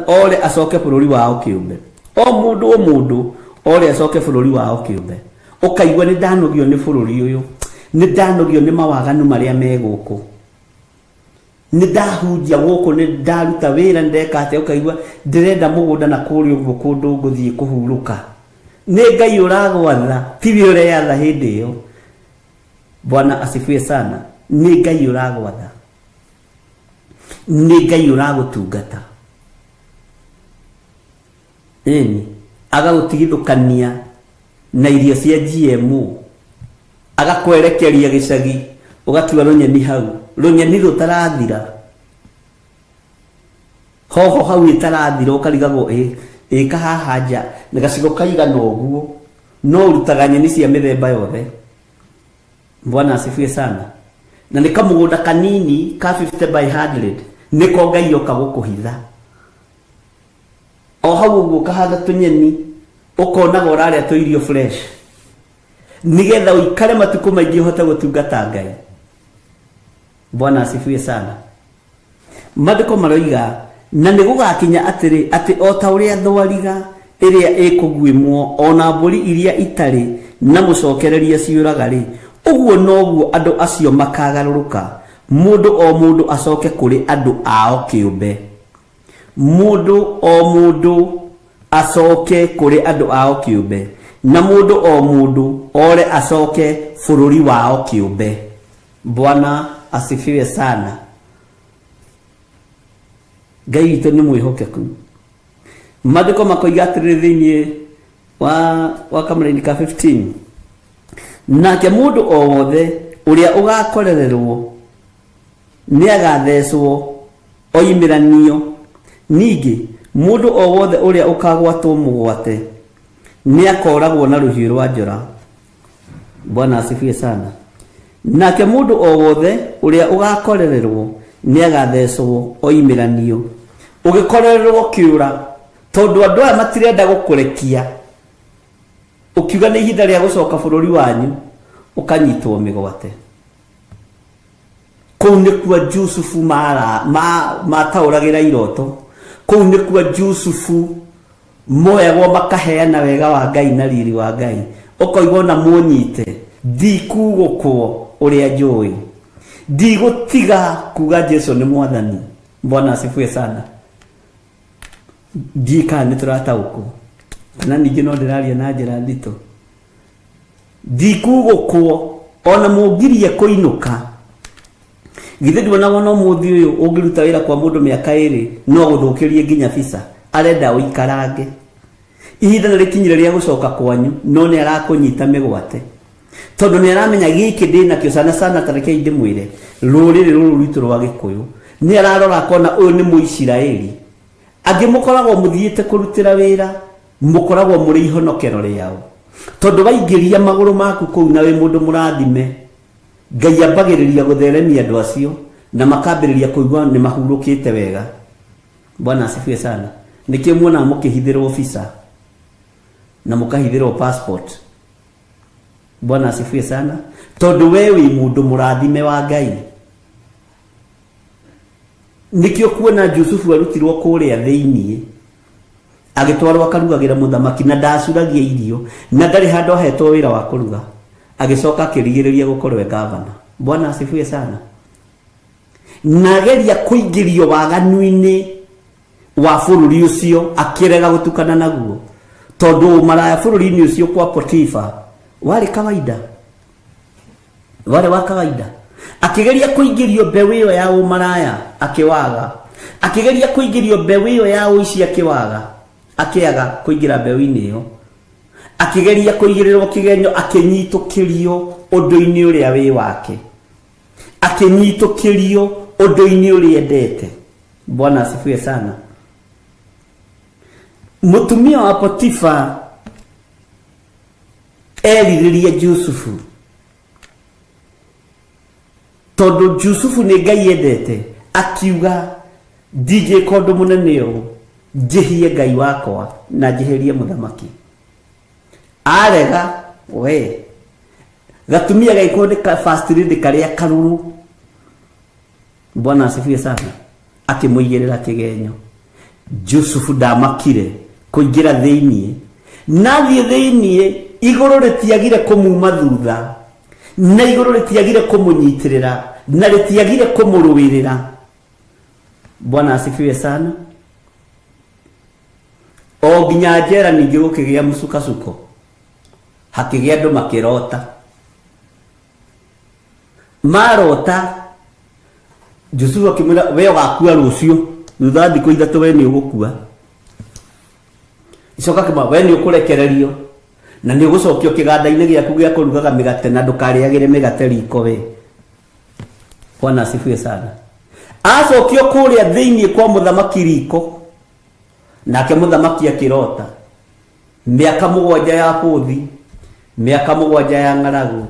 Speaker 3: ore acoke bũrũri wao kĩũmbe. O mũndũ ore acoke bũrũri wao kĩũmbe. Ũkaigua nĩ ndanogio nĩ bũrũri ũyũ, nĩ ndanogio nĩ mawaganu marĩa me gũkũ, nĩ ndahunjia gũkũ, nĩ ndaruta wĩra, ndeka atĩa. Ũkaigua ndĩrenda mũgũnda na kũrĩa ũguo kũndũ ngũthiĩ kũhurũka. Nĩ Ngai ũragwatha, tiwe ũreyatha hĩndĩ ĩyo. Bwana asifiwe sana. Nĩ Ngai ũragwatha, nĩ Ngai ũragũtungata. Agagũtigithũkania na irio cia GMO, agakwerekeria gĩcagi, ũgatua rũnyeni hau, rũnyeni rũtarathira, hoho hau ĩtarathira, ũkarigagwo kahaha nja na gacigo kaigana ũguo, no ũrutaga nyeni cia mĩthemba yothe. Bwana asifiwe sana. Na nĩ kamũgũnda kanini ka 50 by 100 nĩko Ngai oka gũkũhitha. O hau ũguo kahanda tũnyeni, ũkonaga ũrarĩa tũirio fresh, nĩgetha ũikare matukũ maingĩ ũhote gũtungata Ngai. Bwana asifiwe sana. Maandĩko maroiga, na nĩ gũgakinya atĩ o ta ũrĩa thwariga ĩrĩa ĩkũguĩmwo, ona mbũri iria itarĩ na mũcokereria ciũraga-rĩ, ũguo noguo andũ acio makagarũrũka, mũndũ o mũndũ acoke kũrĩ andũ ao kĩũmbe. Mũndũ o mũndũ acoke kũrĩ andũ ao kĩũmbe, na mũndũ o mũndũ ore acoke bũrũri wao kĩũmbe. Bwana asifiwe sana. Ngai witũ nĩ mwĩhokeku. Maandĩko makoiga atĩrĩ thĩinĩ wa kamũra-inĩ ka 15, nake mũndũ o wothe ũrĩa ũgakorererwo nĩ agathecwo oimĩranio. Ningĩ mũndũ o wothe ũrĩa ũkagwatwo mũgwate nĩ akoragwo na rũhiũ rwa njora. Bwana asifiwe sana. Nake mũndũ o wothe ũrĩa ũgakorererwo nĩ agathecwo oimĩranio. Ũgĩkorererwo kĩũra, tondũ andũ aya matirenda gũkũrekia, ukiuga nĩ ihinda rĩa gũcoka bũrũri wanyu, ũkanyitwo mĩgwate. kũu nĩkuo Jusufu mataũragĩra iroto, kũu nĩkuo Jusufu moyagwo makaheana wega wa Ngai na riri wa Ngai, ũkoigwo na mũnyite, ndikugũkwo ũrĩa njũĩ, ndigũtiga kuga Jesu nĩ Mwathani. Bwana asifiwe sana. Ndika nĩ tũrataũkwo kana ningĩ no ndĩraria na njĩra nditũ. Ndikugũkwo ona mũngirie kũinũka, githĩ ndionaga no mũthĩ ũyũ ũngĩruta wĩra kwa mũndũ mĩaka 2 no gũthũkĩrie nginya visa, arenda ũikarange. Ihinda nĩ rĩkinyire rĩa gũcoka kwanyu, no nĩ arakũnyita mĩgwate, tondũ nĩ aramenya gĩkĩ ndĩnakĩo sana tareke ndĩmwĩre rũrĩrĩ rũrũ rwitũ rwa Gĩkũyũ. Nĩ ararora akona ũyũ nĩ Mũisiraeli, angĩ mũkoragwo mũthiĩte kũrutĩra wĩra, mũkoragwo mũrĩ ihonokero rĩao, tondũ waingĩria magũrũ maku kũu na wĩ mũndũ mũrathime, Ngai ambagĩrĩria gũtheremia andũ acio na makambĩrĩria kũigua nĩ mahurũkĩte wega. Bwana asifiwe sana. Nĩkĩo muona mũkĩhithĩrwo visa na mũkahithĩrwo passport. Bwana asifiwe sana. Tondũ we wĩ mũndũ mũrathime wa Ngai. Nĩkĩo kuona Jusufu arutirwo kũrĩa thĩinĩ, agĩtwarwo akarugagĩra mũthamaki na ndacuragia irio na ndarĩ handũ ahetwo wĩra wa kũruga, agĩcoka akĩrigĩrĩria gũkorwo gavana. Bwana asifiwe sana. Nageria kũingĩrio waganu-inĩ wa bũrũri ũcio, akĩrega gũtukana naguo, tondũ maraya bũrũri-inĩ ũcio kwa Potifa warĩ kawaida, warĩ wa kawaida. Akĩgeria kũingĩrio mbeũ ĩyo ya ũmaraya akĩwaga, akĩgeria kũingĩrio mbeũ ĩyo ya ũici akĩwaga, akĩaga kũingĩra mbeũ-inĩ ĩyo, akĩgeria kũigĩrĩrwo kĩgenyo, akĩnyitũkĩrio ũndũ-inĩ ũrĩa wĩ wake, akĩnyitũkĩrio ũndũ-inĩ ũrĩa endete. Bwana asifiwe sana. Mũtumia wa Potifa erirĩria Jusufu, tondũ Jusufu nĩ Ngai endete, akiuga ndingĩka ũndũ mũnene ũũ, njĩhie Ngai wakwa na njĩhĩrie mũthamaki. Arega we gatumia gaikwo nĩ first lady karĩa karuru. Bwana asifiwe sana. Akĩmũigĩrĩra kĩgenyo. Jusufu ndamakire kũingĩra thĩinĩ, nathiĩ thĩinĩ, igũrũ rĩtiagire kũmuma thutha, na igũrũ rĩtiagire kũmũnyitĩrĩra, na rĩtiagire kũmũrũĩrĩra. Bwana asifiwe sana. O nginya njera ningĩ gũkĩgĩa mũcukasuko, hakĩgĩa andũ makĩrota. Marota, Jusufu akĩmwĩra we ũgakua rũciũ, thutha thikũ 3 we nĩ ũgũkua. Icoka akĩmwĩra we nĩ ũkũrekererio na nĩ ũgũcokio kĩganda-inĩ gĩaku gĩa kũrugaga mĩgate na ndũkarĩagĩre mĩgate riko we. Bwana asifiwe sana. Acokio kũrĩa thĩinĩ kwa mũthamaki riko, nake mũthamaki akĩrota mĩaka 7 ya bũthi, mĩaka 7 ya ng'aragu,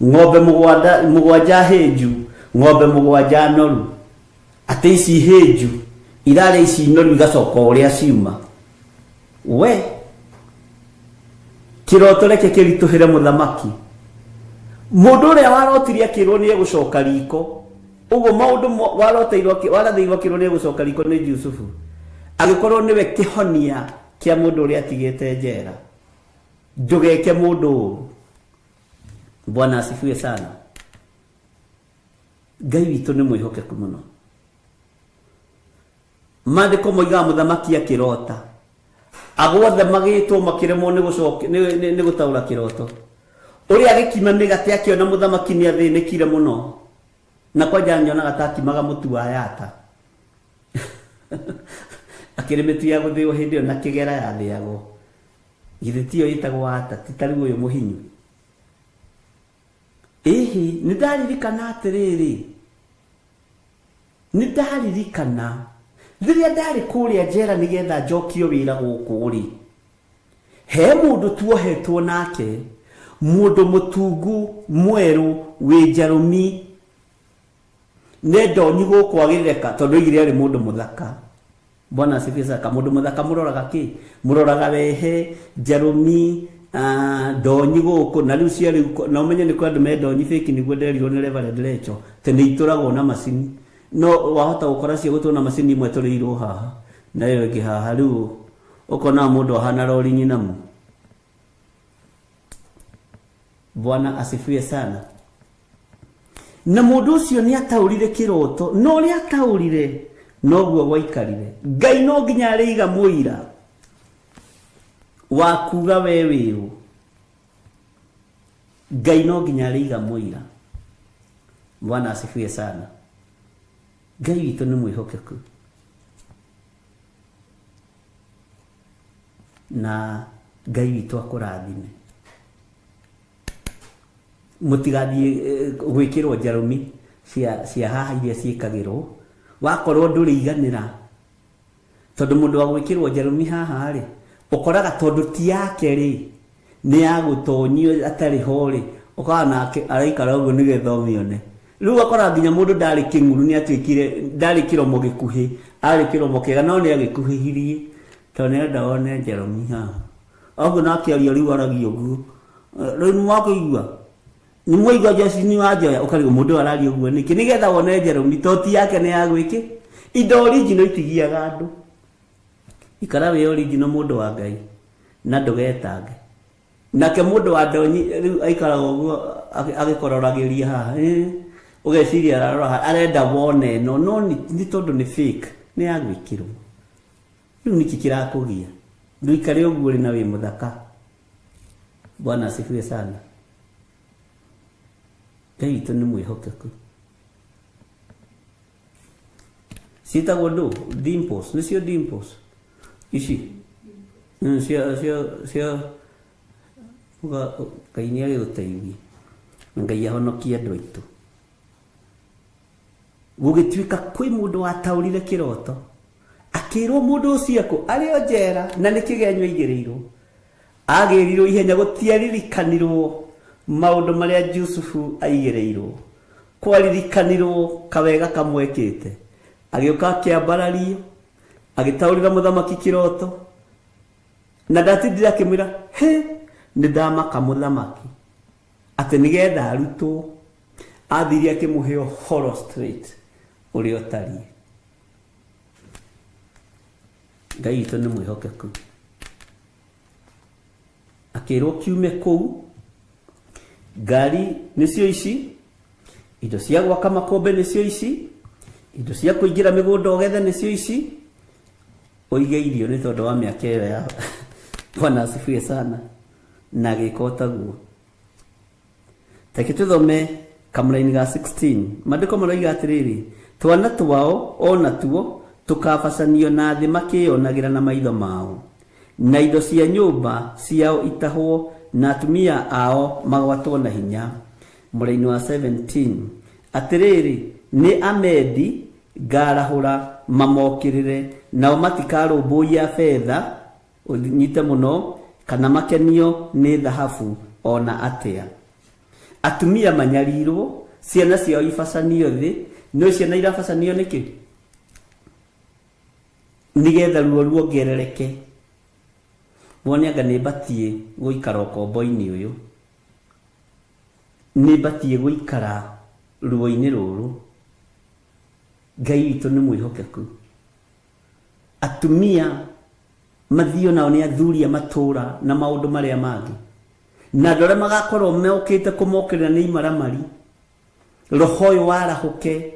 Speaker 3: ng'ombe 7 hĩnju, ng'ombe 7 noru. Atĩ ici hĩnju irarĩ ici noru igacoka ũrĩa ciuma. We kĩroto reke kĩritũhĩre mũthamaki. Mũndũ ũrĩa warotirie akĩrwo nĩ egũcoka riko, ũguo maũndũ warathĩirwo akĩrwo nĩ egũcoka riko nĩ Jusufu, agĩkorwo nĩwe kĩhonia kĩa mũndũ ũrĩa atigĩte njera. Ndũgeke mũndũ ũũ. Bwana asifiwe sana. Ngai witũ nĩ mwĩhokeku mũno. Maandĩko moigaga mũthamaki akĩrota, agothe magĩtwo makĩremwo nĩ gũtaũra kĩroto. Ũrĩa agĩkima mĩgate akĩona mũthamaki nĩ athĩnĩkire mũno, na kwanja nyonaga ta akimaga mũtu wa yata. Akĩrĩ mĩtu ya gũthĩo hĩndĩ ĩyo na kĩgera yathĩagwo, githĩ tiyo ĩtagwo wata, ti ta rĩu ũyũ mũhinyu. Ĩhĩ nĩ ndaririkana atĩrĩrĩ, nĩ ndaririkana rĩrĩa ndarĩ kũrĩa njera nĩgetha njokio wĩra gũkũ rĩ, he mũndũ tuohetwo nake, mũndũ mũtungu mwerũ wĩ njarũmi, nendonyi gũkũ agĩtheka tondũ oigire arĩ mũndũ mũthaka. Bwana asifiwe sana. Mũndũ mũthaka mũroraga kĩ? Mũroraga wehe, njarũmi, ndonyi gũkũ na rĩu cia rĩu na ũmenye nĩ kwa andũ me ndonyi fake nĩguo nderirwo nĩ Reverend Lecho te nĩ itũragwo na macini no wahota gũkora cia gũtũra na macini imwe tũrĩirwo haha na ĩyo ĩngĩ haha rĩu ũkona mũndũ ahana rori nyinamu. Bwana asifiwe sana. Na mũndũ ũcio nĩ ataũrire kĩroto no ũrĩa ataũrire noguo gwaikarire. Ngai no nginya arĩiga mũira wa kuga we wĩũ. Ngai no nginya arĩiga mũira. Bwana asifiwe sana. Ngai witũ nĩ mwĩhokeku na Ngai witũ akũrathime. Mũtigathiĩ gwĩkĩrwo njarũmi cia haha iria ciĩkagĩrwo wakorwo ndũrĩiganĩra tondũ mũndũ wa gwĩkĩrwo njarũmi haha rĩ ũkoraga tondũ ti yake rĩ nĩ ya gũtonyio atarĩ ho rĩ ũkaga nake araikara ũguo nĩgetha ũmĩone. Rĩu akora nginya mũndũ ndarĩ kĩng'uru nĩ atuĩkire ndarĩ kĩromo gĩkuhĩ arĩ kĩromo kĩega no nĩ agĩkuhĩhirie tondũ nĩenda one njarũmi haha ũguo nake aria rĩu aragia ũguo rĩu nĩwakĩigua nĩ mũigua Jesini wa Njoya ũkarigwo mũndũ araria ũguo nĩkĩ nĩgetha wone njarũmi to ti yake nĩ ya gwĩkĩ indo original itigiaga andũ. Ikara we original mũndũ wa Ngai na ndũgetange nake mũndũ wa ndonyi rĩu aikaraga ũguo agĩkororagĩria haha ũgeciria ararora arenda wone no nĩ tondũ nĩ fake nĩ ya gwĩkĩrwo. Rĩu nĩkĩ kĩrakũgia ndũikare ũguo ũrĩ na wĩ mũthaka. Bwana asifiwe sana. Ngai witũ nĩ mwĩhokeku. Ciĩtagwo ndũ dimples nĩcio dimples ici cia Ngai nĩ agĩgũteithia Ngai ahonokie andũ aitũ. Gũgĩtuĩka kwĩ mũndũ wataũrire kĩroto akĩrwo mũndũ ũcio arĩ o njera na nĩ kĩgenyũ aigĩrĩirwo agĩrirwo ihenya gũtiaririkanirwo maũndũ marĩa Jusufu aigĩrĩirwo kwaririkanirwo kawega kamwekĩte agĩũka akĩambarario agĩtaũrĩra mũthamaki kĩroto na ndatindire akĩmwĩra nĩ ndamaka mũthamaki atĩ nĩgetha arutwo athirie akĩmũhe ũhoro straight ũrĩa ũtariĩ. Ngai witũ nĩ mwĩhokeku. Akĩrwo kiume kũu ngari nĩcio ici indo cia gwaka makombe nĩcio ici indo cia kũingĩra mĩgũnda ũgethe nĩcio ici ũige irio nĩ tondũ wa mĩaka ĩyo ya Bwana asifiwe sana na agĩka ũtaguo. Reke tũthome kamũra-inĩ ga 16 maandĩko maroiga atĩrĩrĩ twana twao ona tuo tũkabacanio na thĩ makĩyonagĩra na maitho mao na indo cia nyũmba ciao itahwo na atumia ao magwatwo na hinya. Mũra-inĩ wa 17 atĩrĩrĩ nĩ Amedi ngarahũra mamokĩrĩre nao matikarũmbũiya betha ũnyite mũno kana makenio nĩ thahabu ona atĩa. Atumia manyarirwo ciana ciao ibacanio thĩ no ciana irabacanio nĩkĩ nĩgetha ruo ruongerereke. Wone anga nĩ batie gũikara ũkombo-inĩ ũyũ nĩ batie gũikara ruo-inĩ rũrũ. Ngai witũ nĩ mwĩhokeku. Atumia mathio nao nĩ athuria matũra na maũndũ marĩa mangĩ na andũ arĩa magakorwo mokĩte kũmokĩrĩra nĩ imaramari roho ũyũ warahũke.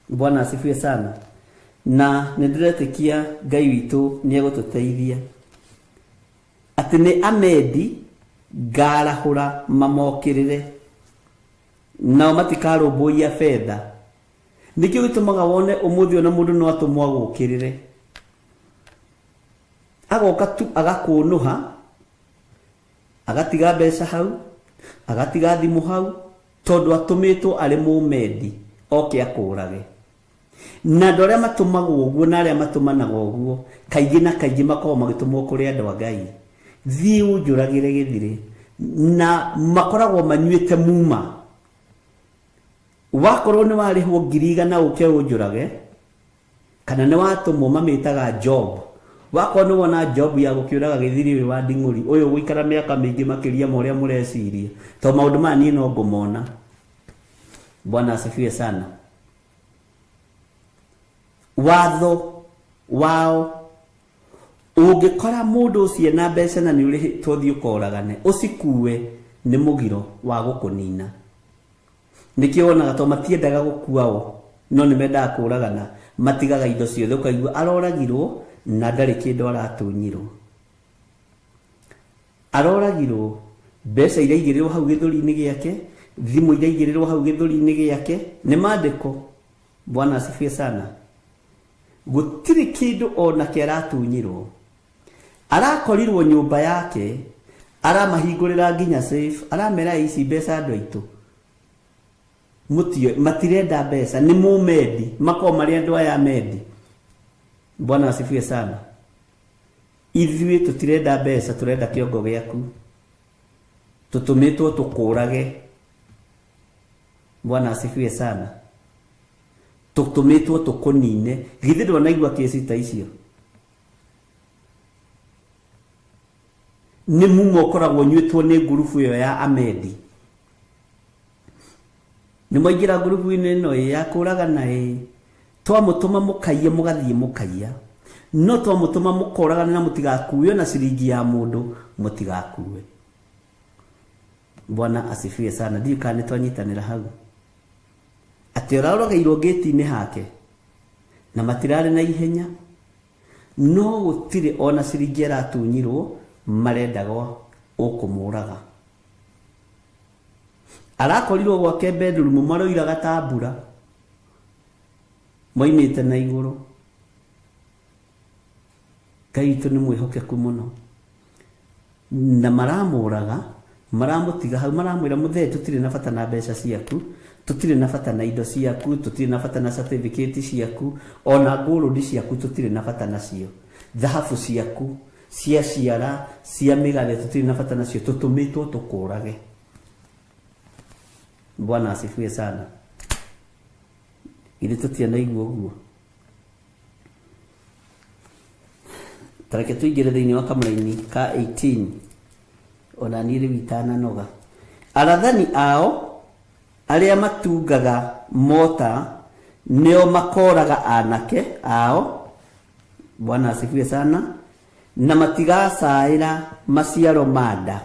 Speaker 3: Bwana asifiwe sana na nĩndĩretĩkia Ngai witũ nĩ egũtũteithia atĩ nĩ Amedi ngarahũra mamokĩrĩre nao matikarũmbũiya betha. Nĩkĩo gĩtũmaga wone ũmũthĩ ona mũndũ no atũmwo agũkĩrĩre agoka tu agakũnũha agatiga mbeca hau agatiga thimũ hau tondũ atũmĩtwo arĩ Mũmedi oke akũrage. Na andũ arĩa matũmagwo ũguo na arĩa matũmanaga ũguo kaingĩ na kaingĩ makoragwo magĩtũmwo kũrĩ andũ a Ngai thiĩ ũnjũragĩre gĩthirĩ na makoragwo manyuĩte muma. Wakorwo nĩ warĩhwo 100,000 ũke ũnjũrage kana nĩ watũmwo mamĩtaga Job wako no wona job ya gukiuraga githiri wa nding'uri uyu guikara miaka mingi makiria ma uria mureciria to maundu ma ni no ngumona. Bwana asifiwe sana. Watho wao ungikora mundu ucio na mbeca na ni uri tothi ukoragane ucikue ni mugiro wa gukunina. Nikio onaga to matiendaga gukuao no ni mendaga kuragana matigaga indo ciothe ukaigua aroragirwo na ndari kindu aratunyirwo. Aroragirwo mbeca iria igirirwo hau githuri-ini giake, thimu iria igirirwo hau githuri-ini giake ni mandiko. Bwana asifiwe sana. Gutiri kindu ona ke aratunyirwo. Arakorirwo nyumba yake, aramahingurira nginya safe, aramera ici mbeca andu aitu mutio matirenda mbeca ni mumedi mako mari andu aya medi. Bwana asifiwe sana. Ithuĩ tutirenda mbeca, turenda kiongo giaku, tutumitwo tukurage. Bwana asifiwe sana. Tutumitwo tukunine. Githĩ ndwanaigua kesi ta icio? Ni mumo koragwo nyuitwo ni ngurubu iyo ya amedi. Ni moigira ngurubu ino ya kuragana twamutuma mukaie mugathie mukaia no twamutuma mukoragana na mutigakuwe na ciringi ya mundu mutigakuwe. Bwana asifiwe sana. Ndiyo kane twanyitanira hau ati ũrarogeirwo gate-inĩ hake na matirarĩ na ihenya no gũtirĩ ona ciringi aratunyirwo marendagwo ũkũmũraga. Arakorirwo gwake bedroom maroiraga tambura moimĩte na igũrũ. Ngai witũ nĩ mwĩhokeku mũno na maramũraga maramutiga hau maramwira muthe tutirĩ na bata na mbeca ciaku, tutirĩ na bata na indo ciaku, tutirĩ na bata na certificate ciaku, ona gold ciaku tutirĩ na bata nacio, dhahabu ciaku cia ciara cia mĩgathe tutirĩ na bata nacio, tutumitwo tukũrage. Bwana asifiwe sana. Ili tutianaigua ũguo. Tareke tuingĩre thĩinĩ wa kamũra-inĩ ka 18 ona nĩrĩ witana noga. Arathani ao arĩa matungaga mota nĩo makoraga anake ao. Bwana asifiwe sana. Na matigacaĩra maciaro manda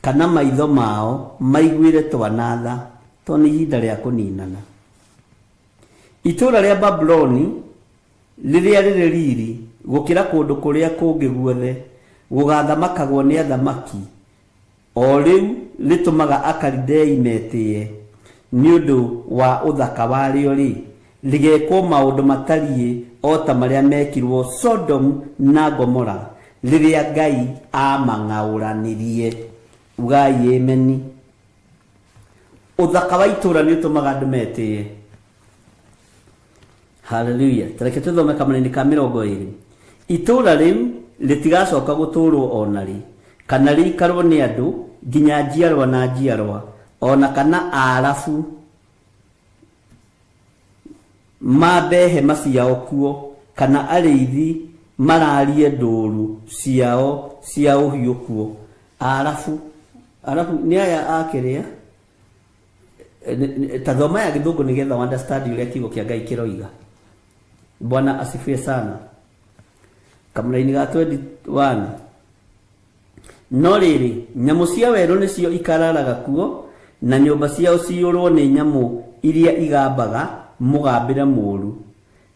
Speaker 3: kana maitho mao maiguire twanatha to nĩ ihinda rĩa kũninana. Itũra rĩa Babuloni rĩrĩa rĩrĩ riri gũkĩra kũndũ kũrĩa kũngĩ guothe gũgathamakagwo nĩ athamaki, o rĩu rĩtũmaga Akalidei metĩye nĩ ũndũ wa ũthaka warĩo rĩ, rĩgekwo maũndũ matariĩ o ta marĩa mekirwo Sodom na Gomora rĩrĩa Ngai amang'aũranirie. Ugai ameni. Ũthaka wa itũra nĩ ũtũmaga andũ metĩye. Hallelujah. Tareke tuthome kamũra-inĩ ka 20. Itũra rĩu rĩtigacoka gũtũrwo ona rĩ, kana rĩikarwo nĩ andũ nginya njiarwa na njiarwa, ona kana arabu mambe hema ciao kuo, kana arĩithi mararie ndũru ciao cia ũhiũ kuo. Arabu nĩ aya akĩrĩa tathoma ya gĩthũngũ nĩgetha understand ũrĩa kiugo kĩa Ngai kĩroiga. Bwana asifiwe sana. Kamũra-inĩ ga 21. No rĩrĩ nyamũ cia werũ nĩcio ikararaga kuo, na nyũmba ciao ciyũrwo nĩ nyamũ iria igambaga mũgambĩre mũũru,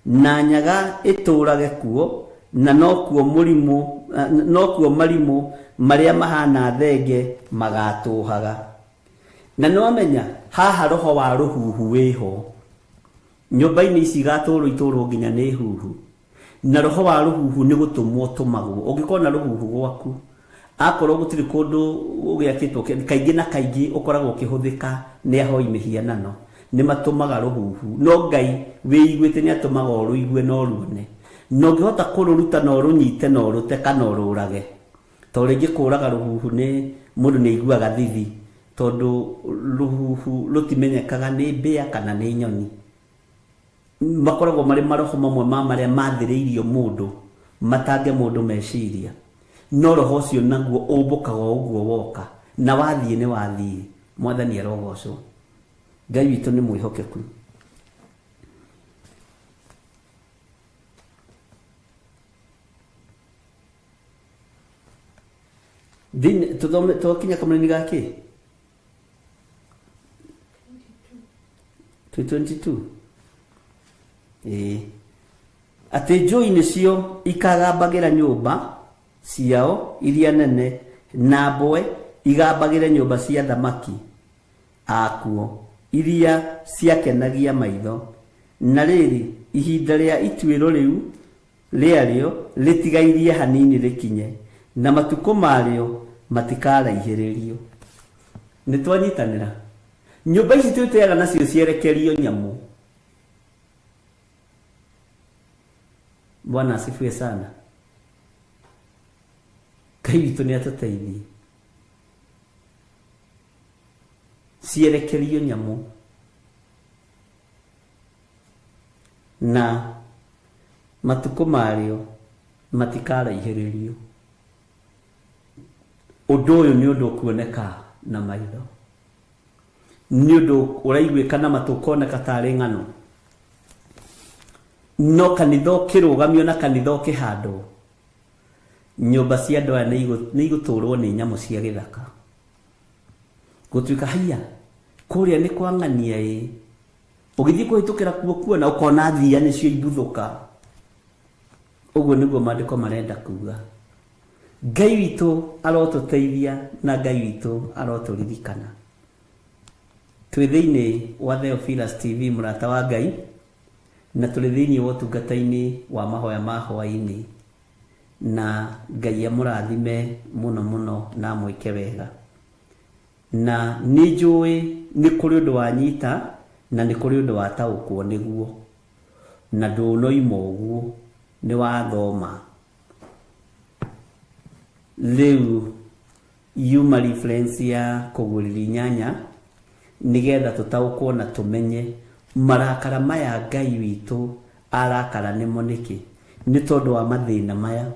Speaker 3: na nyaga ĩtũrage kuo, na no kuo marimũ marĩa mahana thenge magatũhaga. Na nĩwamenya haha roho wa rũhuhu wĩho, nyũmba-inĩ ici igatũrwo itũrwo nginya nĩ huhu, na roho wa rũhuhu nĩ gũtũmwo tũmagwo. Ũngĩkorwo na rũhuhu gwaku, akorwo gũtirĩ kũndũ gũgĩakĩtwo kaingĩ na kaingĩ ũkoragwo ũkĩhũthĩka nĩ ahoi mĩhianano, nĩ matũmaga rũhuhu. No Ngai wĩiguĩte nĩ atũmaga ũrũigue na ũruone, na ũngĩhota kũrũruta na ũrũnyite na ũrũte kana ũrũrage. To rĩngĩ kũraga rũhuhu nĩ mũndũ nĩ aiguaga thithi, tondũ rũhuhu rũtimenyekaga nĩ mbĩa kana nĩ nyoni. Makoragwo marĩ maroho mamwe ma marĩa mathĩrĩirio mũndũ matange mũndũ meciria, no roho ũcio naguo ũmbũkaga ũguo woka, na wathiĩ nĩ wathiĩ. Mwathani arogocwo. Ngai witũ nĩ mwĩhokeku. Twakinya kamũrĩ-inĩ gake 22 atĩ njũĩ nĩcio ikagambagĩra nyũmba ciao iria nene, na mbwe igambagĩre nyũmba cia thamaki akuo iria ciakenagia maitho. Na rĩrĩ, ihinda rĩa ituĩro rĩu rĩarĩo rĩtigairie hanini rĩkinye, na matukũ marĩo matikaraihĩrĩrio. Nĩ twanyitanĩra? Nyũmba ici twĩteaga nacio cierekerio nyamũ. Bwana asifiwe sana. Ngai witũ nĩ atũteithie. Cierekerio nyamũ na matukũ marĩo matikaraihĩrĩrio. Ũndũ ũyũ nĩ ũndũ ũkuoneka na maitho, nĩ ũndũ ũraiguĩka na matũ ũkoneka tarĩ ng'ano, no kanitha ũkĩrũgamio na kanitha ũkĩhandwo, nyũmba cia andũ aya nĩ igũtũrwo nĩ nyamũ cia gĩthaka. Gũtuĩka haiya kũrĩa nĩ kwa ng'ania ũgĩthiĩ kũhĩtũkĩra kuo kuona ũkona thia nĩcio ibuthũka. Ũguo nĩguo maandĩko marenda kuga. Ngai witũ arotũteithia na Ngai witũ arotũririkana. Twĩ thĩinĩ wa Theophilus TV, mũrata wa Ngai, na tũrĩ thĩinĩ wa ũtungata-inĩ wa mahoya ma hwaĩ-inĩ, na Ngai amũrathime mũno mũno na mwĩke wega. Na nĩ njũĩ nĩ kũrĩ ũndũ wanyita na nĩ kũrĩ ũndũ wataũkwo nĩguo, na ndũnoima ũguo, nĩ wathoma. Rĩu yuma reference ya kũgũrĩra nyanya nĩgetha tũtaũkwo na tũmenye marakara maya Ngai witũ arakara nĩmo nĩkĩ. Nĩ tondũ wa mathĩna maya,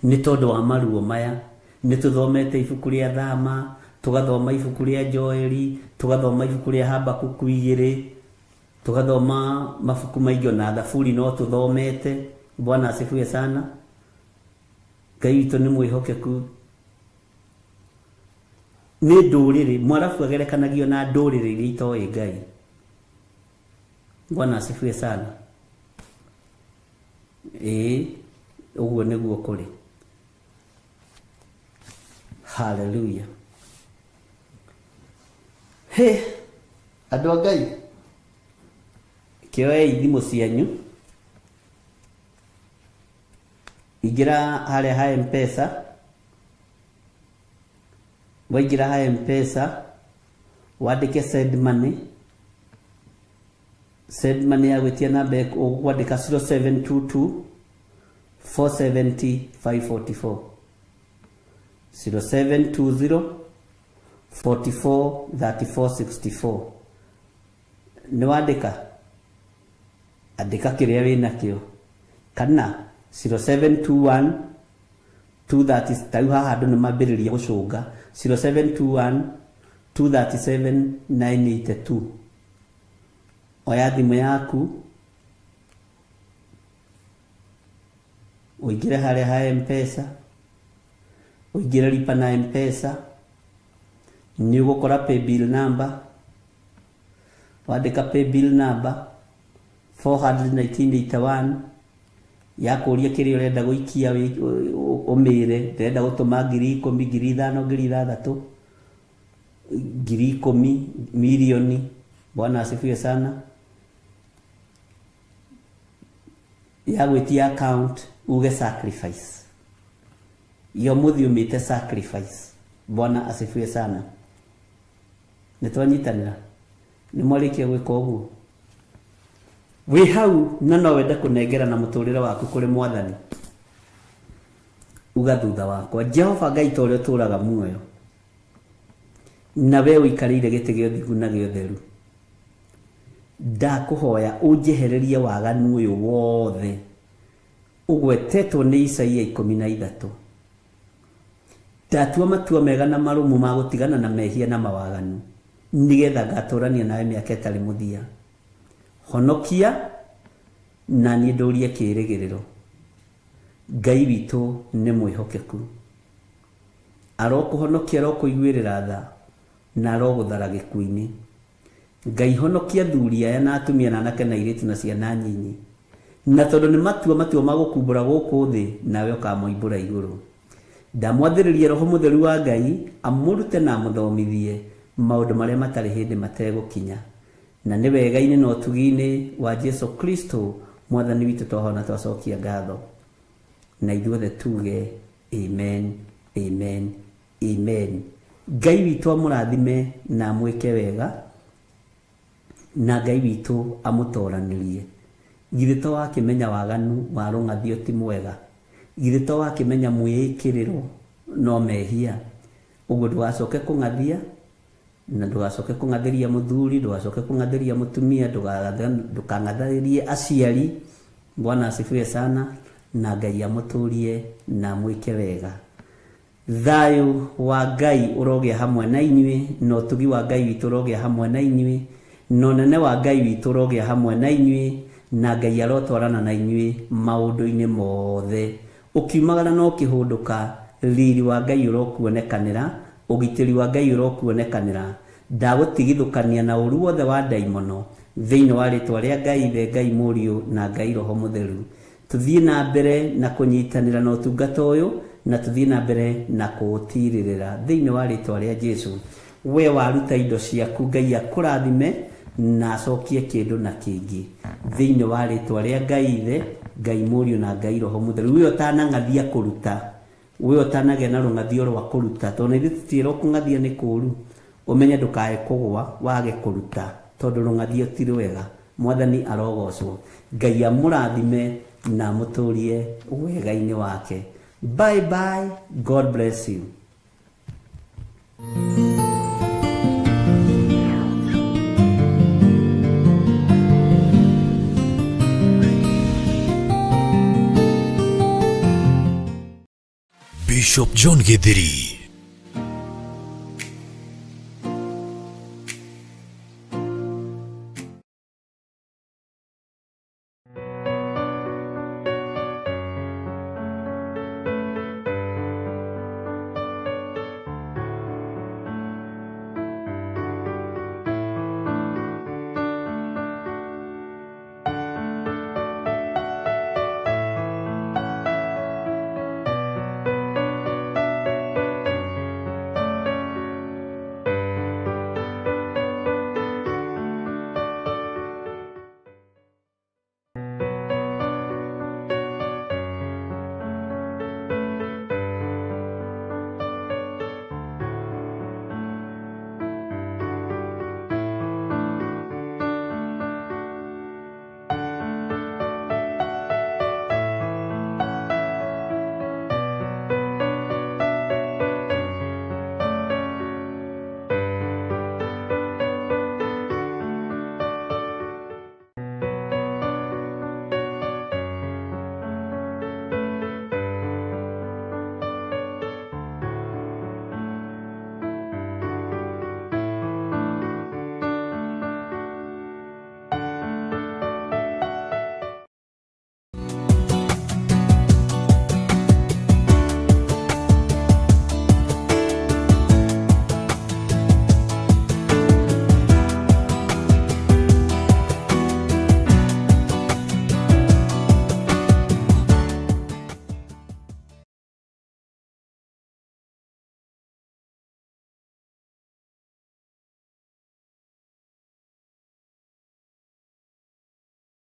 Speaker 3: nĩ tondũ wa maruo maya. Nĩ tũthomete ibuku rĩa Thama, tugathoma ibuku rĩa Joeli, tugathoma ibuku rĩa Habakuku 2, tugathoma mabuku maingĩ na Thaburi no tuthomete. Bwana asifiwe sana. Ngai witũ nĩ mwĩhokeku. Nĩ ndũrĩrĩ, Mwarabu agerekanagio na ndũrĩrĩ iria itoĩ Ngai. Bwana asifiwe sana. Ũguo nĩguo kũrĩ. Hallelujah. Andũ a Ngai, kĩoei thimũ cianyu, ingĩra harĩa ha M-Pesa. Waingĩra ha M-Pesa wandĩke send money. Send money ya gwĩtia namba ũkwandĩka 0722 470 544 0720 44 34 64. Nĩ wandĩka, andĩka kĩrĩa wĩna kĩo, kana 0721 230. Tau haha andũ nĩ mambĩrĩria gũcũnga 0721 237 982. Oya thimũ yaku ũingĩre harĩa ha M-Pesa, ũingĩre lipa na M-Pesa, nĩ ũgũkora paybill number. Wandĩka paybill number 41981, yakũria kĩrĩa ũrenda gũikia ũmĩre. Ndĩrenda gũtũma 10,000, 5,000, 6,000, 10,000, milioni. Bwana asifiwe sana. Ya gwĩtia account uge sacrifice. Iyo muthi umĩte sacrifice. Bwana asifiwe sana. Nĩ twanyitanĩra? Nĩ mwarĩkia gwĩka ũguo? Wĩ hau na no wende kũnengera na mũtũrĩre waku kũrĩ Mwathani, uga thutha wakwa, Jehova Ngai ta ũrĩa ũtũũraga muoyo, na we ũikarĩire gĩtĩ gĩa ũthingu na gĩa ũtheru, ndakũhoya ũnjehererie waganu ũyũ wothe ũgwetetwo nĩ Isaia 13. Ndatua matua mega na marũmu ma gũtigana na mehia na mawaganu, nĩgetha ngatũrania nawe mĩaka ĩtarĩ mũthia. Honokia na niĩ ndũrie kĩĩrĩgĩrĩro. Ngai witũ nĩ mwĩhokeku, arokũhonokia, arokũiguĩrĩra tha na arogũthara gĩkuũ-inĩ. Ngai honokia thuri aya na atumia na anake na airĩtu na ciana nyinyi, na tondũ nĩ matua ma gũkumbũra gũkũ thĩ, nawe ũkamoimbũra igũrũ. Ndamwathĩrĩria Roho Mũtheru wa Ngai amũrute na amũthomithie maũndũ marĩa matarĩ hĩndĩ mategũkinya, na nĩ wega-inĩ na ũtugi-inĩ wa Jesu Kristo Mwathani witũ twahona twacokia ngatho, na ithuothe tuge amen, amen, amen. Ngai witũ amũrathime na amwĩke wega, na Ngai witũ amũtoranĩrie. Githĩ to wakĩmenya waganu wa rũng'athio ti mwega? Githĩ to wakĩmenya mwĩĩkĩrĩro no mehia? Ũguo ndũgacoke kũng'athia, na ndũgacoke kũng'athĩria mũthuri, ndũgacoke kũng'athĩria mũtumia, ndũkang'athĩrie aciari. Bwana asifiwe sana, na Ngai amũtũrie na amwĩke wega. Thayũ wa Ngai ũrogĩa hamwe na inyuĩ, na ũtugi wa Ngai witũ ũrogĩa hamwe na inyuĩ, na ũnene wa Ngai witũ ũrogĩa hamwe na inyuĩ, na Ngai arotwarana na inyuĩ maũndũ-inĩ mothe. Ũkiumagara no kĩhũndũka, riri wa Ngai ũrokuonekanĩra, ũgitĩri wa Ngai ũrokuonekanĩra. Ndagũtigithũkania na ũru wothe wa ndaimono thĩinĩ wa rĩtwa rĩa Ngai Ithe, Ngai Mũriũ na Ngai Roho Mũtheru. Tuthiĩ na mbere na kũnyitanĩra na ũtungata ũyũ, na tuthiĩ na mbere na kũũtirĩrĩra thĩinĩ wa rĩtwa rĩa Jesu. We waruta indo ciaku, Ngai akũrathime na acokie kĩndũ na kĩngĩ thĩinĩ wa rĩtwa rĩa Ngai Ithe, Ngai Mũriũ na Ngai Roho Mũtheru. We ũtanang'athia kũruta, we ũtanagĩa na rũng'athio rwa kũruta, tondũ nĩ twĩrwo kũng'athia nĩ kũũru. Ũmenye ndũkae kũgũa wage kũruta, tondũ rũng'athio ti rwega. Mwathani arogocwo. Ngai amũrathime na amũtũrie wega-inĩ wake. Bye bye, God bless you.
Speaker 7: Bishop John Githeri.